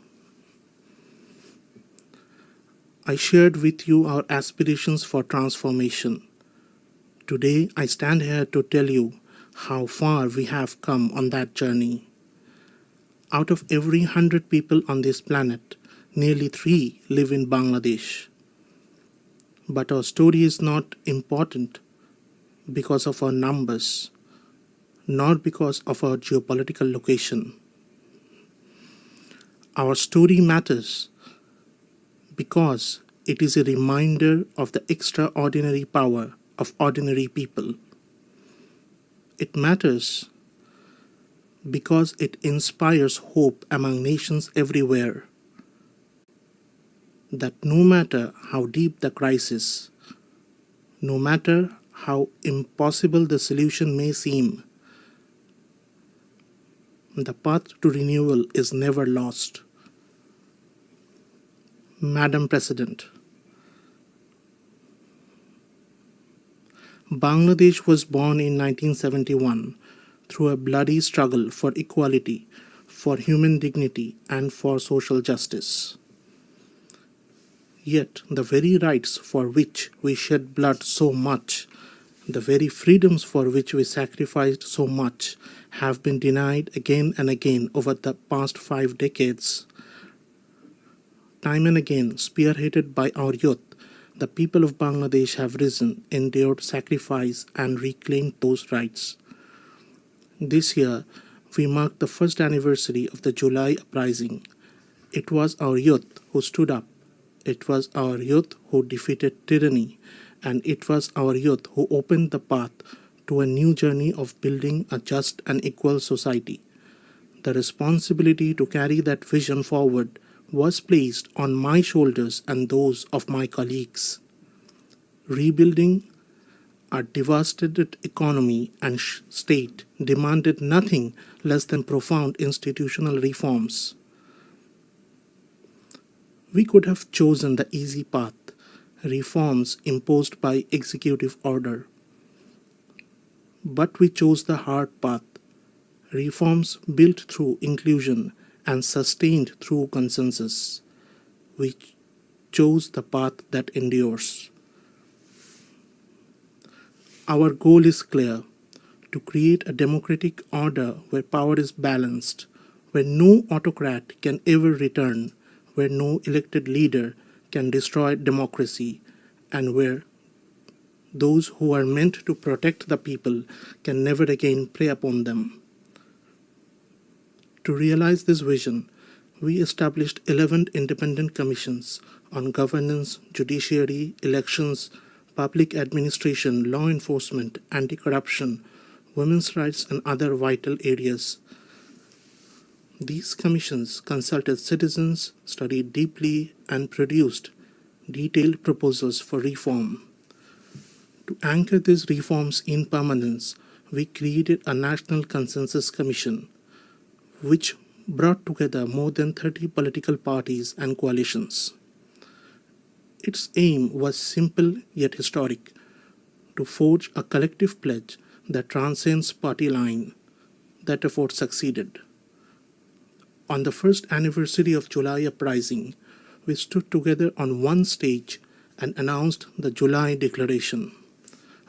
I shared with you our aspirations for transformation. Today, I stand here to tell you how far we have come on that journey. Out of every 100 people on this planet, nearly 3 live in Bangladesh. But our story is not important because of our numbers, nor because of our geopolitical location. Our story matters because it is a reminder of the extraordinary power of ordinary people. It matters because it inspires hope among nations everywhere that no matter how deep the crisis, no matter how impossible the solution may seem, the path to renewal is never lost. Madam President, Bangladesh was born in 1971 through a bloody struggle for equality, for human dignity, and for social justice. Yet the very rights for which we shed blood so much, the very freedoms for which we sacrificed so much, have been denied again and again over the past 5 decades. Time and again, spearheaded by our youth, the people of Bangladesh have risen, endured sacrifice, and reclaimed those rights. This year, we mark the first anniversary of the July uprising. It was our youth who stood up. It was our youth who defeated tyranny. And it was our youth who opened the path to a new journey of building a just and equal society. The responsibility to carry that vision forward was placed on my shoulders and those of my colleagues. Rebuilding a devastated economy and state demanded nothing less than profound institutional reforms. We could have chosen the easy path, reforms imposed by executive order. But we chose the hard path, reforms built through inclusion and sustained through consensus. We chose the path that endures. Our goal is clear: to create a democratic order where power is balanced, where no autocrat can ever return, where no elected leader can destroy democracy, and where those who are meant to protect the people can never again prey upon them. To realize this vision, we established 11 independent commissions on governance, judiciary, elections, public administration, law enforcement, anti-corruption, women's rights, and other vital areas. These commissions consulted citizens, studied deeply, and produced detailed proposals for reform. To anchor these reforms in permanence, we created a National Consensus Commission, which brought together more than 30 political parties and coalitions. Its aim was simple yet historic: to forge a collective pledge that transcends party line. That effort succeeded. On the first anniversary of July uprising, we stood together on one stage and announced the July Declaration,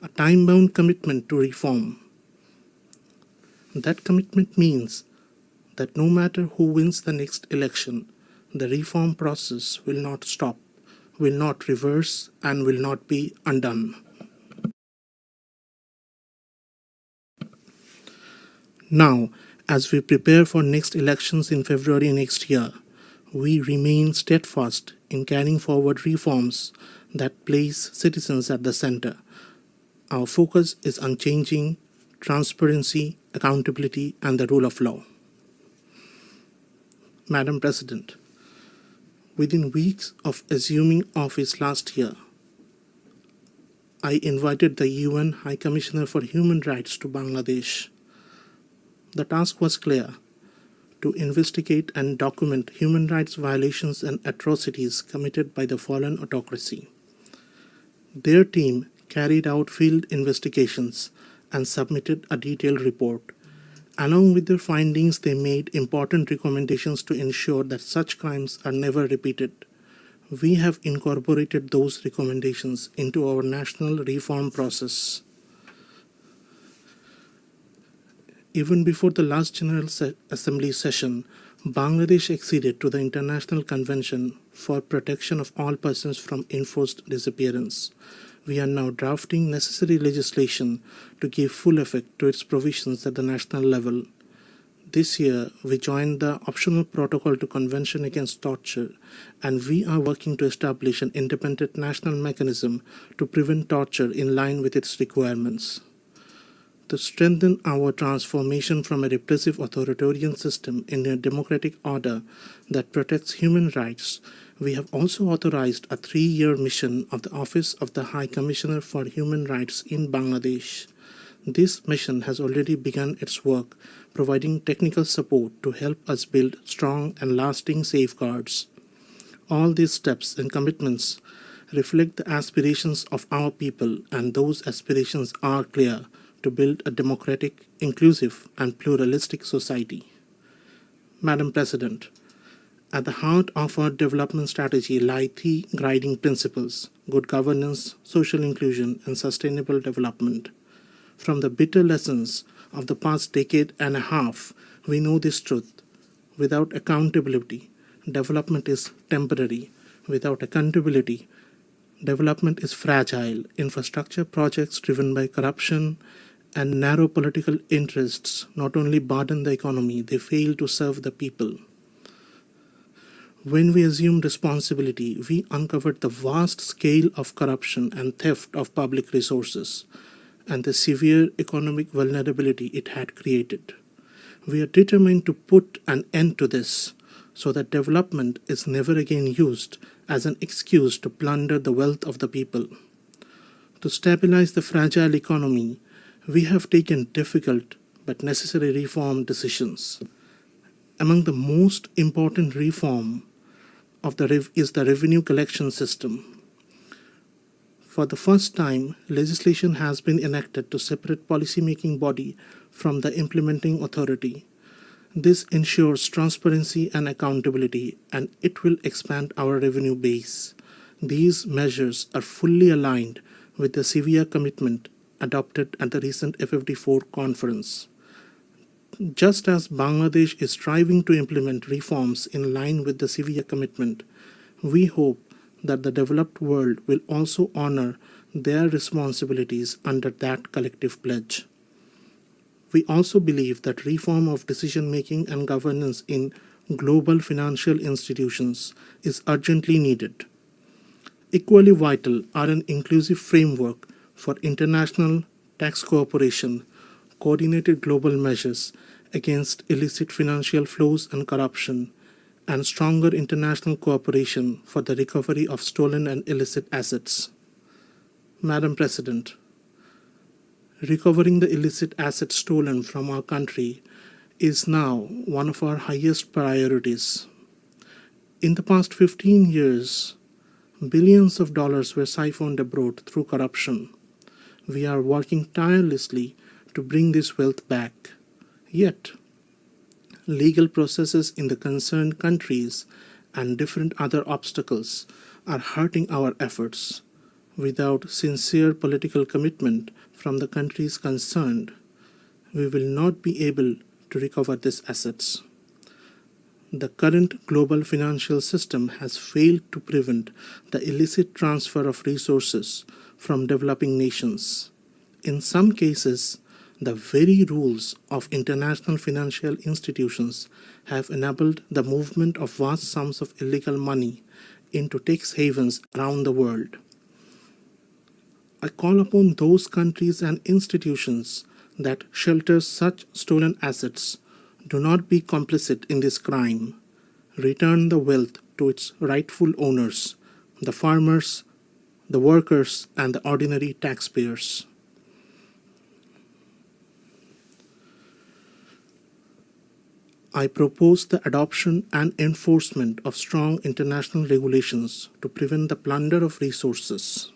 a time-bound commitment to reform. That commitment means that no matter who wins the next election, the reform process will not stop, will not reverse, and will not be undone. Now, as we prepare for next elections in February next year, we remain steadfast in carrying forward reforms that place citizens at the center. Our focus is unchanging: transparency, accountability, and the rule of law. Madam President, within weeks of assuming office last year, I invited the UN High Commissioner for Human Rights to Bangladesh. The task was clear: to investigate and document human rights violations and atrocities committed by the fallen autocracy. Their team carried out field investigations and submitted a detailed report. Along with their findings, they made important recommendations to ensure that such crimes are never repeated. We have incorporated those recommendations into our national reform process. Even before the last General Assembly session, Bangladesh acceded to the International Convention for Protection of All Persons from Enforced Disappearance. We are now drafting necessary legislation to give full effect to its provisions at the national level. This year, we joined the optional protocol to Convention Against Torture, and we are working to establish an independent national mechanism to prevent torture in line with its requirements. To strengthen our transformation from a repressive authoritarian system into a democratic order that protects human rights, we have also authorized a 3-year mission of the Office of the High Commissioner for Human Rights in Bangladesh. This mission has already begun its work, providing technical support to help us build strong and lasting safeguards. All these steps and commitments reflect the aspirations of our people, and those aspirations are clear: to build a democratic, inclusive, and pluralistic society. Madam President, at the heart of our development strategy lie 3 guiding principles: good governance, social inclusion, and sustainable development. From the bitter lessons of the past decade and a half, we know this truth. Without accountability, development is temporary. Without accountability, development is fragile. Infrastructure projects driven by corruption and narrow political interests not only burden the economy, they fail to serve the people. When we assumed responsibility, we uncovered the vast scale of corruption and theft of public resources and the severe economic vulnerability it had created. We are determined to put an end to this so that development is never again used as an excuse to plunder the wealth of the people. To stabilize the fragile economy, we have taken difficult but necessary reform decisions. Among the most important reform is the revenue collection system. For the first time, legislation has been enacted to separate policy-making body from the implementing authority. This ensures transparency and accountability, and it will expand our revenue base. These measures are fully aligned with the severe commitment adopted at the recent FFD4 conference. Just as Bangladesh is striving to implement reforms in line with the severe commitment, we hope that the developed world will also honor their responsibilities under that collective pledge. We also believe that reform of decision-making and governance in global financial institutions is urgently needed. Equally vital are an inclusive framework for international tax cooperation, coordinated global measures against illicit financial flows and corruption, and stronger international cooperation for the recovery of stolen and illicit assets. Madam President, recovering the illicit assets stolen from our country is now one of our highest priorities. In the past 15 years, billions of dollars were siphoned abroad through corruption. We are working tirelessly to bring this wealth back. Yet, legal processes in the concerned countries and different other obstacles are hurting our efforts. Without sincere political commitment from the countries concerned, we will not be able to recover these assets. The current global financial system has failed to prevent the illicit transfer of resources from developing nations. In some cases, the very rules of international financial institutions have enabled the movement of vast sums of illegal money into tax havens around the world. I call upon those countries and institutions that shelter such stolen assets: do not be complicit in this crime. Return the wealth to its rightful owners, the farmers, the workers, and the ordinary taxpayers. I propose the adoption and enforcement of strong international regulations to prevent the plunder of resources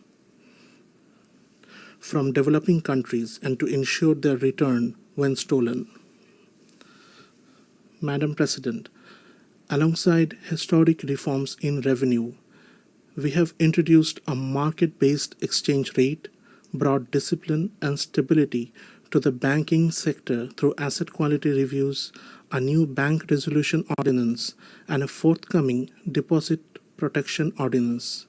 from developing countries and to ensure their return when stolen. Madam President, alongside historic reforms in revenue, we have introduced a market-based exchange rate, brought discipline and stability to the banking sector through asset quality reviews, a new bank resolution ordinance, and a forthcoming deposit protection ordinance.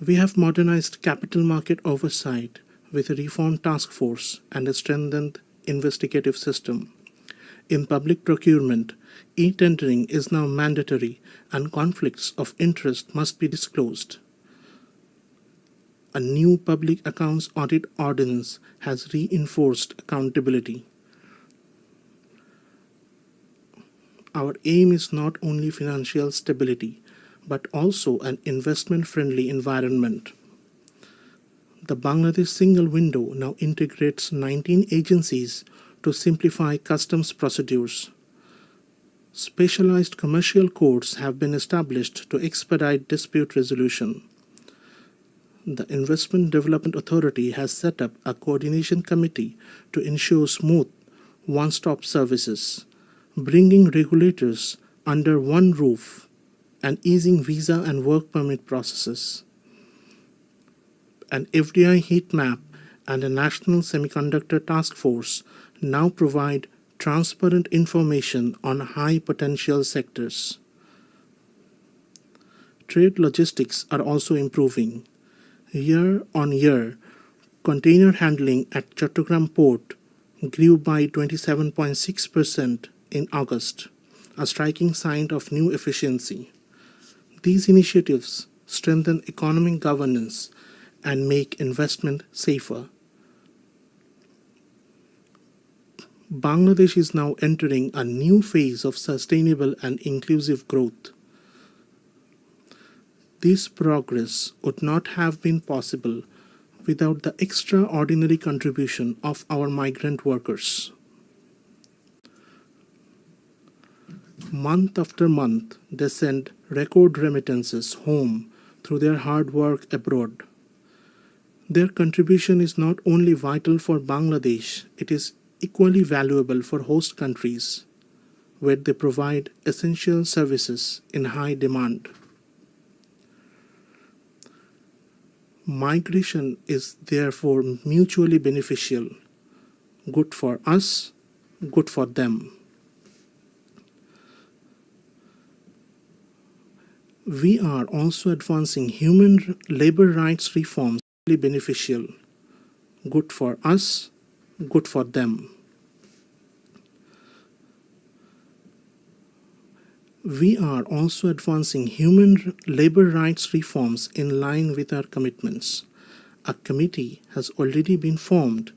We have modernized capital market oversight with a reformed task force and a strengthened investigative system. In public procurement, e-tendering is now mandatory and conflicts of interest must be disclosed. A new public accounts audit ordinance has reinforced accountability. Our aim is not only financial stability, but also an investment-friendly environment. The Bangladesh single window now integrates 19 agencies to simplify customs procedures. Specialized commercial courts have been established to expedite dispute resolution. The Investment Development Authority has set up a coordination committee to ensure smooth, one-stop services, bringing regulators under one roof and easing visa and work permit processes. An FDI heat map and a National Semiconductor Task Force now provide transparent information on high-potential sectors. Trade logistics are also improving. Year on year, container handling at Chattogram Port grew by 27.6% in August, a striking sign of new efficiency. These initiatives strengthen economic governance and make investment safer. Bangladesh is now entering a new phase of sustainable and inclusive growth. This progress would not have been possible without the extraordinary contribution of our migrant workers. Month after month, they send record remittances home through their hard work abroad. Their contribution is not only vital for Bangladesh, it is equally valuable for host countries, where they provide essential services in high demand. Migration is therefore mutually beneficial, good for us, good for them. We are also advancing human labor rights reforms beneficial, good for us, good for them. We are also advancing human labor rights reforms in line with our commitments. A committee has already been formed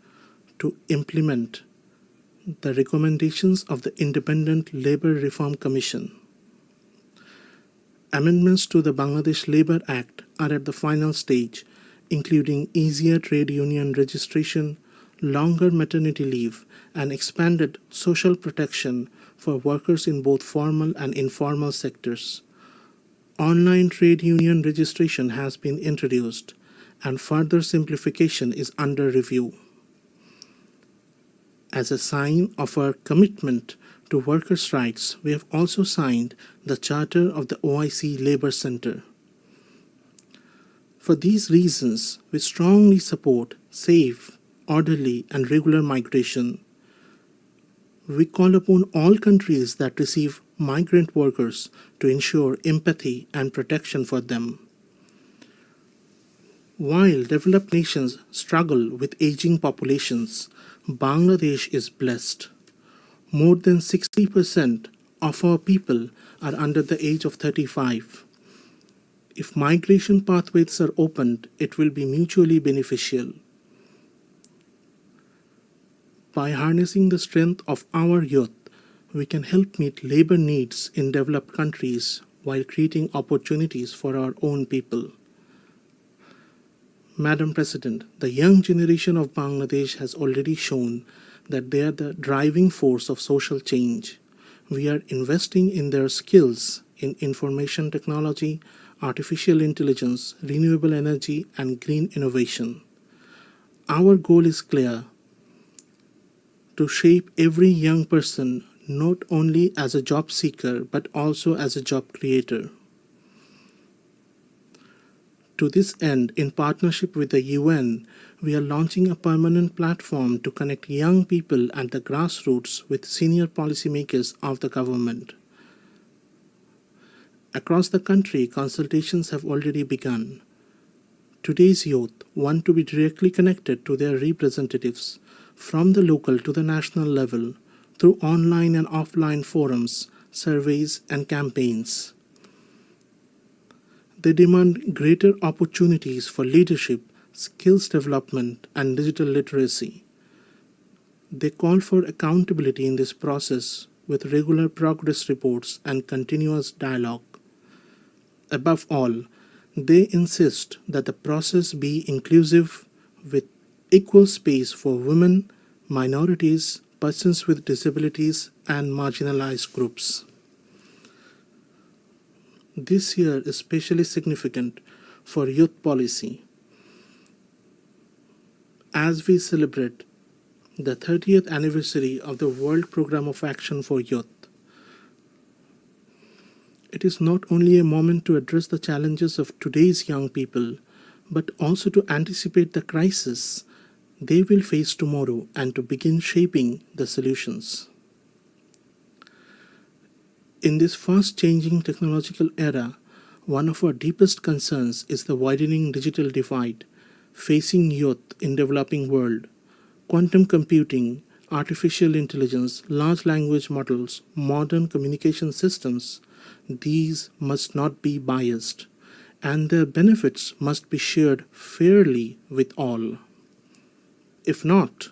to implement the recommendations of the Independent Labor Reform Commission. Amendments to the Bangladesh Labour Act are at the final stage, including easier trade union registration, longer maternity leave, and expanded social protection for workers in both formal and informal sectors. Online trade union registration has been introduced, and further simplification is under review. As a sign of our commitment to workers' rights, we have also signed the Charter of the OIC Labour Center. For these reasons, we strongly support safe, orderly, and regular migration. We call upon all countries that receive migrant workers to ensure empathy and protection for them. While developed nations struggle with aging populations, Bangladesh is blessed. More than 60% of our people are under the age of 35. If migration pathways are opened, it will be mutually beneficial. By harnessing the strength of our youth, we can help meet labor needs in developed countries while creating opportunities for our own people. Madam President, the young generation of Bangladesh has already shown that they are the driving force of social change. We are investing in their skills in information technology, artificial intelligence, renewable energy, and green innovation. Our goal is clear: to shape every young person not only as a job seeker but also as a job creator. To this end, in partnership with the UN, we are launching a permanent platform to connect young people at the grassroots with senior policymakers of the government. Across the country, consultations have already begun. Today's youth want to be directly connected to their representatives from the local to the national level through online and offline forums, surveys, and campaigns. They demand greater opportunities for leadership, skills development, and digital literacy. They call for accountability in this process with regular progress reports and continuous dialogue. Above all, they insist that the process be inclusive with equal space for women, minorities, persons with disabilities, and marginalized groups. This year is especially significant for youth policy as we celebrate the 30th anniversary of the World Programme of Action for Youth. It is not only a moment to address the challenges of today's young people, but also to anticipate the crisis they will face tomorrow and to begin shaping the solutions. In this fast-changing technological era, one of our deepest concerns is the widening digital divide facing youth in developing world. Quantum computing, artificial intelligence, large language models, modern communication systems, these must not be biased, and their benefits must be shared fairly with all. If not,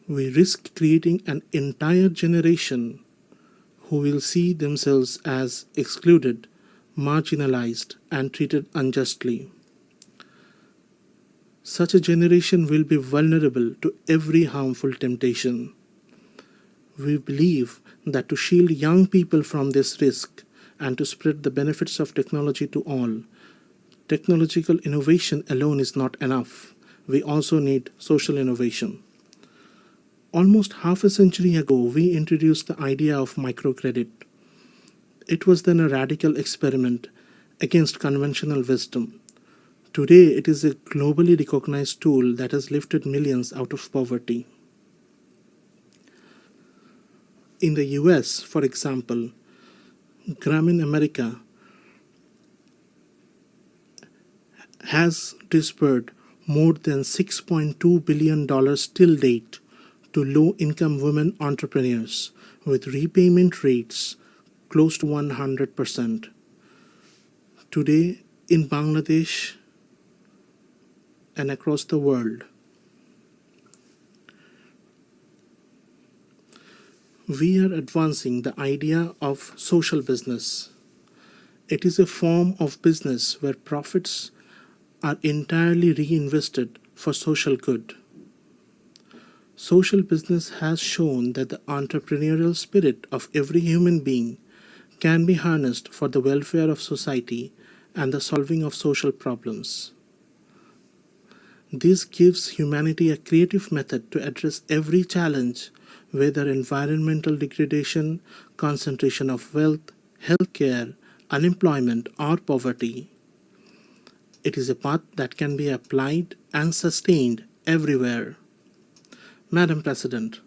we risk creating an entire generation who will see themselves as excluded, marginalized, and treated unjustly. Such a generation will be vulnerable to every harmful temptation. We believe that to shield young people from this risk and to spread the benefits of technology to all, technological innovation alone is not enough. We also need social innovation. Almost half a century ago, we introduced the idea of microcredit. It was then a radical experiment against conventional wisdom. Today, it is a globally recognized tool that has lifted millions out of poverty. In the US, for example, Grameen America has disbursed more than $6.2 billion till date to low-income women entrepreneurs with repayment rates close to 100%. Today, in Bangladesh and across the world, we are advancing the idea of social business. It is a form of business where profits are entirely reinvested for social good. Social business has shown that the entrepreneurial spirit of every human being can be harnessed for the welfare of society and the solving of social problems. This gives humanity a creative method to address every challenge, whether environmental degradation, concentration of wealth, healthcare, unemployment, or poverty. It is a path that can be applied and sustained everywhere. Madam President,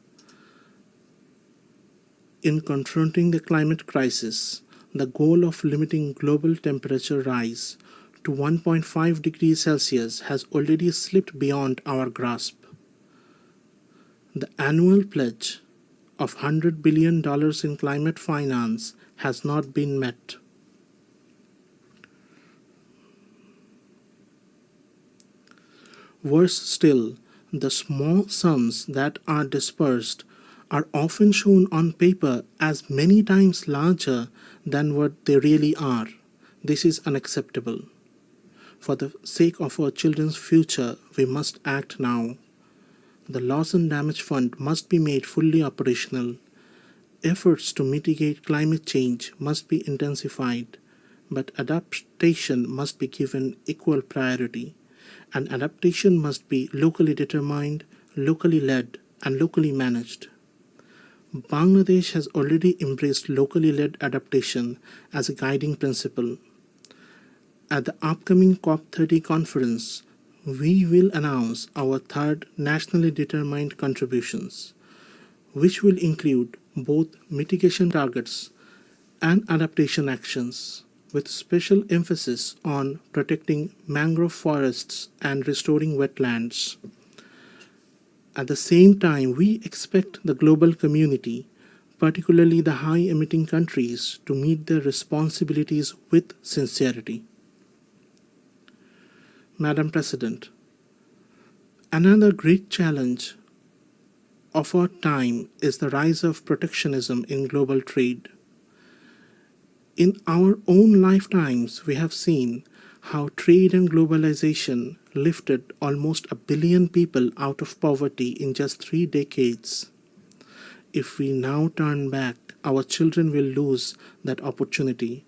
in confronting the climate crisis, the goal of limiting global temperature rise to 1.5 degrees Celsius has already slipped beyond our grasp. The annual pledge of $100 billion in climate finance has not been met. Worse still, the small sums that are dispersed are often shown on paper as many times larger than what they really are. This is unacceptable. For the sake of our children's future, we must act now. The Loss and Damage Fund must be made fully operational. Efforts to mitigate climate change must be intensified, but adaptation must be given equal priority. And adaptation must be locally determined, locally led, and locally managed. Bangladesh has already embraced locally led adaptation as a guiding principle. At the upcoming COP30 conference, we will announce our third nationally determined contributions, which will include both mitigation targets and adaptation actions, with special emphasis on protecting mangrove forests and restoring wetlands. At the same time, we expect the global community, particularly the high-emitting countries, to meet their responsibilities with sincerity. Madam President, another great challenge of our time is the rise of protectionism in global trade. In our own lifetimes, we have seen how trade and globalization lifted almost 1 billion people out of poverty in just 3 decades. If we now turn back, our children will lose that opportunity.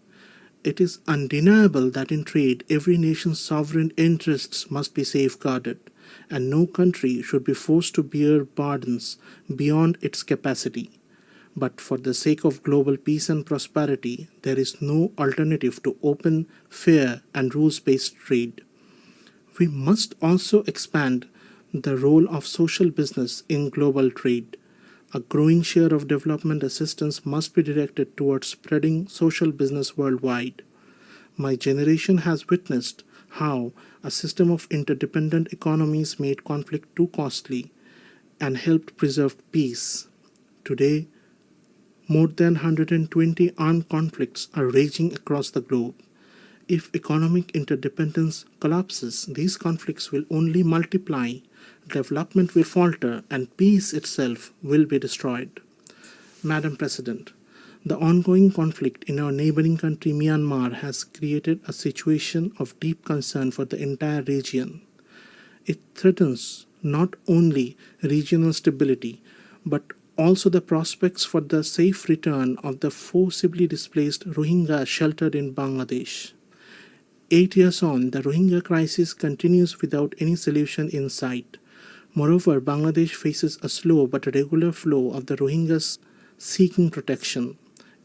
It is undeniable that in trade, every nation's sovereign interests must be safeguarded, and no country should be forced to bear burdens beyond its capacity. But for the sake of global peace and prosperity, there is no alternative to open, fair, and rules-based trade. We must also expand the role of social business in global trade. A growing share of development assistance must be directed towards spreading social business worldwide. My generation has witnessed how a system of interdependent economies made conflict too costly and helped preserve peace. Today, more than 120 armed conflicts are raging across the globe. If economic interdependence collapses, these conflicts will only multiply, development will falter, and peace itself will be destroyed. Madam President, the ongoing conflict in our neighboring country Myanmar has created a situation of deep concern for the entire region. It threatens not only regional stability, but also the prospects for the safe return of the forcibly displaced Rohingya sheltered in Bangladesh. 8 years on, the Rohingya crisis continues without any solution in sight. Moreover, Bangladesh faces a slow but regular flow of the Rohingyas seeking protection.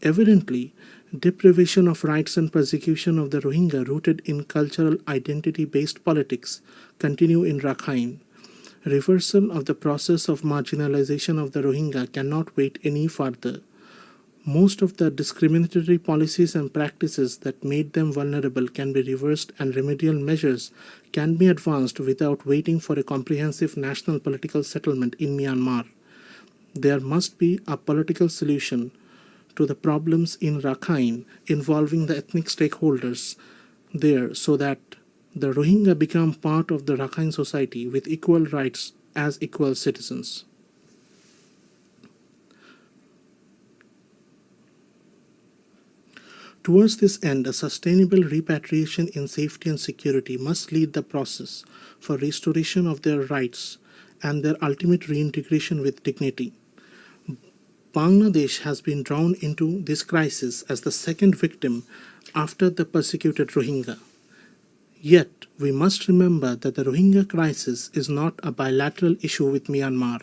Evidently, deprivation of rights and persecution of the Rohingya rooted in cultural identity-based politics continue in Rakhine. Reversal of the process of marginalization of the Rohingya cannot wait any further. Most of the discriminatory policies and practices that made them vulnerable can be reversed, and remedial measures can be advanced without waiting for a comprehensive national political settlement in Myanmar. There must be a political solution to the problems in Rakhine involving the ethnic stakeholders there so that the Rohingya become part of the Rakhine society with equal rights as equal citizens. Towards this end, a sustainable repatriation in safety and security must lead the process for restoration of their rights and their ultimate reintegration with dignity. Bangladesh has been drawn into this crisis as the second victim after the persecuted Rohingya. Yet, we must remember that the Rohingya crisis is not a bilateral issue with Myanmar.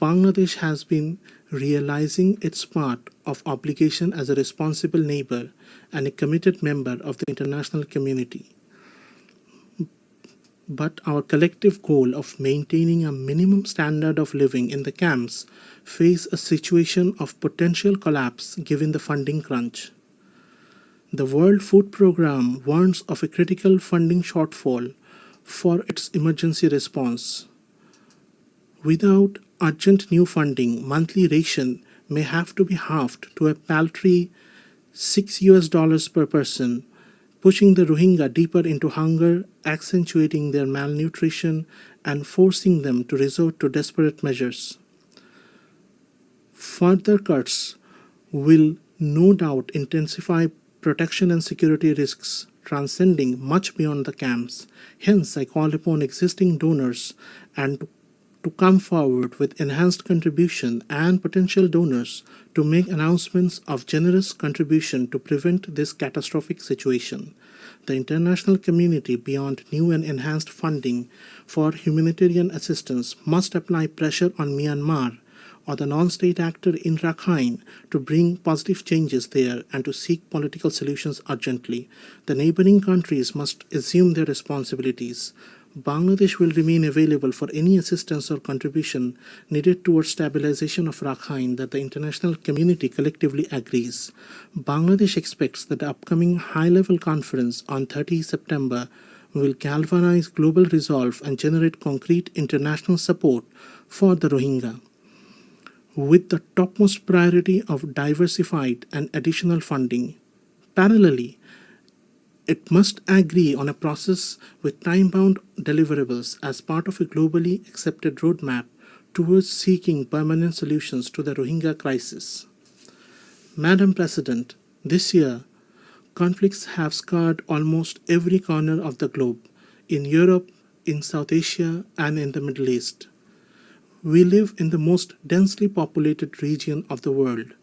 Bangladesh has been realizing its part of obligation as a responsible neighbor and a committed member of the international community. But our collective goal of maintaining a minimum standard of living in the camps face a situation of potential collapse given the funding crunch. The World Food Programme warns of a critical funding shortfall for its emergency response. Without urgent new funding, monthly ration may have to be halved to a paltry $6 per person, pushing the Rohingya deeper into hunger, accentuating their malnutrition, and forcing them to resort to desperate measures. Further cuts will no doubt intensify protection and security risks transcending much beyond the camps. Hence, I call upon existing donors and to come forward with enhanced contribution and potential donors to make announcements of generous contribution to prevent this catastrophic situation. The international community, beyond new and enhanced funding for humanitarian assistance, must apply pressure on Myanmar or the non-state actor in Rakhine to bring positive changes there and to seek political solutions urgently. The neighboring countries must assume their responsibilities. Bangladesh will remain available for any assistance or contribution needed towards stabilization of Rakhine that the international community collectively agrees. Bangladesh expects that the upcoming high-level conference on 30 September will galvanize global resolve and generate concrete international support for the Rohingya, with the topmost priority of diversified and additional funding. Parallelly, it must agree on a process with time-bound deliverables as part of a globally accepted roadmap towards seeking permanent solutions to the Rohingya crisis. Madam President, this year, conflicts have scarred almost every corner of the globe, in Europe, in South Asia, and in the Middle East. We live in the most densely populated region of the world.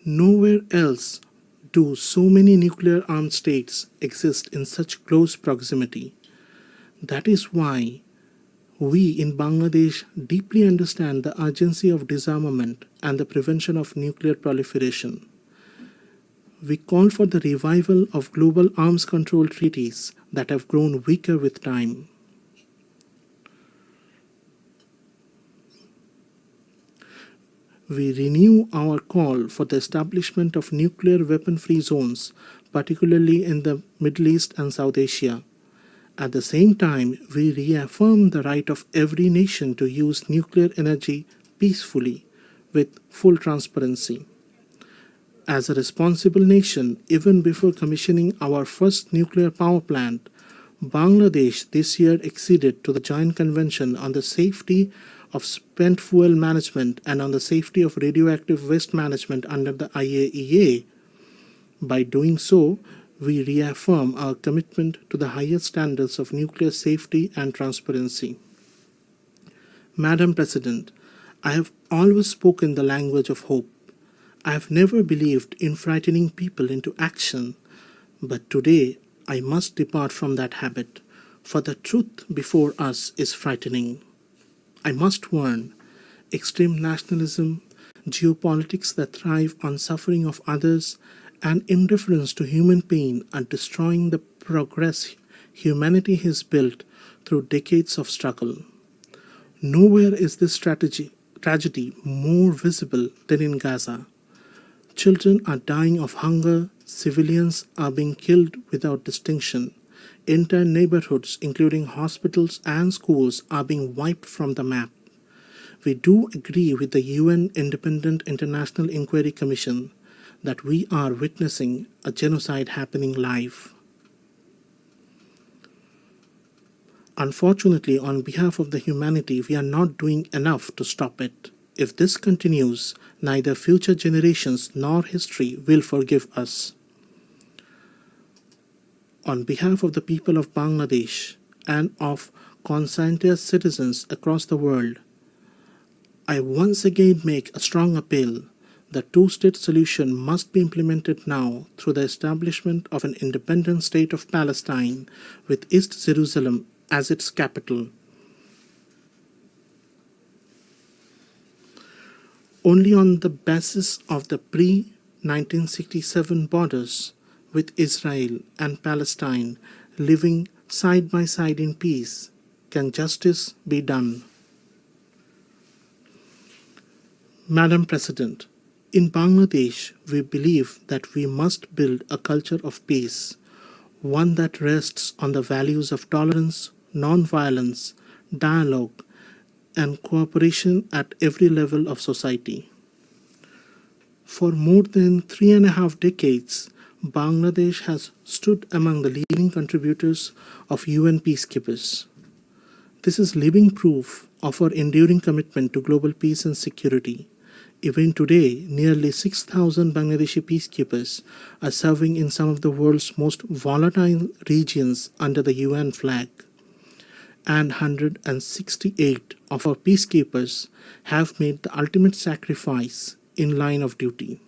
Nowhere else do so many nuclear-armed states exist in such close proximity. That is why we in Bangladesh deeply understand the urgency of disarmament and the prevention of nuclear proliferation. We call for the revival of global arms control treaties that have grown weaker with time. We renew our call for the establishment of nuclear weapon-free zones, particularly in the Middle East and South Asia. At the same time, we reaffirm the right of every nation to use nuclear energy peacefully with full transparency. As a responsible nation, even before commissioning our first nuclear power plant, Bangladesh this year acceded to the Joint Convention on the Safety of Spent Fuel Management and on the Safety of Radioactive Waste Management under the IAEA. By doing so, we reaffirm our commitment to the highest standards of nuclear safety and transparency. Madam President, I have always spoken the language of hope. I have never believed in frightening people into action, but today I must depart from that habit, for the truth before us is frightening. I must warn, extreme nationalism, geopolitics that thrive on suffering of others, and indifference to human pain are destroying the progress humanity has built through decades of struggle. Nowhere is this tragedy more visible than in Gaza. Children are dying of hunger, civilians are being killed without distinction. Entire neighborhoods, including hospitals and schools, are being wiped from the map. We do agree with the UN Independent International Inquiry Commission that we are witnessing a genocide happening live. Unfortunately, on behalf of the humanity, we are not doing enough to stop it. If this continues, neither future generations nor history will forgive us. On behalf of the people of Bangladesh and of conscientious citizens across the world, I once again make a strong appeal. The two-state solution must be implemented now through the establishment of an independent state of Palestine with East Jerusalem as its capital. Only on the basis of the pre-1967 borders, with Israel and Palestine living side by side in peace, can justice be done. Madam President, in Bangladesh, we believe that we must build a culture of peace, one that rests on the values of tolerance, non-violence, dialogue, and cooperation at every level of society. For more than 3.5 decades, Bangladesh has stood among the leading contributors of UN peacekeepers. This is living proof of our enduring commitment to global peace and security. Even today, nearly 6,000 Bangladeshi peacekeepers are serving in some of the world's most volatile regions under the UN flag. And 168 of our peacekeepers have made the ultimate sacrifice in line of duty.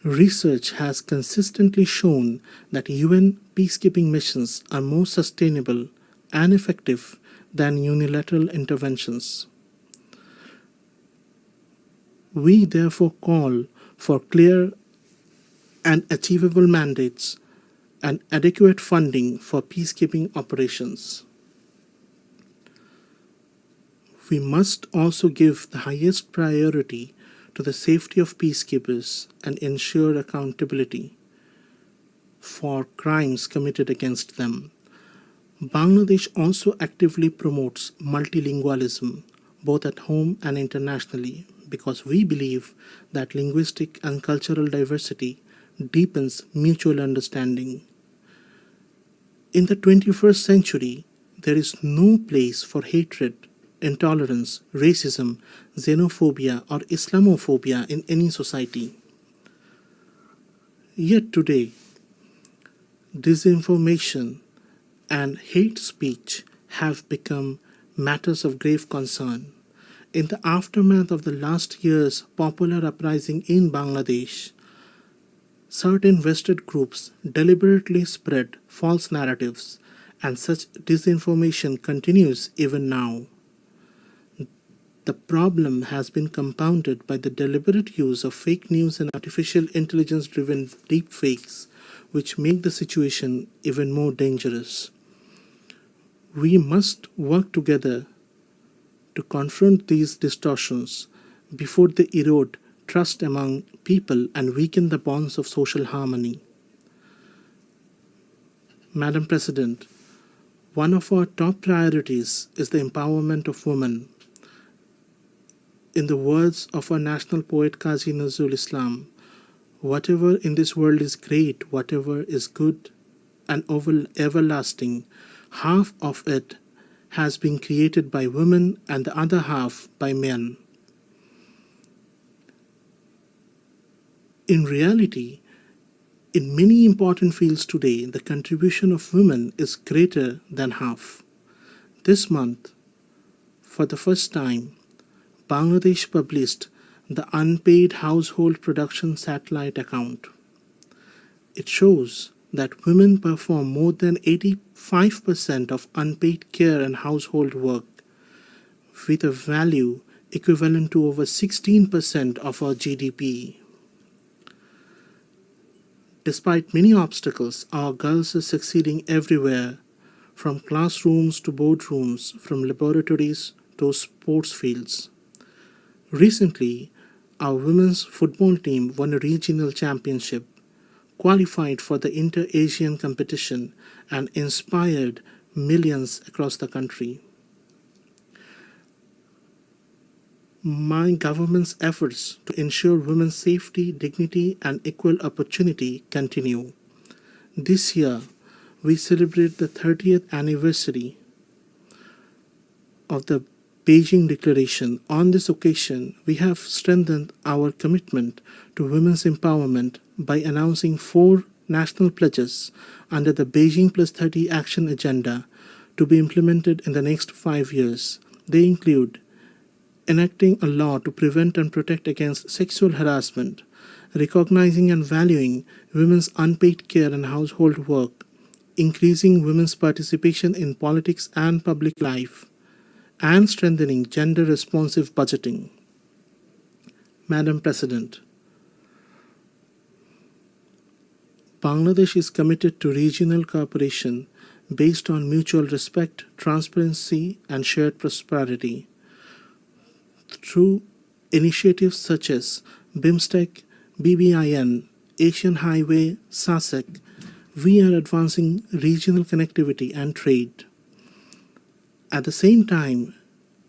Research has consistently shown that UN peacekeeping missions are more sustainable and effective than unilateral interventions. We therefore call for clear and achievable mandates and adequate funding for peacekeeping operations. We must also give the highest priority to the safety of peacekeepers and ensure accountability for crimes committed against them. Bangladesh also actively promotes multilingualism, both at home and internationally, because we believe that linguistic and cultural diversity deepens mutual understanding. In the 21st century, there is no place for hatred, intolerance, racism, xenophobia, or Islamophobia in any society. Yet today, disinformation and hate speech have become matters of grave concern. In the aftermath of the last year's popular uprising in Bangladesh, certain vested groups deliberately spread false narratives, and such disinformation continues even now. The problem has been compounded by the deliberate use of fake news and artificial intelligence-driven deepfakes, which make the situation even more dangerous. We must work together to confront these distortions before they erode trust among people and weaken the bonds of social harmony. Madam President, one of our top priorities is the empowerment of women. In the words of our national poet Qazi Nazrul Islam, whatever in this world is great, whatever is good and everlasting, half of it has been created by women and the other half by men. In reality, in many important fields today, the contribution of women is greater than half. This month, for the first time, Bangladesh published the Unpaid Household Production Satellite Account. It shows that women perform more than 85% of unpaid care and household work, with a value equivalent to over 16% of our GDP. Despite many obstacles, our girls are succeeding everywhere, from classrooms to boardrooms, from laboratories to sports fields. Recently, our women's football team won a regional championship, qualified for the Inter-Asian competition, and inspired millions across the country. My government's efforts to ensure women's safety, dignity, and equal opportunity continue. This year, we celebrate the 30th anniversary of the Beijing Declaration. On this occasion, we have strengthened our commitment to women's empowerment by announcing 4 national pledges under the Beijing Plus 30 Action Agenda to be implemented in the next 5 years. They include enacting a law to prevent and protect against sexual harassment, recognizing and valuing women's unpaid care and household work, increasing women's participation in politics and public life, and strengthening gender-responsive budgeting. Madam President, Bangladesh is committed to regional cooperation based on mutual respect, transparency, and shared prosperity. Through initiatives such as BIMSTEC, BBIN, Asian Highway, SASEC, we are advancing regional connectivity and trade. At the same time,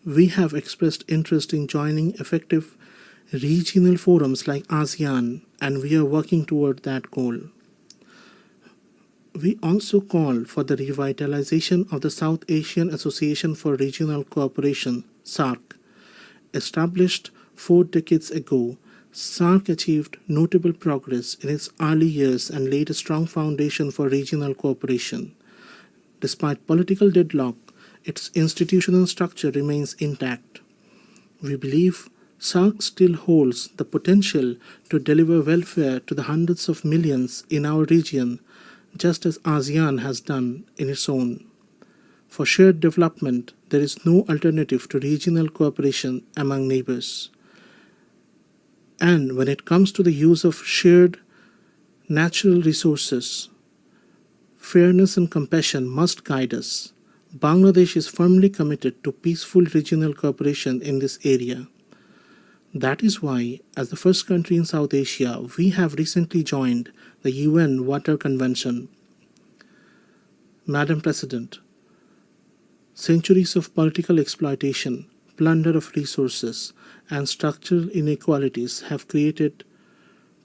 we have expressed interest in joining effective regional forums like ASEAN, and we are working toward that goal. We also call for the revitalization of the South Asian Association for Regional Cooperation, SAARC. Established 4 decades ago, SAARC achieved notable progress in its early years and laid a strong foundation for regional cooperation. Despite political deadlock, its institutional structure remains intact. We believe SAARC still holds the potential to deliver welfare to the hundreds of millions in our region, just as ASEAN has done in its own. For shared development, there is no alternative to regional cooperation among neighbors. And when it comes to the use of shared natural resources, fairness and compassion must guide us. Bangladesh is firmly committed to peaceful regional cooperation in this area. That is why, as the first country in South Asia, we have recently joined the UN Water Convention. Madam President, centuries of political exploitation, plunder of resources, and structural inequalities have created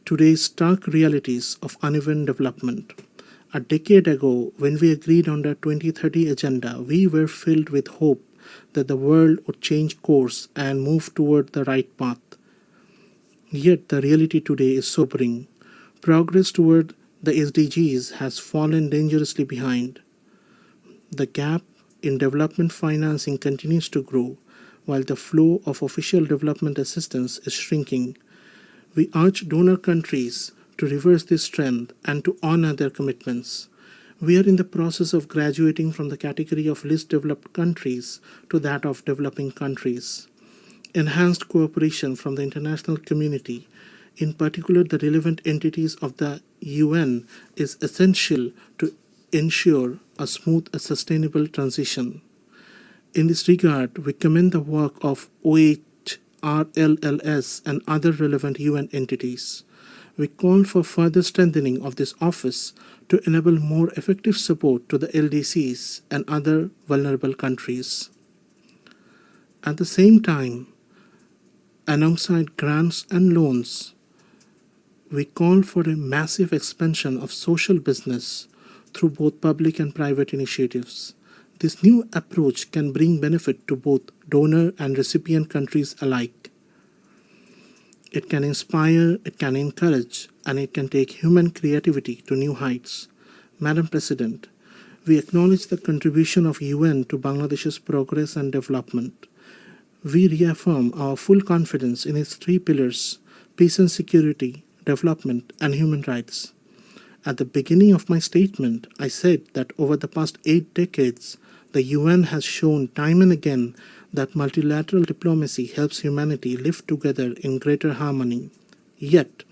today's stark realities of uneven development. A decade ago, when we agreed on the 2030 agenda, we were filled with hope that the world would change course and move toward the right path. Yet the reality today is sobering. Progress toward the SDGs has fallen dangerously behind. The gap in development financing continues to grow, while the flow of official development assistance is shrinking. We urge donor countries to reverse this trend and to honor their commitments. We are in the process of graduating from the category of least developed countries to that of developing countries. Enhanced cooperation from the international community, in particular the relevant entities of the UN, is essential to ensure a smooth and sustainable transition. In this regard, we commend the work of OHRLLS and other relevant UN entities. We call for further strengthening of this office to enable more effective support to the LDCs and other vulnerable countries. At the same time, alongside grants and loans, we call for a massive expansion of social business through both public and private initiatives. This new approach can bring benefit to both donor and recipient countries alike. It can inspire, it can encourage, and it can take human creativity to new heights. Madam President, we acknowledge the contribution of UN to Bangladesh's progress and development. We reaffirm our full confidence in its three pillars: peace and security, development, and human rights. At the beginning of my statement, I said that over the past 8 decades, the UN has shown time and again that multilateral diplomacy helps humanity live together in greater harmony. Yet,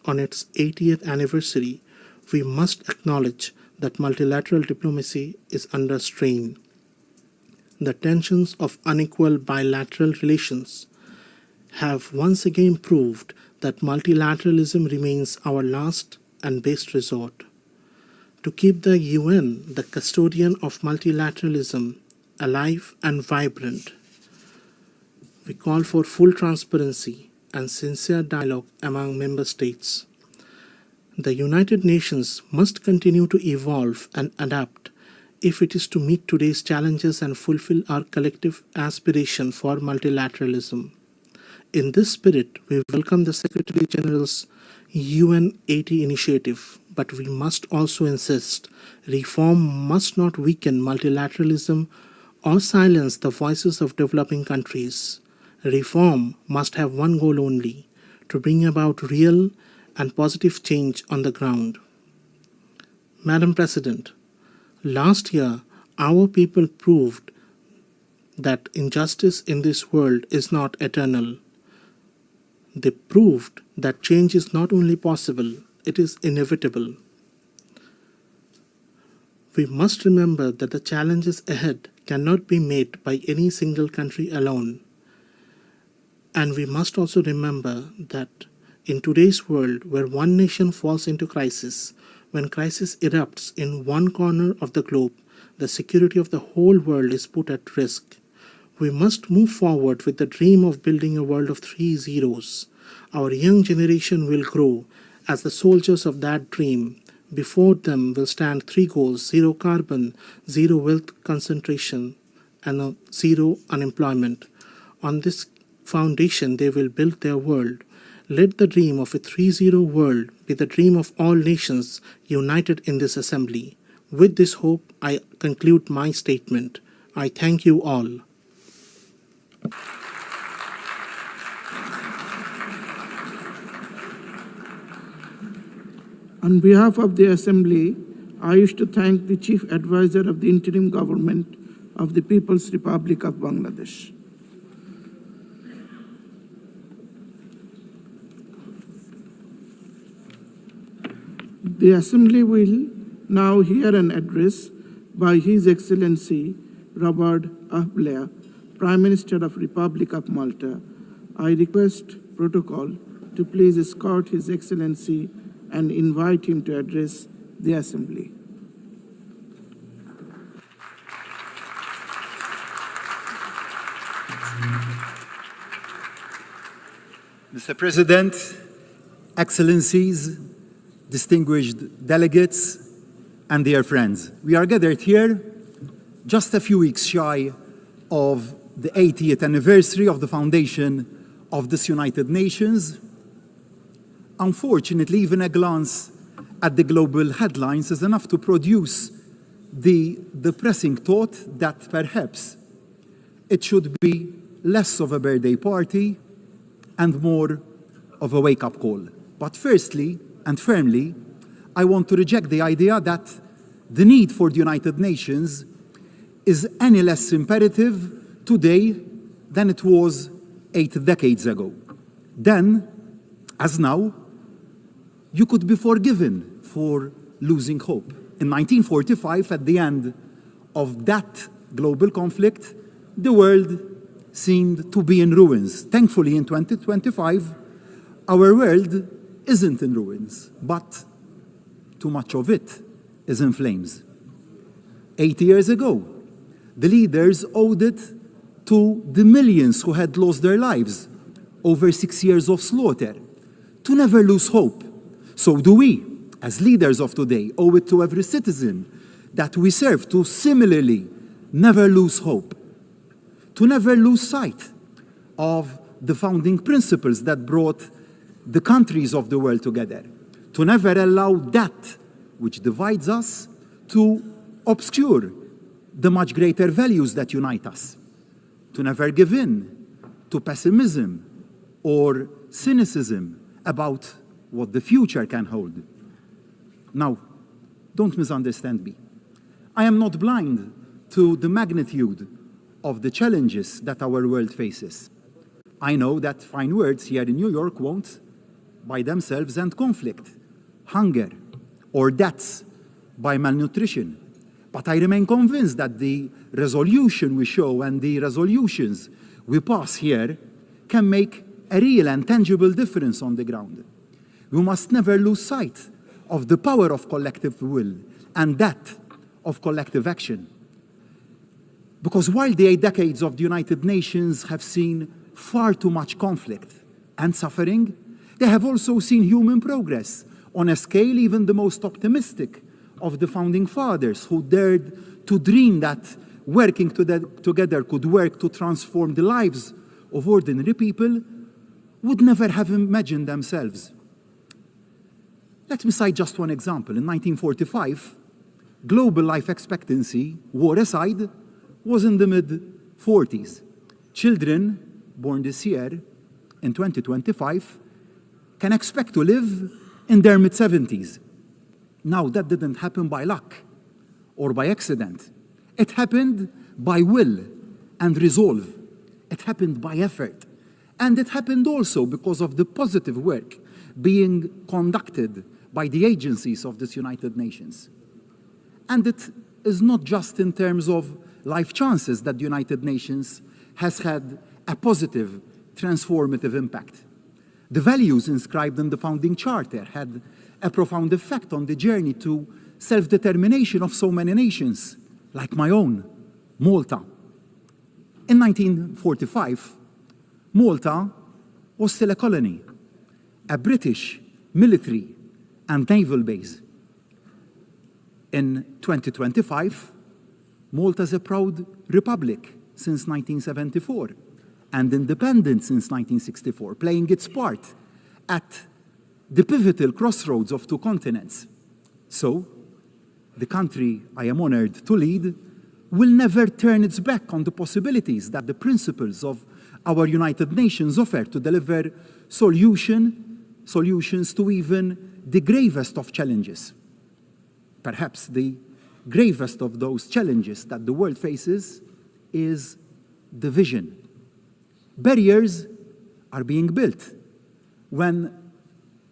on its 80th anniversary, we must acknowledge that multilateral diplomacy is under strain. The tensions of unequal bilateral relations have once again proved that multilateralism remains our last and best resort. To keep the UN, the custodian of multilateralism, alive and vibrant, we call for full transparency and sincere dialogue among member states. The United Nations must continue to evolve and adapt if it is to meet today's challenges and fulfill our collective aspiration for multilateralism. In this spirit, we welcome the Secretary General's UNGA80 initiative, but we must also insist reform must not weaken multilateralism or silence the voices of developing countries. Reform must have one goal only: to bring about real and positive change on the ground. Madam President, last year our people proved that injustice in this world is not eternal. They proved that change is not only possible, it is inevitable. We must remember that the challenges ahead cannot be met by any single country alone. And we must also remember that in today's world, where one nation falls into crisis, when crisis erupts in one corner of the globe, the security of the whole world is put at risk. We must move forward with the dream of building a world of 3 zeros. Our young generation will grow as the soldiers of that dream. Before them will stand 3 goals: zero carbon, zero wealth concentration, and zero unemployment. On this foundation, they will build their world. Let the dream of a 3-0 world be the dream of all nations united in this assembly. With this hope, I conclude my statement. I thank you all. On behalf of the Assembly, I wish to thank the Chief Advisor of the Interim Government of the People's Republic of Bangladesh. The Assembly will now hear an address by His Excellency Robert Blair, Prime Minister of Republic of Malta. I request protocol to please escort His Excellency and invite him to address the Assembly. Mr. President, Excellencies, distinguished delegates, and dear friends, we are gathered here just a few weeks shy of the 80th anniversary of the foundation of this United Nations. Unfortunately, even a glance at the global headlines is enough to produce the depressing thought that perhaps it should be less of a birthday party and more of a wake-up call. But firstly and firmly, I want to reject the idea that the need for the United Nations is any less imperative today than it was 8 decades ago. Then, as now, you could be forgiven for losing hope. In 1945, at the end of that global conflict, the world seemed to be in ruins. Thankfully, in 2025, our world isn't in ruins, but too much of it is in flames. 80 years ago, the leaders owed it to the millions who had lost their lives over 6 years of slaughter to never lose hope. So do we, as leaders of today, owe it to every citizen that we serve to similarly never lose hope, to never lose sight of the founding principles that brought the countries of the world together, to never allow that which divides us to obscure the much greater values that unite us, to never give in to pessimism or cynicism about what the future can hold. Now, don't misunderstand me. I am not blind to the magnitude of the challenges that our world faces. I know that fine words here in New York won't, by themselves, end conflict, hunger, or deaths by malnutrition. But I remain convinced that the resolution we show and the resolutions we pass here can make a real and tangible difference on the ground. We must never lose sight of the power of collective will and that of collective action. Because while the 8 decades of the United Nations have seen far too much conflict and suffering, they have also seen human progress on a scale even the most optimistic of the founding fathers, who dared to dream that working together could work to transform the lives of ordinary people, would never have imagined themselves. Let me cite just one example. In 1945, global life expectancy, war aside, was in the mid-40s. Children born this year, in 2025, can expect to live in their mid-70s. Now, that didn't happen by luck or by accident. It happened by will and resolve. It happened by effort. And it happened also because of the positive work being conducted by the agencies of this United Nations. And it is not just in terms of life chances that the United Nations has had a positive, transformative impact. The values inscribed in the founding charter had a profound effect on the journey to self-determination of so many nations, like my own, Malta. In 1945, Malta was still a colony, a British military and naval base. In 2025, Malta is a proud republic since 1974 and independent since 1964, playing its part at the pivotal crossroads of 2 continents. So, the country I am honored to lead will never turn its back on the possibilities that the principles of our United Nations offer to deliver solutions to even the gravest of challenges. Perhaps the gravest of those challenges that the world faces is division. Barriers are being built when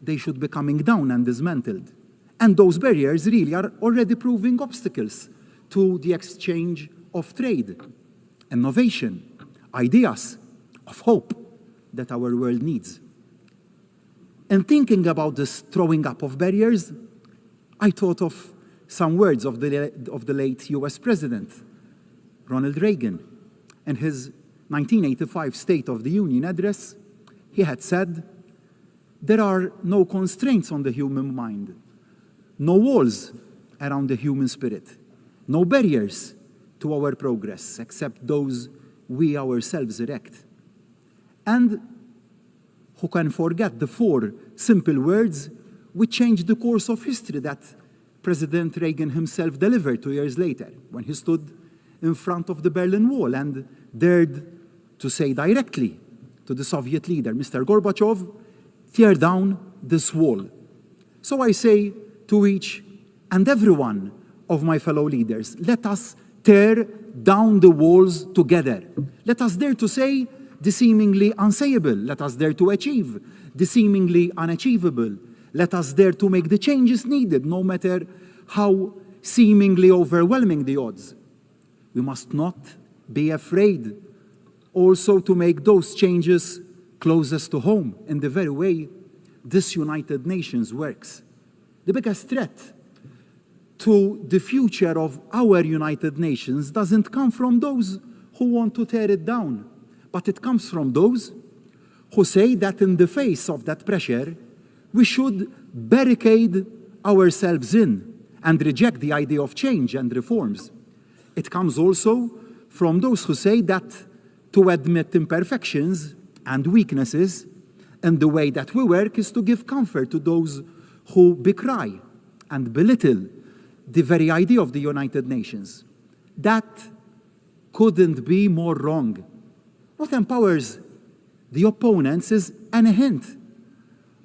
they should be coming down and dismantled. And those barriers really are already proving obstacles to the exchange of trade, innovation, ideas, of hope that our world needs. In thinking about this throwing up of barriers, I thought of some words of the late US President, Ronald Reagan. In his 1985 State of the Union address, he had said, "There are no constraints on the human mind, no walls around the human spirit, no barriers to our progress except those we ourselves erect." And who can forget the 4 simple words which changed the course of history that President Reagan himself delivered 2 years later when he stood in front of the Berlin Wall and dared to say directly to the Soviet leader, Mr. Gorbachev, "Tear down this wall." So I say to each and every one of my fellow leaders, let us tear down the walls together. Let us dare to say the seemingly unsayable. Let us dare to achieve the seemingly unachievable. Let us dare to make the changes needed, no matter how seemingly overwhelming the odds. We must not be afraid also to make those changes closest to home in the very way this United Nations works. The biggest threat to the future of our United Nations doesn't come from those who want to tear it down, but it comes from those who say that in the face of that pressure, we should barricade ourselves in and reject the idea of change and reforms. It comes also from those who say that to admit imperfections and weaknesses in the way that we work is to give comfort to those who decry and belittle the very idea of the United Nations. That couldn't be more wrong. What empowers the opponents is any hint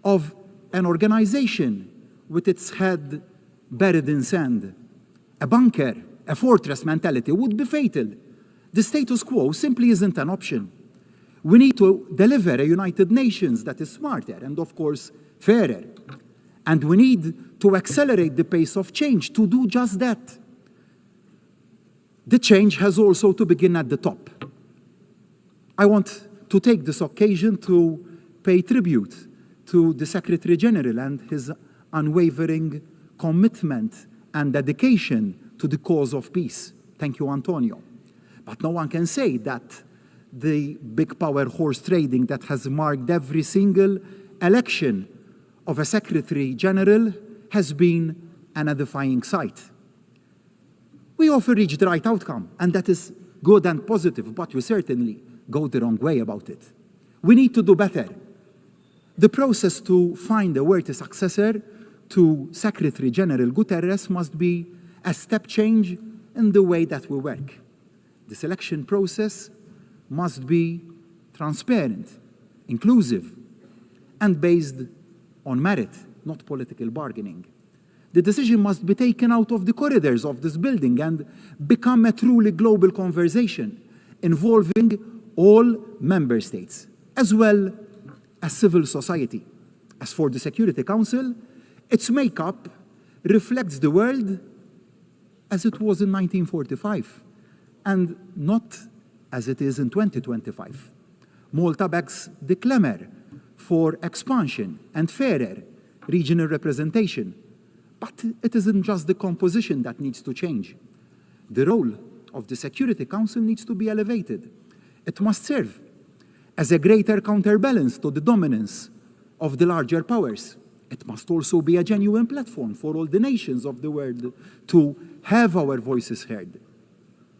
of an organization with its head buried in sand. A bunker, a fortress mentality would be fatal. The status quo simply isn't an option. We need to deliver a United Nations that is smarter and, of course, fairer. And we need to accelerate the pace of change to do just that. The change has also to begin at the top. I want to take this occasion to pay tribute to the Secretary General and his unwavering commitment and dedication to the cause of peace. Thank you, Antonio. But no one can say that the big power horse trading that has marked every single election of a Secretary General has been an edifying sight. We often reach the right outcome, and that is good and positive, but we certainly go the wrong way about it. We need to do better. The process to find a worthy successor to Secretary General Guterres must be a step change in the way that we work. The selection process must be transparent, inclusive, and based on merit, not political bargaining. The decision must be taken out of the corridors of this building and become a truly global conversation involving all member states, as well as civil society. As for the Security Council, its makeup reflects the world as it was in 1945, and not as it is in 2025. Malta backs the clamor for expansion and fairer regional representation. But it isn't just the composition that needs to change. The role of the Security Council needs to be elevated. It must serve as a greater counterbalance to the dominance of the larger powers. It must also be a genuine platform for all the nations of the world to have our voices heard.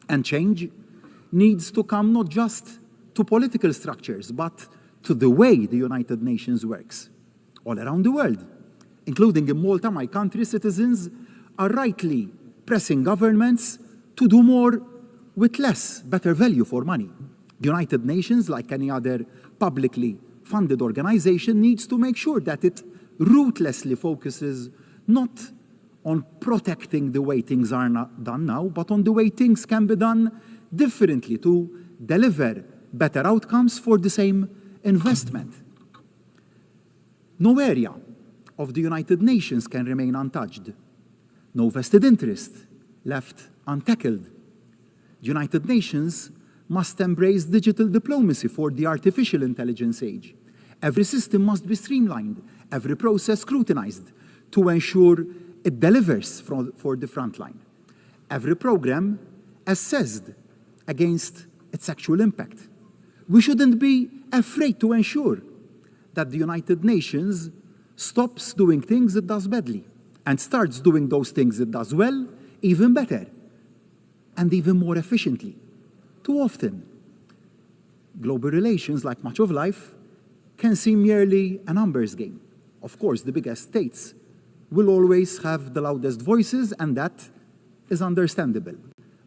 And change needs to come not just to political structures, but to the way the United Nations works. All around the world, including in Malta, my country, citizens are rightly pressing governments to do more with less, better value for money. The United Nations, like any other publicly funded organization, needs to make sure that it ruthlessly focuses not on protecting the way things are not done now, but on the way things can be done differently to deliver better outcomes for the same investment. No area of the United Nations can remain untouched. No vested interest left untackled. The United Nations must embrace digital diplomacy for the artificial intelligence age. Every system must be streamlined, every process scrutinized to ensure it delivers for the front line. Every program assessed against its actual impact. We shouldn't be afraid to ensure that the United Nations stops doing things it does badly and starts doing those things it does well, even better, and even more efficiently. Too often, global relations, like much of life, can seem merely a numbers game. Of course, the biggest states will always have the loudest voices, and that is understandable.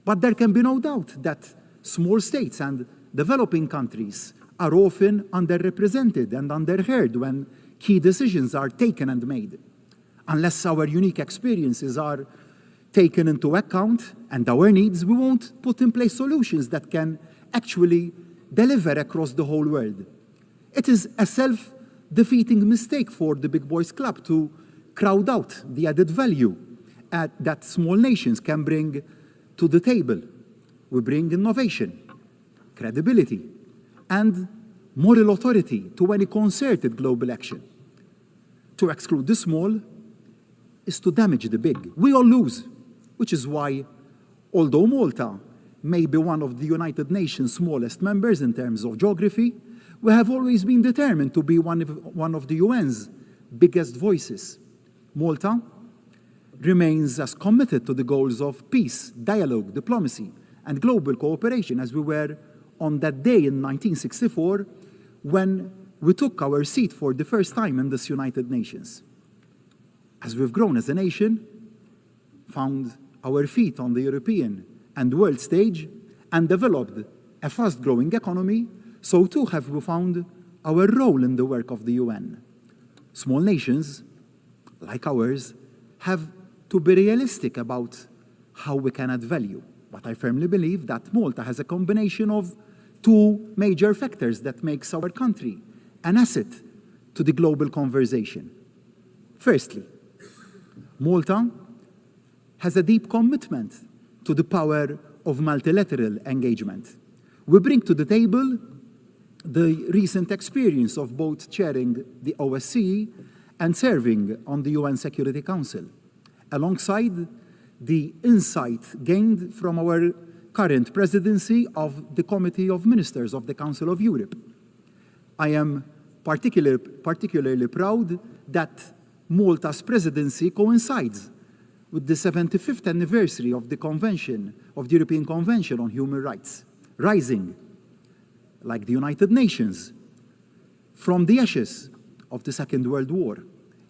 But there can be no doubt that small states and developing countries are often underrepresented and underheard when key decisions are taken and made. Unless our unique experiences are taken into account and our needs, we won't put in place solutions that can actually deliver across the whole world. It is a self-defeating mistake for the big boys club to crowd out the added value that small nations can bring to the table. We bring innovation, credibility, and moral authority to any concerted global action. To exclude the small is to damage the big. We all lose, which is why, although Malta may be one of the United Nations' smallest members in terms of geography, we have always been determined to be one of the UN's biggest voices. Malta remains as committed to the goals of peace, dialogue, diplomacy, and global cooperation as we were on that day in 1964 when we took our seat for the first time in this United Nations. As we've grown as a nation, found our feet on the European and world stage, and developed a fast-growing economy, so too have we found our role in the work of the UN. Small nations, like ours, have to be realistic about how we can add value. But I firmly believe that Malta has a combination of two major factors that makes our country an asset to the global conversation. Firstly, Malta has a deep commitment to the power of multilateral engagement. We bring to the table the recent experience of both chairing the OSCE and serving on the UN Security Council, alongside the insight gained from our current presidency of the Committee of Ministers of the Council of Europe. I am particularly proud that Malta's presidency coincides with the 75th anniversary of the Convention, of the European Convention on Human Rights, rising, like the United Nations, from the ashes of the Second World War,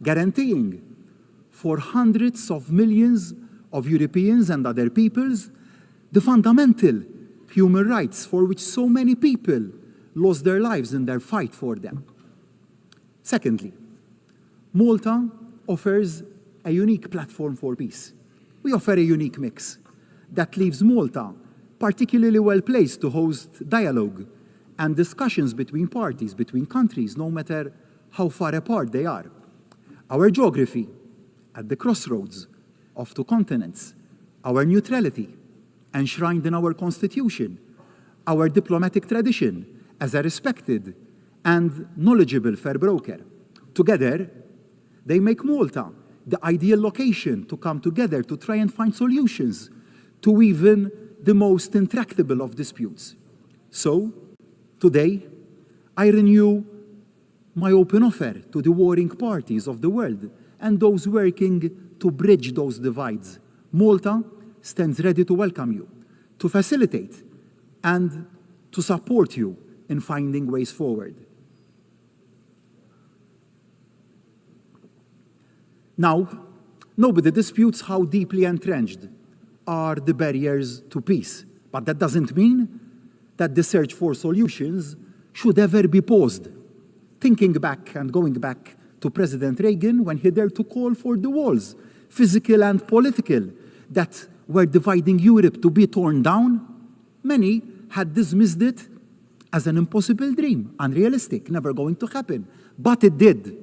guaranteeing for hundreds of millions of Europeans and other peoples the fundamental human rights for which so many people lost their lives in their fight for them. Secondly, Malta offers a unique platform for peace. We offer a unique mix that leaves Malta particularly well placed to host dialogue and discussions between parties, between countries, no matter how far apart they are. Our geography at the crossroads of two continents, our neutrality enshrined in our constitution, our diplomatic tradition as a respected and knowledgeable fair broker. Together, they make Malta the ideal location to come together to try and find solutions to even the most intractable of disputes. So, today, I renew my open offer to the warring parties of the world and those working to bridge those divides. Malta stands ready to welcome you, to facilitate, and to support you in finding ways forward. Now, nobody disputes how deeply entrenched are the barriers to peace, but that doesn't mean that the search for solutions should ever be paused. Thinking back and going back to President Reagan when he dared to call for the walls physical and political, that were dividing Europe to be torn down, many had dismissed it as an impossible dream, unrealistic, never going to happen. But it did.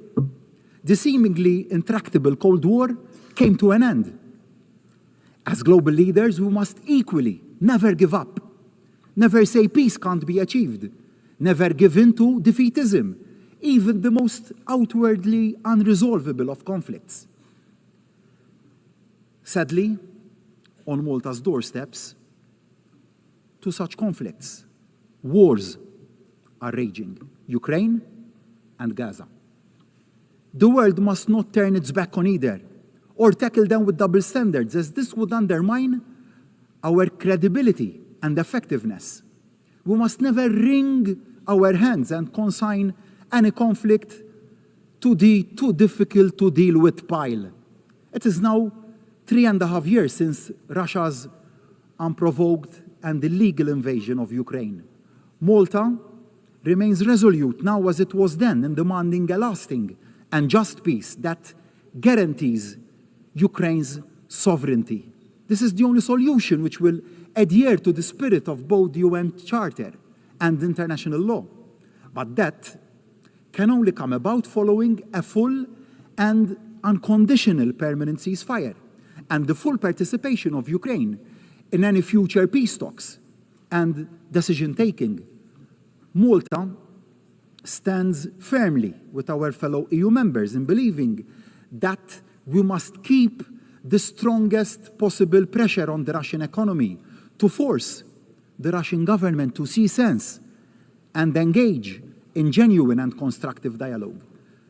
The seemingly intractable Cold War came to an end. As global leaders, we must equally never give up, never say peace can't be achieved, never give in to defeatism, even the most outwardly unresolvable of conflicts. Sadly, on Malta's doorsteps, two such conflicts, wars, are raging: Ukraine and Gaza. The world must not turn its back on either, or tackle them with double standards, as this would undermine our credibility and effectiveness. We must never wring our hands and consign any conflict to the too difficult to deal with pile. It is now 3.5 years since Russia's unprovoked and illegal invasion of Ukraine. Malta remains resolute now as it was then in demanding a lasting and just peace that guarantees Ukraine's sovereignty. This is the only solution which will adhere to the spirit of both the UN Charter and international law. But that can only come about following a full and unconditional permanent ceasefire and the full participation of Ukraine in any future peace talks and decision-taking. Malta stands firmly with our fellow EU members in believing that we must keep the strongest possible pressure on the Russian economy to force the Russian government to see sense and engage in genuine and constructive dialogue.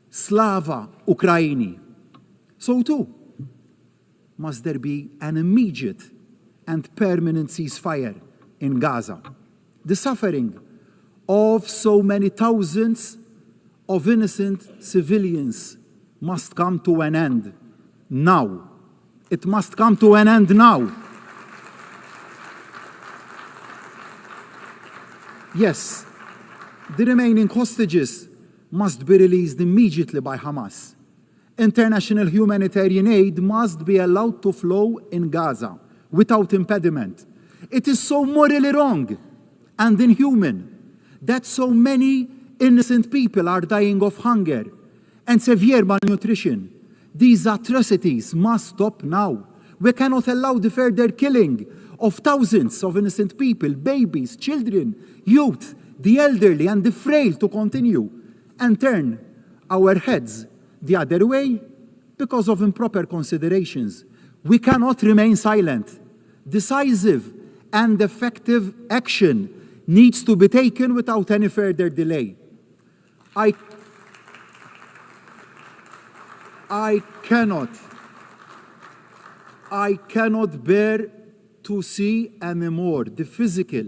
Slava Ukraini. So too must there be an immediate and permanent ceasefire in Gaza. The suffering of so many thousands of innocent civilians must come to an end now. It must come to an end now. Yes, the remaining hostages must be released immediately by Hamas. International humanitarian aid must be allowed to flow in Gaza without impediment. It is so morally wrong and inhuman that so many innocent people are dying of hunger and severe malnutrition. These atrocities must stop now. We cannot allow the further killing of thousands of innocent people, babies, children, youth, the elderly, and the frail to continue and turn our heads the other way because of improper considerations. We cannot remain silent. Decisive and effective action needs to be taken without any further delay. I cannot bear to see anymore the physical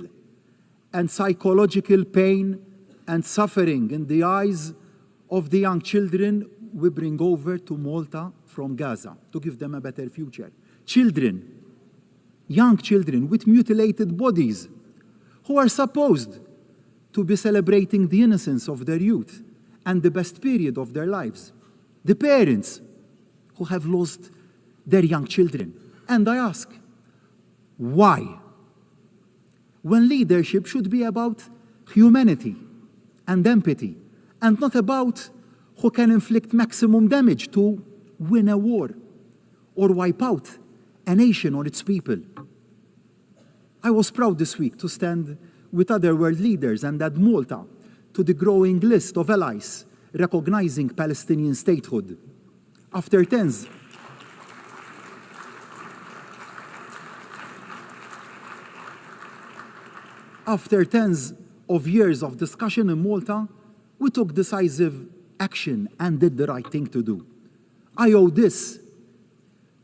and psychological pain and suffering in the eyes of the young children we bring over to Malta from Gaza to give them a better future. Children, young children with mutilated bodies who are supposed to be celebrating the innocence of their youth and the best period of their lives. The parents who have lost their young children. And I ask, why? When leadership should be about humanity and empathy, and not about who can inflict maximum damage to win a war or wipe out a nation or its people. I was proud this week to stand with other world leaders and add Malta to the growing list of allies recognizing Palestinian statehood. After tens of years of discussion in Malta, we took decisive action and did the right thing to do. I owe this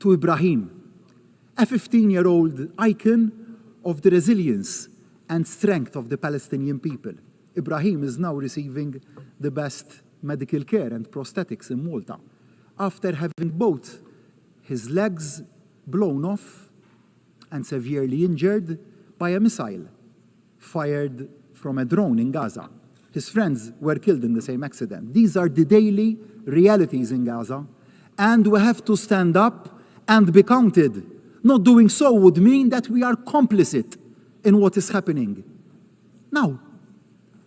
to Ibrahim, a 15-year-old icon of the resilience and strength of the Palestinian people. Ibrahim is now receiving the best medical care and prosthetics in Malta after having both his legs blown off and severely injured by a missile fired from a drone in Gaza. His friends were killed in the same accident. These are the daily realities in Gaza, and we have to stand up and be counted. Not doing so would mean that we are complicit in what is happening. Now,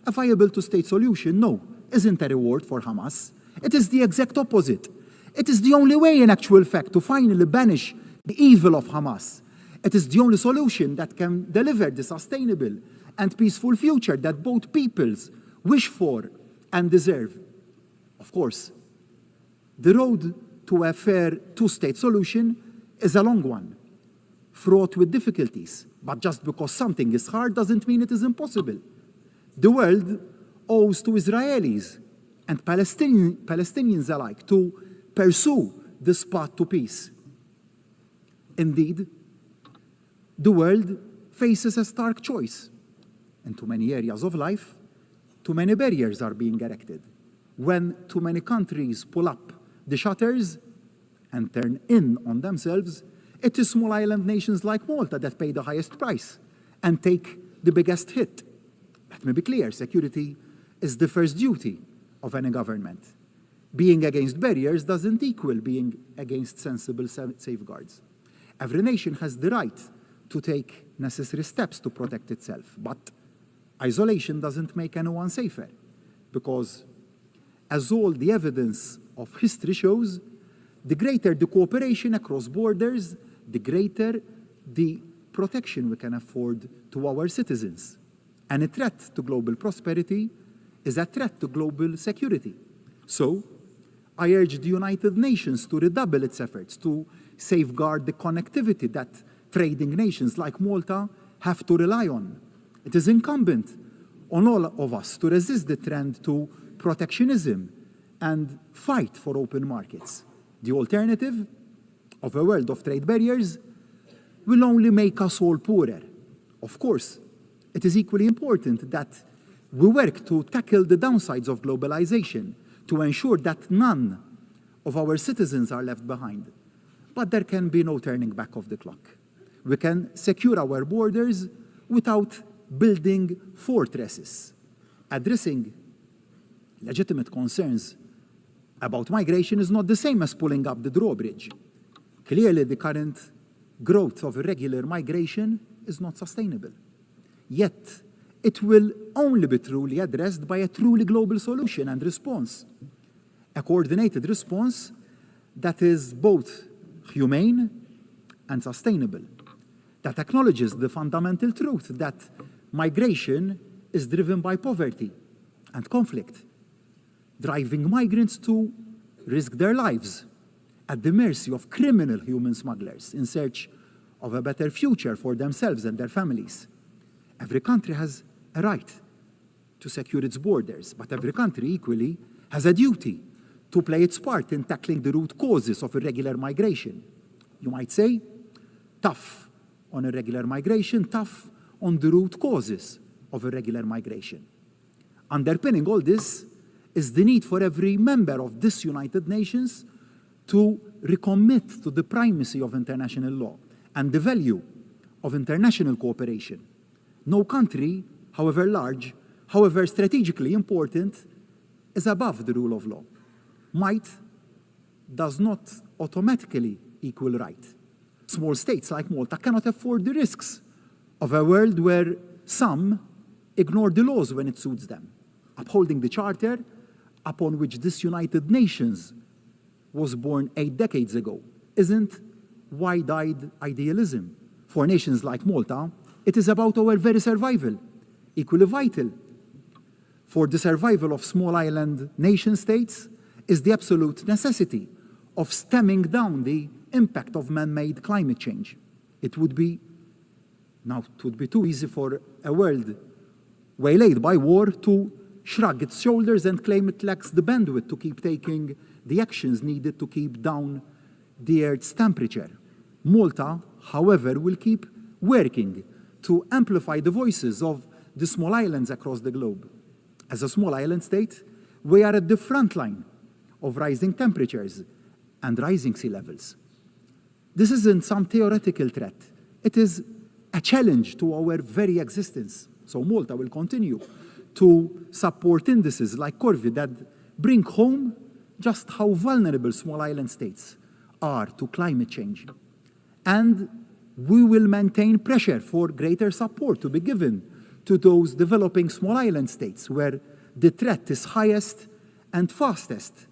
a viable two-state solution, no, isn't a reward for Hamas. It is the exact opposite. It is the only way, in actual fact, to finally banish the evil of Hamas. It is the only solution that can deliver the sustainable and peaceful future that both peoples wish for and deserve. Of course, the road to a fair two-state solution is a long one, fraught with difficulties. But just because something is hard doesn't mean it is impossible. The world owes to Israelis and Palestinians alike to pursue this path to peace. Indeed, the world faces a stark choice. In too many areas of life, too many barriers are being erected. When too many countries pull up the shutters and turn in on themselves, it is small island nations like Malta that pay the highest price and take the biggest hit. Let me be clear, security is the first duty of any government. Being against barriers doesn't equal being against sensible safeguards. Every nation has the right to take necessary steps to protect itself, but isolation doesn't make anyone safer, because as all the evidence of history shows, the greater the cooperation across borders, the greater the protection we can afford to our citizens. And a threat to global prosperity is a threat to global security. So, I urge the United Nations to redouble its efforts to safeguard the connectivity that trading nations like Malta have to rely on. It is incumbent on all of us to resist the trend to protectionism and fight for open markets. The alternative of a world of trade barriers will only make us all poorer. Of course, it is equally important that we work to tackle the downsides of globalization, to ensure that none of our citizens are left behind. But there can be no turning back of the clock. We can secure our borders without building fortresses. Addressing legitimate concerns about migration is not the same as pulling up the drawbridge. Clearly, the current growth of irregular migration is not sustainable. Yet, it will only be truly addressed by a truly global solution and response. A coordinated response that is both humane and sustainable, that acknowledges the fundamental truth that migration is driven by poverty and conflict, driving migrants to risk their lives at the mercy of criminal human smugglers in search of a better future for themselves and their families. Every country has a right to secure its borders, but every country equally has a duty to play its part in tackling the root causes of irregular migration. You might say, tough on irregular migration, tough on the root causes of irregular migration. Underpinning all this is the need for every member of this United Nations to recommit to the primacy of international law and the value of international cooperation. No country, however large, however strategically important, is above the rule of law. Might does not automatically equal right. Small states like Malta cannot afford the risks of a world where some ignore the laws when it suits them. Upholding the charter upon which this United Nations was born 8 decades ago isn't wide-eyed idealism. For nations like Malta, it is about our very survival, equally vital. For the survival of small island nation states is the absolute necessity of stemming down the impact of man-made climate change. It would be too easy for a world waylaid by war to shrug its shoulders and claim it lacks the bandwidth to keep taking the actions needed to keep down the Earth's temperature. Malta, however, will keep working to amplify the voices of the small islands across the globe. As a small island state, we are at the front line of rising temperatures and rising sea levels. This isn't some theoretical threat. It is a challenge to our very existence. So Malta will continue to support indices like Corvi that bring home just how vulnerable small island states are to climate change. And we will maintain pressure for greater support to be given to those developing small island states where the threat is highest and fastest.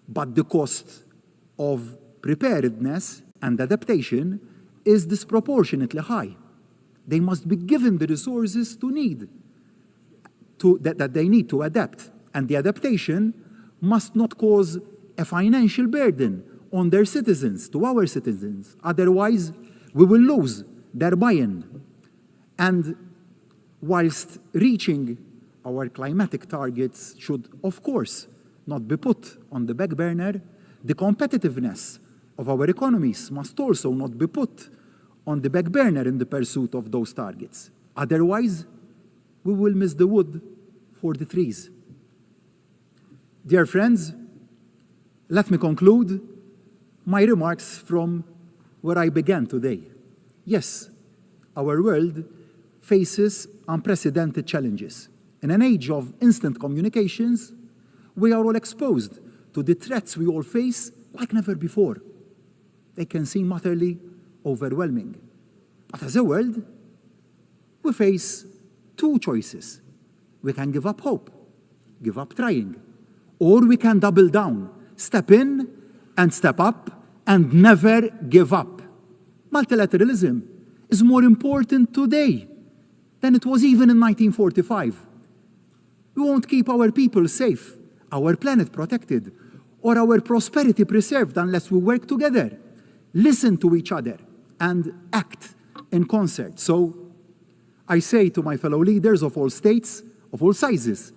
But the cost of preparedness and adaptation is disproportionately high. They must be given the resources that they need to adapt. And the adaptation must not cause a financial burden on their citizens, to our citizens. Otherwise, we will lose their buy-in. And whilst reaching our climatic targets should, of course, not be put on the back burner, the competitiveness of our economies must also not be put on the back burner in the pursuit of those targets. Otherwise, we will miss the wood for the trees. Dear friends, let me conclude my remarks from where I began today. Yes, our world faces unprecedented challenges. In an age of instant communications, we are all exposed to the threats we all face like never before. They can seem utterly overwhelming. But as a world, we face two choices. We can give up hope, give up trying, or we can double down, step in and step up and never give up. Multilateralism is more important today than it was even in 1945. We won't keep our people safe, our planet protected, or our prosperity preserved unless we work together, listen to each other, and act in concert. So I say to my fellow leaders of all states, of all sizes,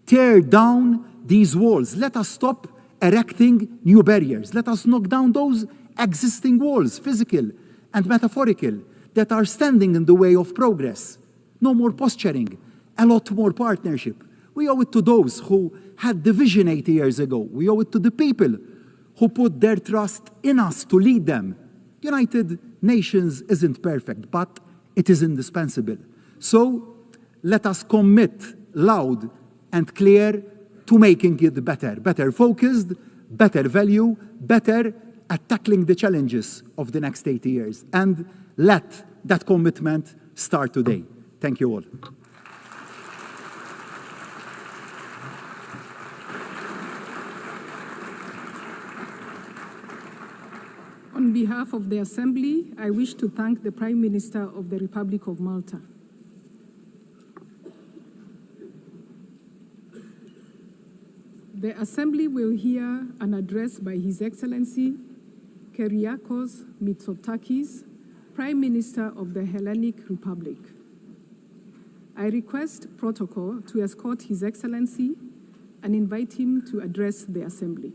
tear down these walls. Let us stop erecting new barriers. Let us knock down those existing walls, physical and metaphorical, that are standing in the way of progress. No more posturing, a lot more partnership. We owe it to those who had the vision 80 years ago. We owe it to the people who put their trust in us to lead them. United Nations isn't perfect, but it is indispensable. So let us commit loud and clear to making it better. Better focused, better value, better at tackling the challenges of the next 80 years. And let that commitment start today. Thank you all. On behalf of the Assembly, I wish to thank the Prime Minister of the Republic of Malta. The Assembly will hear an address by His Excellency Kyriakos Mitsotakis, Prime Minister of the Hellenic Republic. I request protocol to escort His Excellency and invite him to address the Assembly.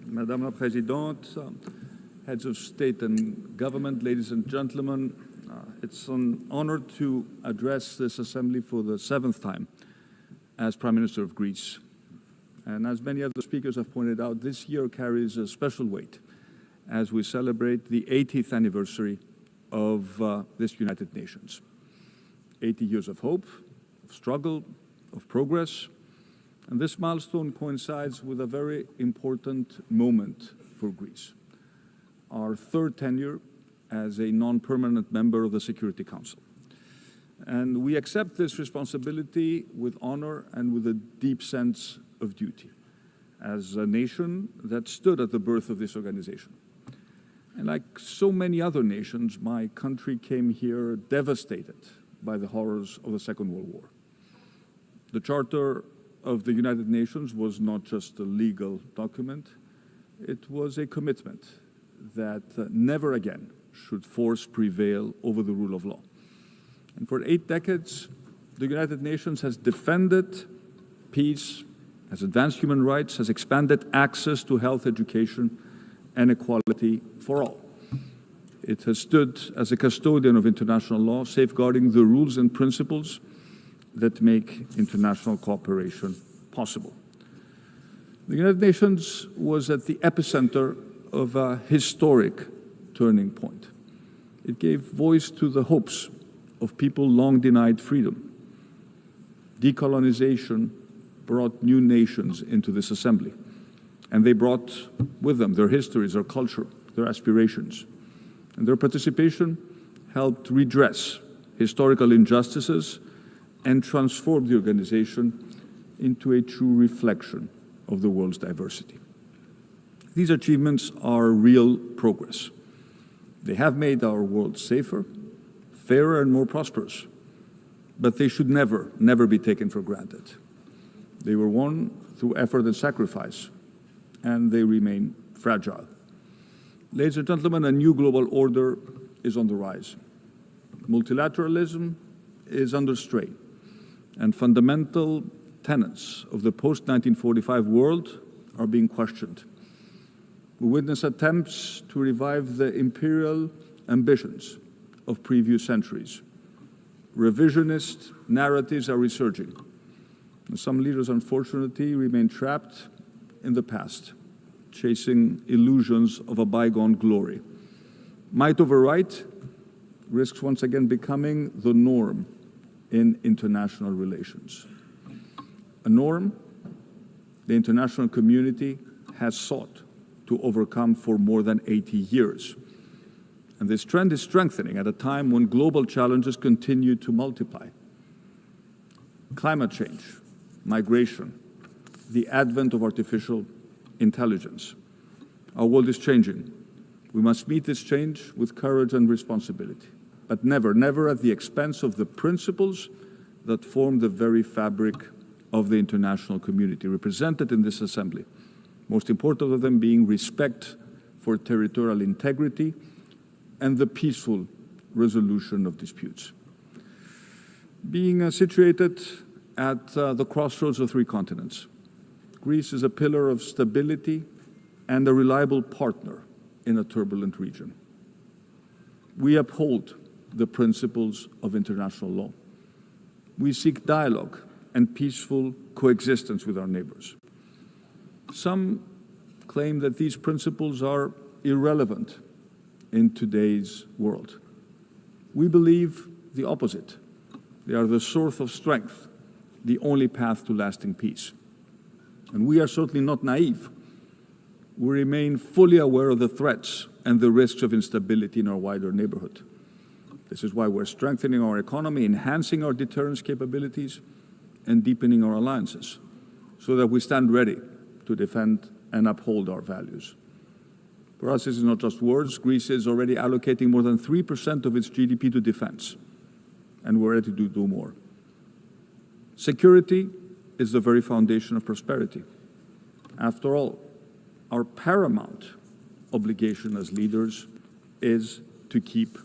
Madame la Présidente, heads of state and government, ladies and gentlemen, it's an honor to address this assembly for the 7th time as Prime Minister of Greece. And as many other speakers have pointed out, this year carries a special weight as we celebrate the 80th anniversary of this United Nations. 80 years of hope, of struggle, of progress. And this milestone coincides with a very important moment for Greece, our 3rd tenure as a non-permanent member of the Security Council. And we accept this responsibility with honor and with a deep sense of duty as a nation that stood at the birth of this organization. And like so many other nations, my country came here devastated by the horrors of the Second World War. The Charter of the United Nations was not just a legal document, it was a commitment that never again should force prevail over the rule of law. And for 8 decades, the United Nations has defended peace, has advanced human rights, has expanded access to health, education, and equality for all. It has stood as a custodian of international law, safeguarding the rules and principles that make international cooperation possible. The United Nations was at the epicenter of a historic turning point. It gave voice to the hopes of people long denied freedom. Decolonization brought new nations into this assembly, and they brought with them their histories, their culture, their aspirations. And their participation helped redress historical injustices and transform the organization into a true reflection of the world's diversity. These achievements are real progress. They have made our world safer, fairer, and more prosperous, but they should never, never be taken for granted. They were won through effort and sacrifice, and they remain fragile. Ladies and gentlemen, a new global order is on the rise. Multilateralism is under strain, and fundamental tenets of the post-1945 world are being questioned. We witness attempts to revive the imperial ambitions of previous centuries. Revisionist narratives are resurging. And some leaders, unfortunately, remain trapped in the past, chasing illusions of a bygone glory. Might over right risks once again becoming the norm in international relations. A norm the international community has sought to overcome for more than 80 years. And this trend is strengthening at a time when global challenges continue to multiply. Climate change, migration, the advent of artificial intelligence. Our world is changing. We must meet this change with courage and responsibility, but never, never at the expense of the principles that form the very fabric of the international community represented in this assembly. Most important of them being respect for territorial integrity and the peaceful resolution of disputes. Being situated at the crossroads of three continents, Greece is a pillar of stability and a reliable partner in a turbulent region. We uphold the principles of international law. We seek dialogue and peaceful coexistence with our neighbors. Some claim that these principles are irrelevant in today's world. We believe the opposite. They are the source of strength, the only path to lasting peace. And we are certainly not naive. We remain fully aware of the threats and the risks of instability in our wider neighborhood. This is why we're strengthening our economy, enhancing our deterrence capabilities, and deepening our alliances, so that we stand ready to defend and uphold our values. For us, this is not just words. Greece is already allocating more than 3% of its GDP to defense, and we're ready to do more. Security is the very foundation of prosperity. After all, our paramount obligation as leaders is to keep